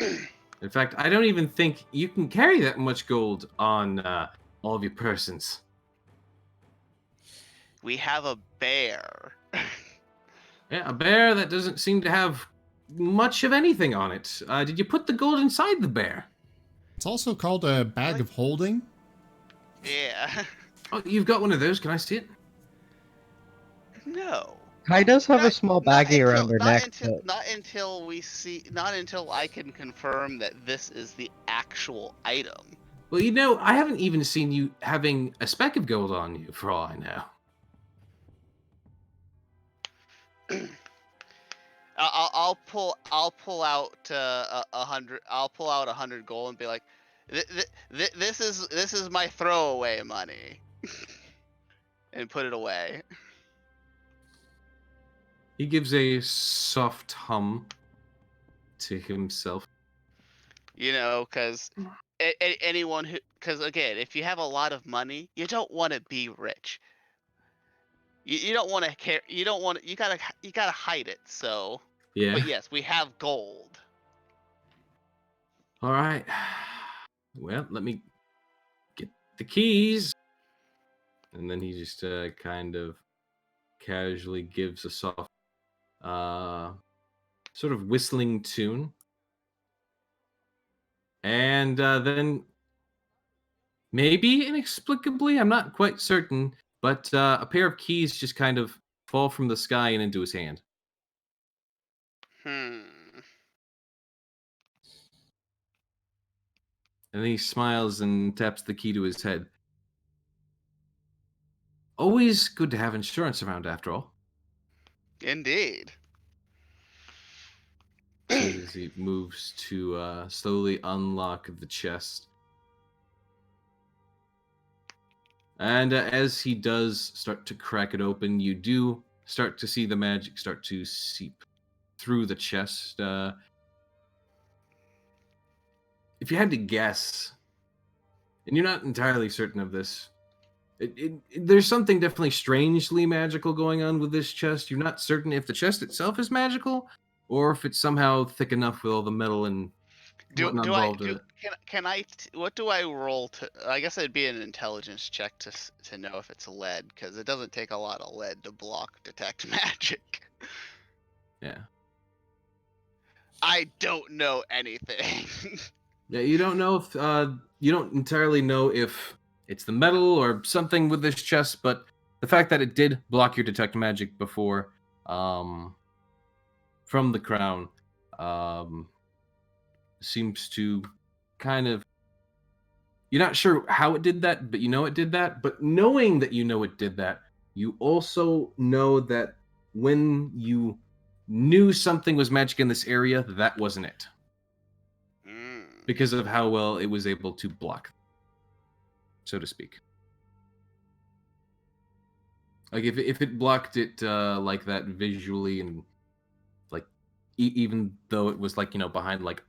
In fact, I don't even think you can carry that much gold on all of your persons. We have a bear. Yeah, a bear that doesn't seem to have much of anything on it. Did you put the gold inside the bear? It's also called a bag of holding. Yeah. Oh, you've got one of those. Can I see it? No. Kai does have a Not- small not baggie until- around her not neck. Until, But not until I can confirm that this is the actual item. Well, I haven't even seen you having a speck of gold on you, for all I know. I'll pull out 100. I'll pull out 100 gold and be like, this is my throwaway money, and put it away. He gives a soft hum to himself. You know, because anyone who, because again, if you have a lot of money, you don't want to be rich. You don't want to care. You don't want. You gotta hide it. So, Yeah. but yes, we have gold. All right. Well, let me get the keys. And then he just kind of casually gives a soft, sort of whistling tune. And then, maybe inexplicably, I'm not quite certain, but a pair of keys just kind of fall from the sky and into his hand. Hmm. And then he smiles and taps the key to his head. Always good to have insurance around, after all. Indeed. Says as he moves to slowly unlock the chest. And as he does start to crack it open, you do start to see the magic start to seep through the chest. If you had to guess, and you're not entirely certain of this, there's something definitely strangely magical going on with this chest. You're not certain if the chest itself is magical, or if it's somehow thick enough with all the metal and whatnot involved in it. Can I what do I roll to? I guess it'd be an intelligence check to know if it's lead, because it doesn't take a lot of lead to block detect magic. Yeah. I don't know anything. Yeah, you don't know if you don't entirely know if it's the metal or something with this chest, but the fact that it did block your detect magic before, from the crown, seems to kind of. You're not sure how it did that, but you know it did that. But knowing that you know it did that, you also know that when you knew something was magic in this area, that wasn't it. Because of how well it was able to block, so to speak. Like if it blocked it like that visually, and like even though it was like behind like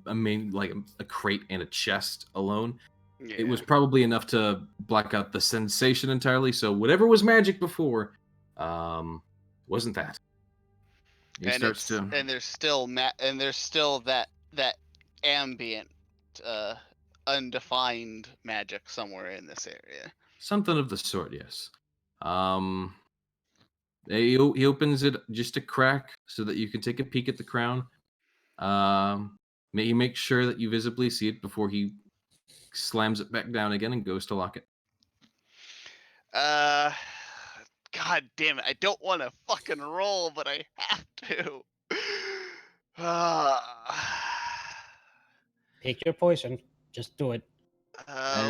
a main like a crate and a chest alone, Yeah. it was probably enough to block out the sensation entirely. So whatever was magic before, wasn't that. He and starts to. And there's still that ambient, undefined magic somewhere in this area. Something of the sort, yes. He opens it just a crack so that you can take a peek at the crown. He makes sure that you visibly see it before he slams it back down again and goes to lock it. God damn it! I don't want to fucking roll, but I have to. Pick your poison. Just do it.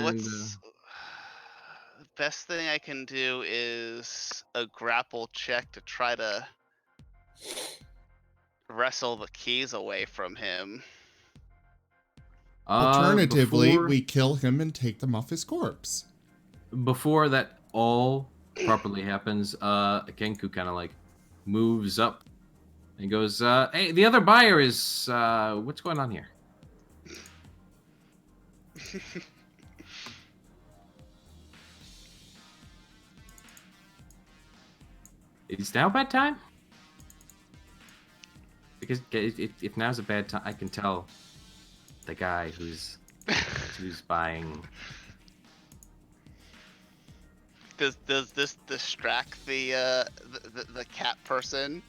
What's the best thing I can do is a grapple check to try to wrestle the keys away from him. Alternatively, we kill him and take them off his corpse. Before that all properly happens, Kenku kind of like moves up and goes, hey, the other buyer is, what's going on here? Is now bedtime? if now's a bad time, I can tell the guy who's buying. Does this distract the cat person?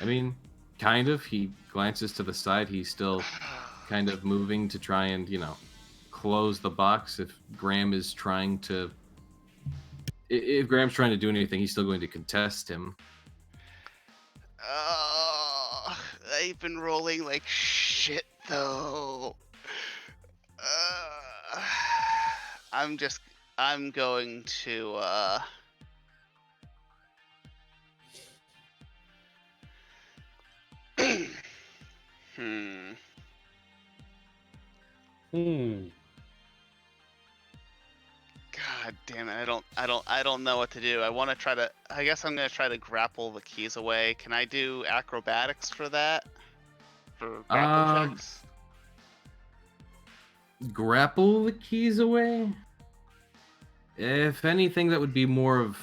I mean, kind of. He glances to the side. He's still kind of moving to try and, close the box. If Graham is trying to... If Graham's trying to do anything, he's still going to contest him. Oh, I've been rolling like shit, though. I'm going to, God damn it! I don't know what to do. I guess I'm gonna try to grapple the keys away. Can I do acrobatics for that? For grapple checks? Grapple the keys away? If anything, that would be more of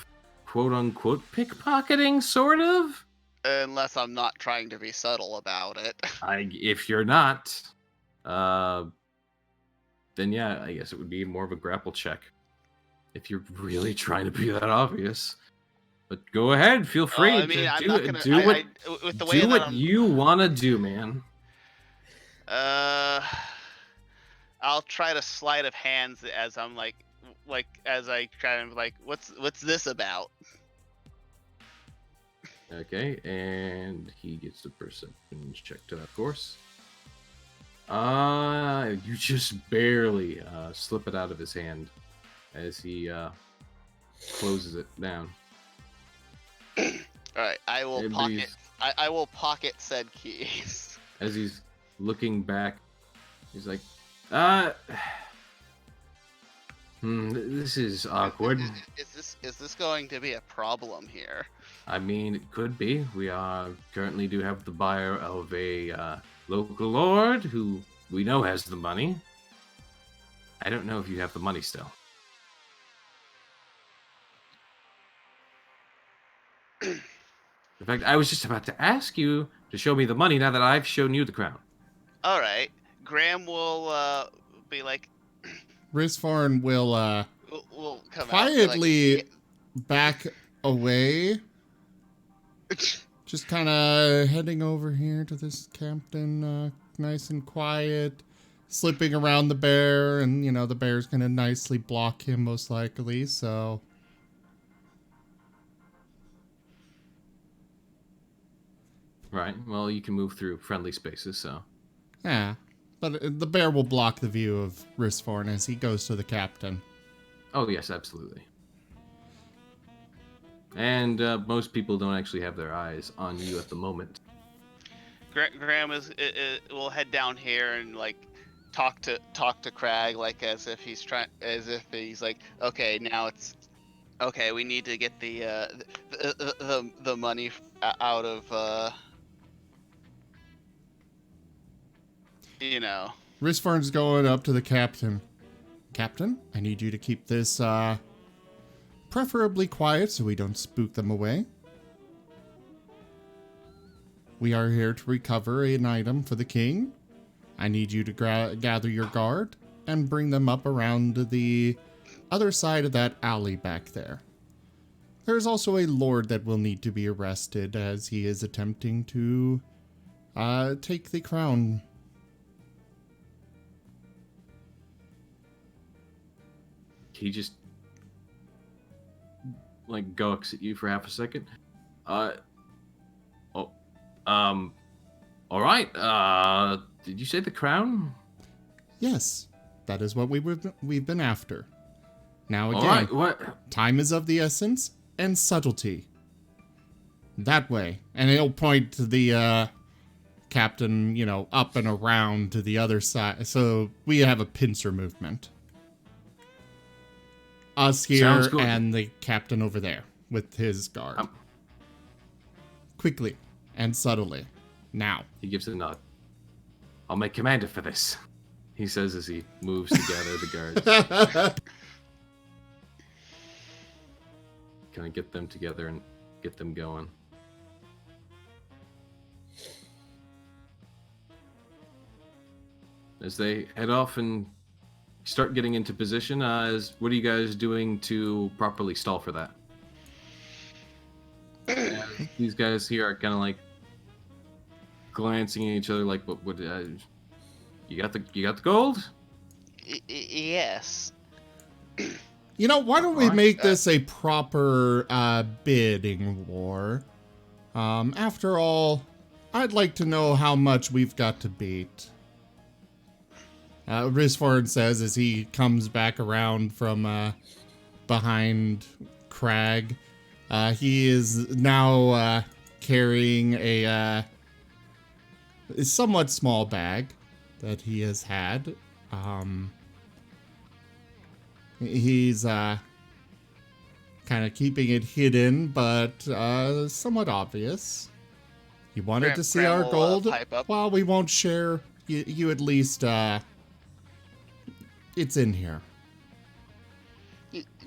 quote-unquote pickpocketing, sort of? Unless I'm not trying to be subtle about it. If you're not, then yeah, I guess it would be more of a grapple check. If you're really trying to be that obvious. But go ahead, feel free. I mean, I'm not gonna do what with the way do that what I'm, you want to do, man. I'll try to sleight of hands as I'm as I kind of what's this about? Okay, and he gets the perception check to that, of course. You just barely slip it out of his hand as he closes it down. All right, I will Everybody's- pocket. I will pocket said keys. As he's looking back, he's like, this is awkward. Is this going to be a problem here? I mean, it could be. We currently do have the buyer of a local lord who we know has the money. I don't know if you have the money still. In fact, I was just about to ask you to show me the money now that I've shown you the crown. All right, Graham will be like, Risfarn will we'll come quietly back away. Just kind of heading over here to this captain, nice and quiet, slipping around the bear, and, the bear's going to nicely block him most likely, so... Right, well, you can move through friendly spaces, so... Yeah, but the bear will block the view of Risfarn as he goes to the captain. Oh, yes, absolutely. And most people don't actually have their eyes on you at the moment. Graham will head down here and talk to Crag as if he's like, okay, now it's okay. We need to get the money out of Risfarn's going up to the captain. Captain, I need you to keep this preferably quiet so we don't spook them away. We are here to recover an item for the king. I need you to gather your guard and bring them up around the other side of that alley back there. There is also a lord that will need to be arrested as he is attempting to take the crown. He just gawks at you for half a second. All right. Did you say the crown? Yes, that is what we've been after. Now again, All right, what? Time is of the essence and subtlety. That way, and he'll point to the captain, up and around to the other side. So we have a pincer movement. Us here and the captain over there with his guard. Quickly and subtly. Now. He gives a nod. I'll make commander for this, he says as he moves to gather the guards. Can I get them together and get them going? as they head off and start getting into position, what are you guys doing to properly stall for that? These guys here are kind of like glancing at each other, like, "What? You got the gold?" Yes. You know, why don't we Alright, make this a proper bidding war? After all, I'd like to know how much we've got to beat. Risford says as he comes back around from behind Crag. He is now carrying a somewhat small bag that he has had. He's kind of keeping it hidden, but somewhat obvious. You wanted to see our will, gold? pipe up. Well, we won't share. You at least, it's in here.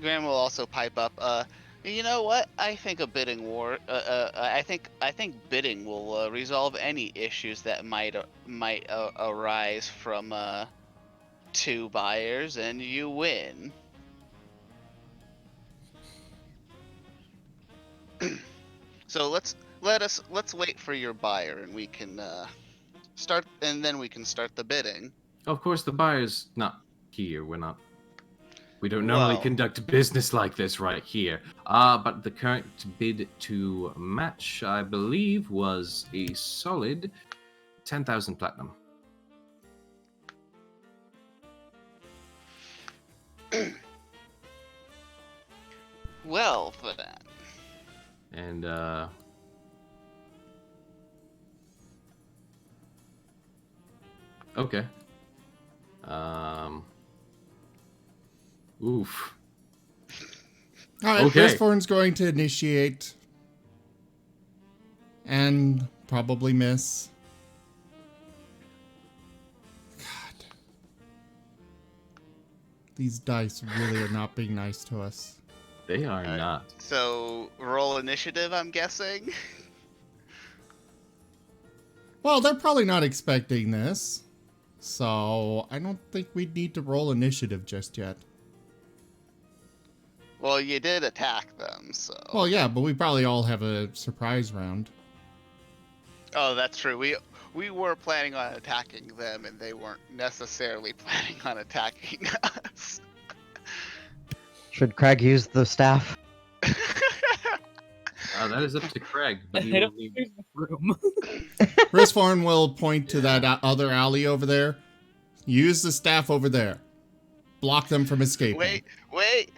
Graham will also pipe up. You know what? I think a bidding war. I think bidding will resolve any issues that might arise from two buyers, and you win. So let's wait for your buyer, and we can start, and then we can start the bidding. Of course, the buyer's not here. We don't normally Well- conduct business like this right here. But the current bid to match, I believe, was a solid 10,000 platinum. Well, then. And okay. Oof. All right, Okay. Risthorn's going to initiate and probably miss. God. These dice really are not being nice to us. They are Alright. not. So roll initiative, I'm guessing. Well, they're probably not expecting this, so I don't think we need to roll initiative just yet. Well, you did attack them, so. Well, yeah, but we probably all have a surprise round. Oh, that's true. We were planning on attacking them, and they weren't necessarily planning on attacking us. Should Crag use the staff? That is up to Craig. But he I will don't need- think there's room. Risthorn will point to that other alley over there. Use the staff over there. Block them from escaping. Wait.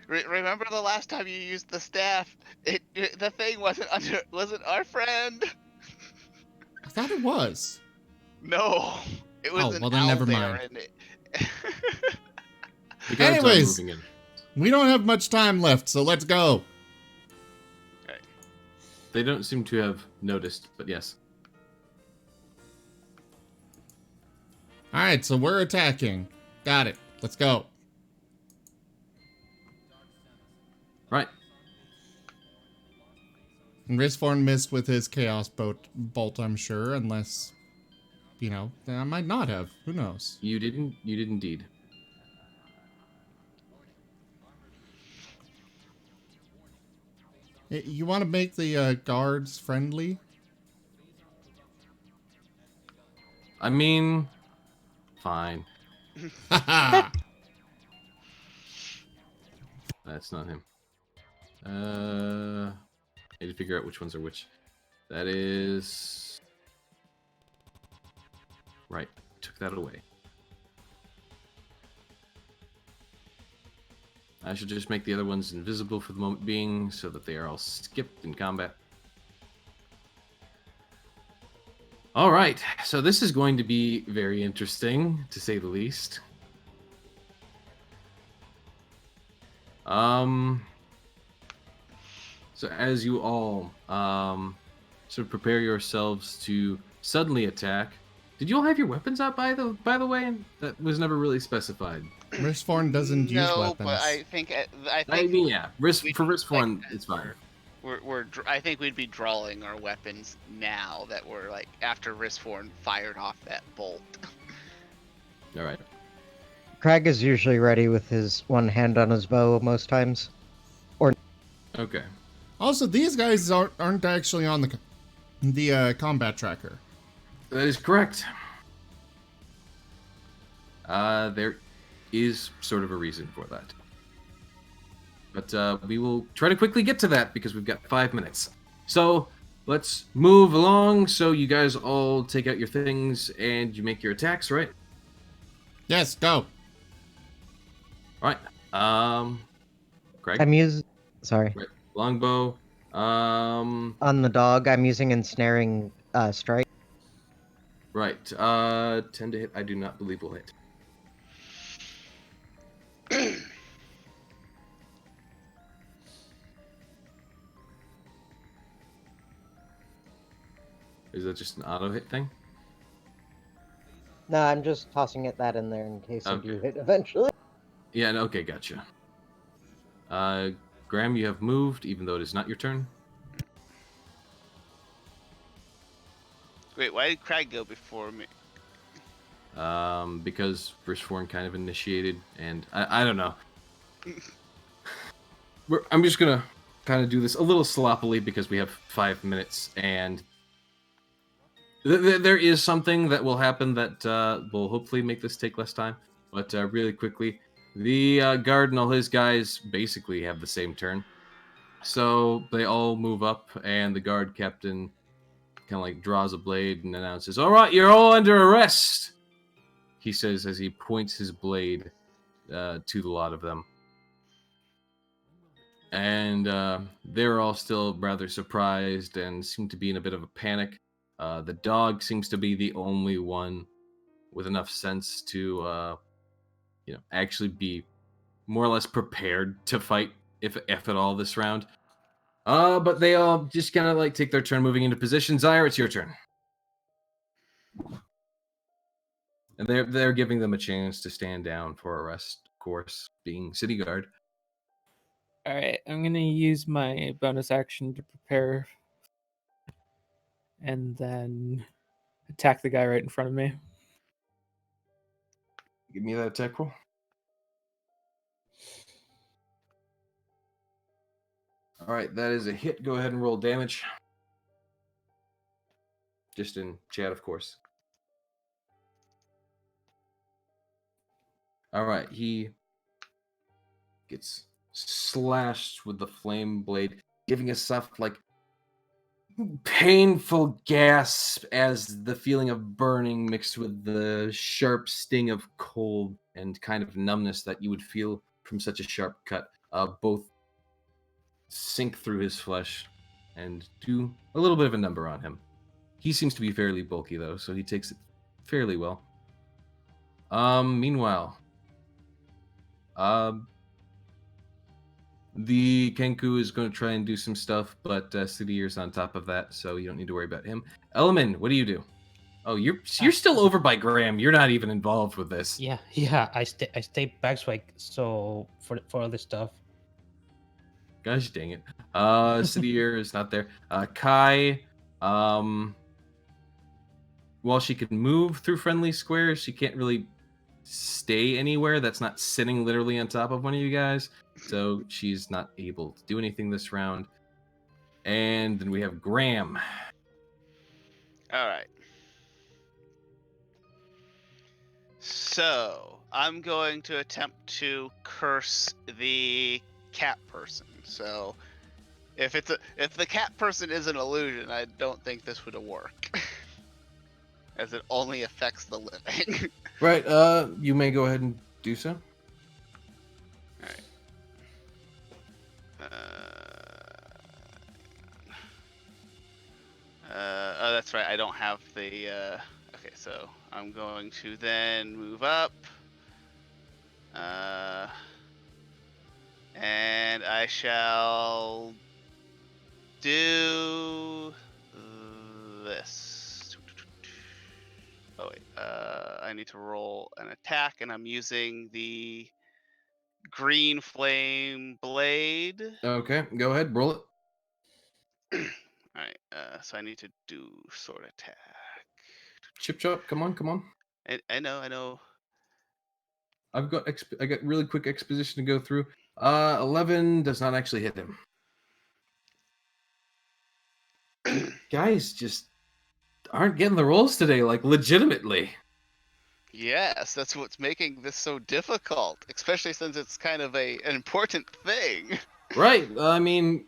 Remember the last time you used the staff? The thing wasn't our friend. I thought it was. No, it was Oh, an well then owl never there, mind. and it- The guards are Anyways. moving in. We don't have much time left, so let's go. They don't seem to have noticed, but yes. All right, so we're attacking. Got it. Let's go. Right. And Risthorn missed with his Chaos Bolt, I'm sure, unless, I might not have. Who knows? You did indeed. You want to make the guards friendly? I mean, fine. Haha. That's not him. I need to figure out which ones are which. That is... Right. Took that away. I should just make the other ones invisible for the moment being, so that they are all skipped in combat. Alright, so this is going to be very interesting, to say the least. So as you all sort of prepare yourselves to suddenly attack, did you all have your weapons out by the way? That was never really specified. Risthorn doesn't use no, weapons. but I think I mean, yeah, we for risk like one, that. it's fine. I think we'd be drawing our weapons now that we're like after Risthorn fired off that bolt. All right. Crag is usually ready with his one hand on his bow most times. Okay. Also, these guys aren't actually on the combat tracker. That is correct. There is sort of a reason for that. But we will try to quickly get to that because we've got 5 minutes. So let's move along. So you guys all take out your things and you make your attacks, right? Yes, go. All right. Craig? Sorry. Right. Longbow. On the dog, I'm using ensnaring strike. Right. 10 to hit. I do not believe will hit. Is that just an auto hit thing? No, I'm just tossing that in there in case I do Okay. hit eventually. Yeah, okay, gotcha. Graham, you have moved, even though it is not your turn. Wait, why did Craig go before me? Because First Form kind of initiated, and I don't know. I'm just gonna kind of do this a little sloppily because we have 5 minutes, and there is something that will happen that will hopefully make this take less time. But really quickly, the guard and all his guys basically have the same turn. So they all move up, and the guard captain kind of like draws a blade and announces, "All right, you're all under arrest," he says as he points his blade to the lot of them. And they're all still rather surprised and seem to be in a bit of a panic. The dog seems to be the only one with enough sense to, actually be more or less prepared to fight, if at all, this round. But they all just kind of like take their turn moving into position. Zyre, it's your turn. And they're giving them a chance to stand down for arrest, of course, being city guard. All right, I'm gonna use my bonus action to prepare, and then attack the guy right in front of me. Give me that attack roll. All right, that is a hit. Go ahead and roll damage. Just in chat, of course. All right, he gets slashed with the flame blade, giving a soft, like, painful gasp as the feeling of burning mixed with the sharp sting of cold and kind of numbness that you would feel from such a sharp cut both sink through his flesh and do a little bit of a number on him. He seems to be fairly bulky, though, so he takes it fairly well. Meanwhile, the Kenku is going to try and do some stuff, but Sidier's on top of that, so you don't need to worry about him. Elman, what do you do? Oh, you're still over by Graham. You're not even involved with this. Yeah, I stay back so for all this stuff. Gosh dang it. Sidier is not there. Kai, while she can move through friendly squares, she can't really stay anywhere that's not sitting literally on top of one of you guys. So she's not able to do anything this round. And then we have Graham. All right. So I'm going to attempt to curse the cat person. So if the cat person is an illusion, I don't think this would work, as it only affects the living. Right. You may go ahead and do so. All right. Oh, that's right. I don't have the. Okay, so I'm going to then move up. And I shall do this. Oh wait, I need to roll an attack, and I'm using the green flame blade. Okay, go ahead, roll it. All right, so I need to do sword attack. Chip chop, come on. I know. I got really quick exposition to go through. 11 does not actually hit him. Guys just aren't getting the rolls today, like legitimately. Yes, that's what's making this so difficult, especially since it's kind of an important thing. Right. I mean,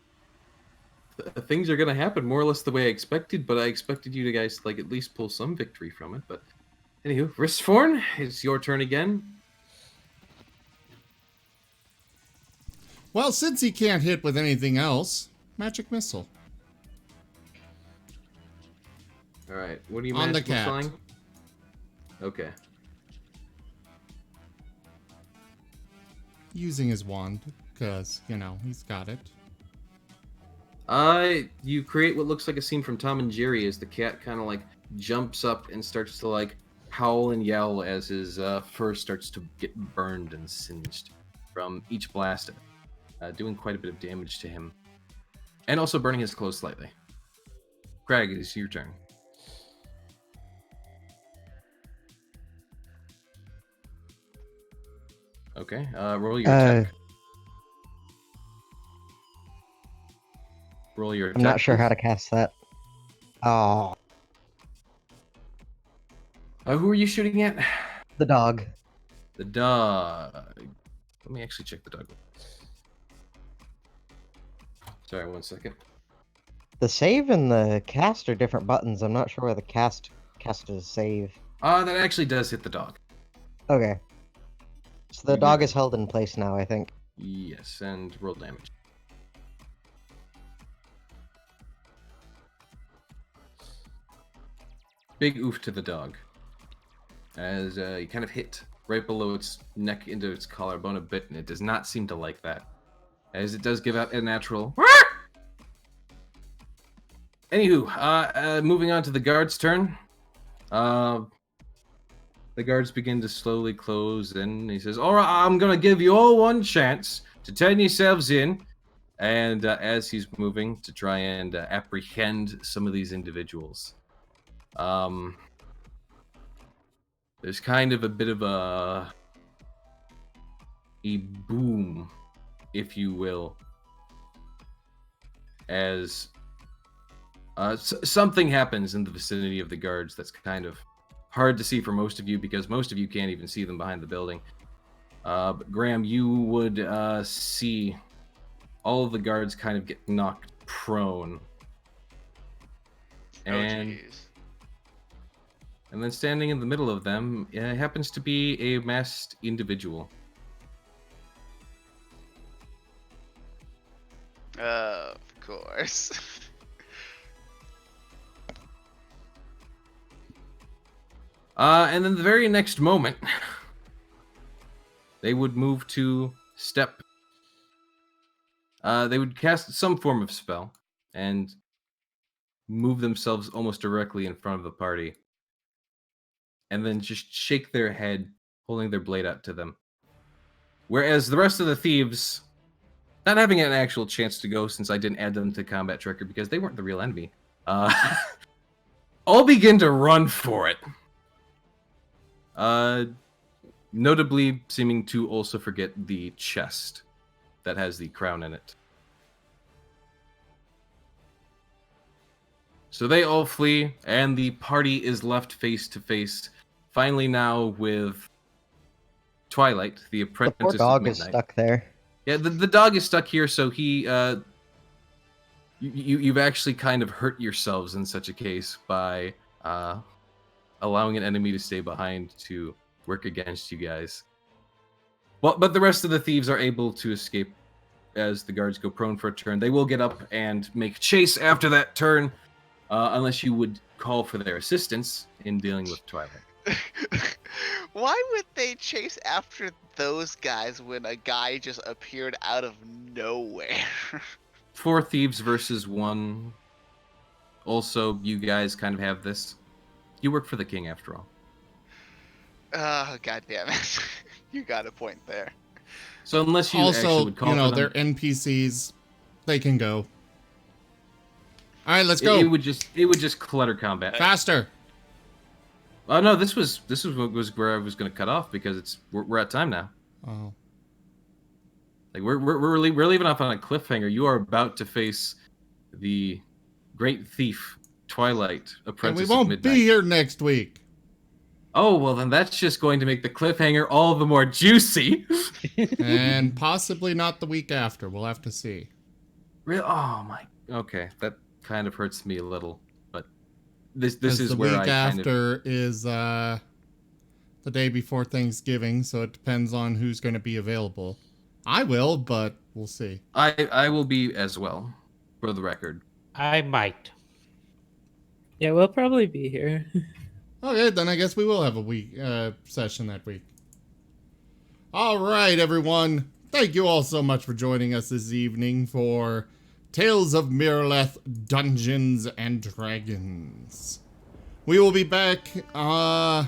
things are gonna happen more or less the way I expected, but I expected you to guys to, like, at least pull some victory from it. But anywho, Ristforn, it's your turn again. Well, since he can't hit with anything else, magic missile. All right. What are you On the magic cat. missiling? Okay. Using his wand, because, you know, he's got it. You create what looks like a scene from Tom and Jerry as the cat kind of like jumps up and starts to like howl and yell as his fur starts to get burned and singed from each blast, doing quite a bit of damage to him, and also burning his clothes slightly. Craig, it's your turn. Okay, roll your attack. Roll your attack. I'm not sure how please. to cast that. Oh, Who are you shooting at? the dog. The dog. Let me actually check the dog. Sorry, 1 second. The save and the cast are different buttons. I'm not sure where the cast is save. That actually does hit the dog. Okay. So the You dog got is held in place now, I think. Yes, and roll damage. Big oof to the dog. As you kind of hit right below its neck into its collarbone a bit, and it does not seem to like that. As it does give out a natural. Anywho, moving on to the guard's turn. The guards begin to slowly close in. He says, "All right, I'm going to give you all one chance to turn yourselves in." And as he's moving to try and apprehend some of these individuals, there's kind of a bit of a boom, if you will, as something happens in the vicinity of the guards that's kind of hard to see for most of you because most of you can't even see them behind the building. But Graham, you would see all of the guards kind of get knocked prone. And, jeez. and then standing in the middle of them happens to be a masked individual. Of course. And then the very next moment, they would move to step. They would cast some form of spell and move themselves almost directly in front of the party. And then just shake their head, holding their blade out to them. Whereas the rest of the thieves, not having an actual chance to go since I didn't add them to combat tracker because they weren't the real enemy, all begin to run for it. Notably seeming to also forget the chest that has the crown in it. So they all flee, and the party is left face to face. Finally, now with Twilight, the The apprentice poor of dog is Midnight. stuck there. Yeah, the dog is stuck here, so he, you've actually kind of hurt yourselves in such a case by allowing an enemy to stay behind to work against you guys. Well, but the rest of the thieves are able to escape as the guards go prone for a turn. They will get up and make chase after that turn, unless you would call for their assistance in dealing with Twilight. Why would they chase after those guys when a guy just appeared out of nowhere? 4 thieves versus 1. Also, you guys kind of have this. You work for the king, after all. Oh, god damn it. You got a point there. So unless you actually Also, would call you know, for they're them, NPCs. They can go. All right, let's go. it would just clutter combat. Faster. Oh no, this was what was where I was going to cut off because we're at time now. Oh. Like we're leaving off on a cliffhanger. You are about to face the great thief Twilight, And apprentice we of won't midnight. be here next week. Oh well, then that's just going to make the cliffhanger all the more juicy. And possibly not the week after. We'll have to see. Real? Oh my. Okay, that kind of hurts me a little, but this 'Cause is the where week I kind of. after is the day before Thanksgiving, so it depends on who's going to be available. I will, but we'll see. I will be as well, for the record. I might. Yeah, we'll probably be here. Okay, then I guess we will have a week session that week. All right, everyone. Thank you all so much for joining us this evening for Tales of Miraleth Dungeons and Dragons. We will be back, well,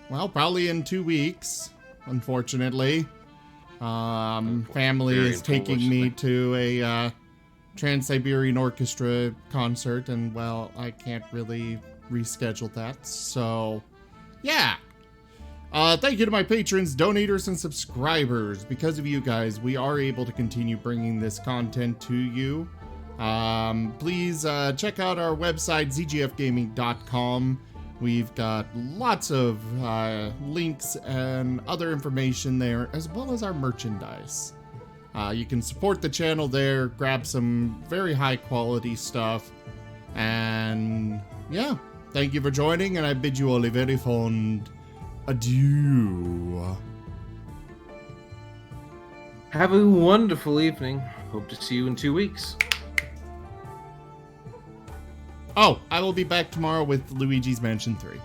probably in 2 weeks, unfortunately. Family Very is taking me unfortunately. to a Trans-Siberian Orchestra concert, and, well, I can't really reschedule that, so, yeah. Thank you to my patrons, donators, and subscribers. Because of you guys, we are able to continue bringing this content to you. Please check out our website, zgfgaming.com. We've got lots of links and other information there, as well as our merchandise. You can support the channel there, grab some very high quality stuff, and yeah, thank you for joining, and I bid you all a very fond adieu. Have a wonderful evening. Hope to see you in 2 weeks. Oh, I will be back tomorrow with Luigi's Mansion 3.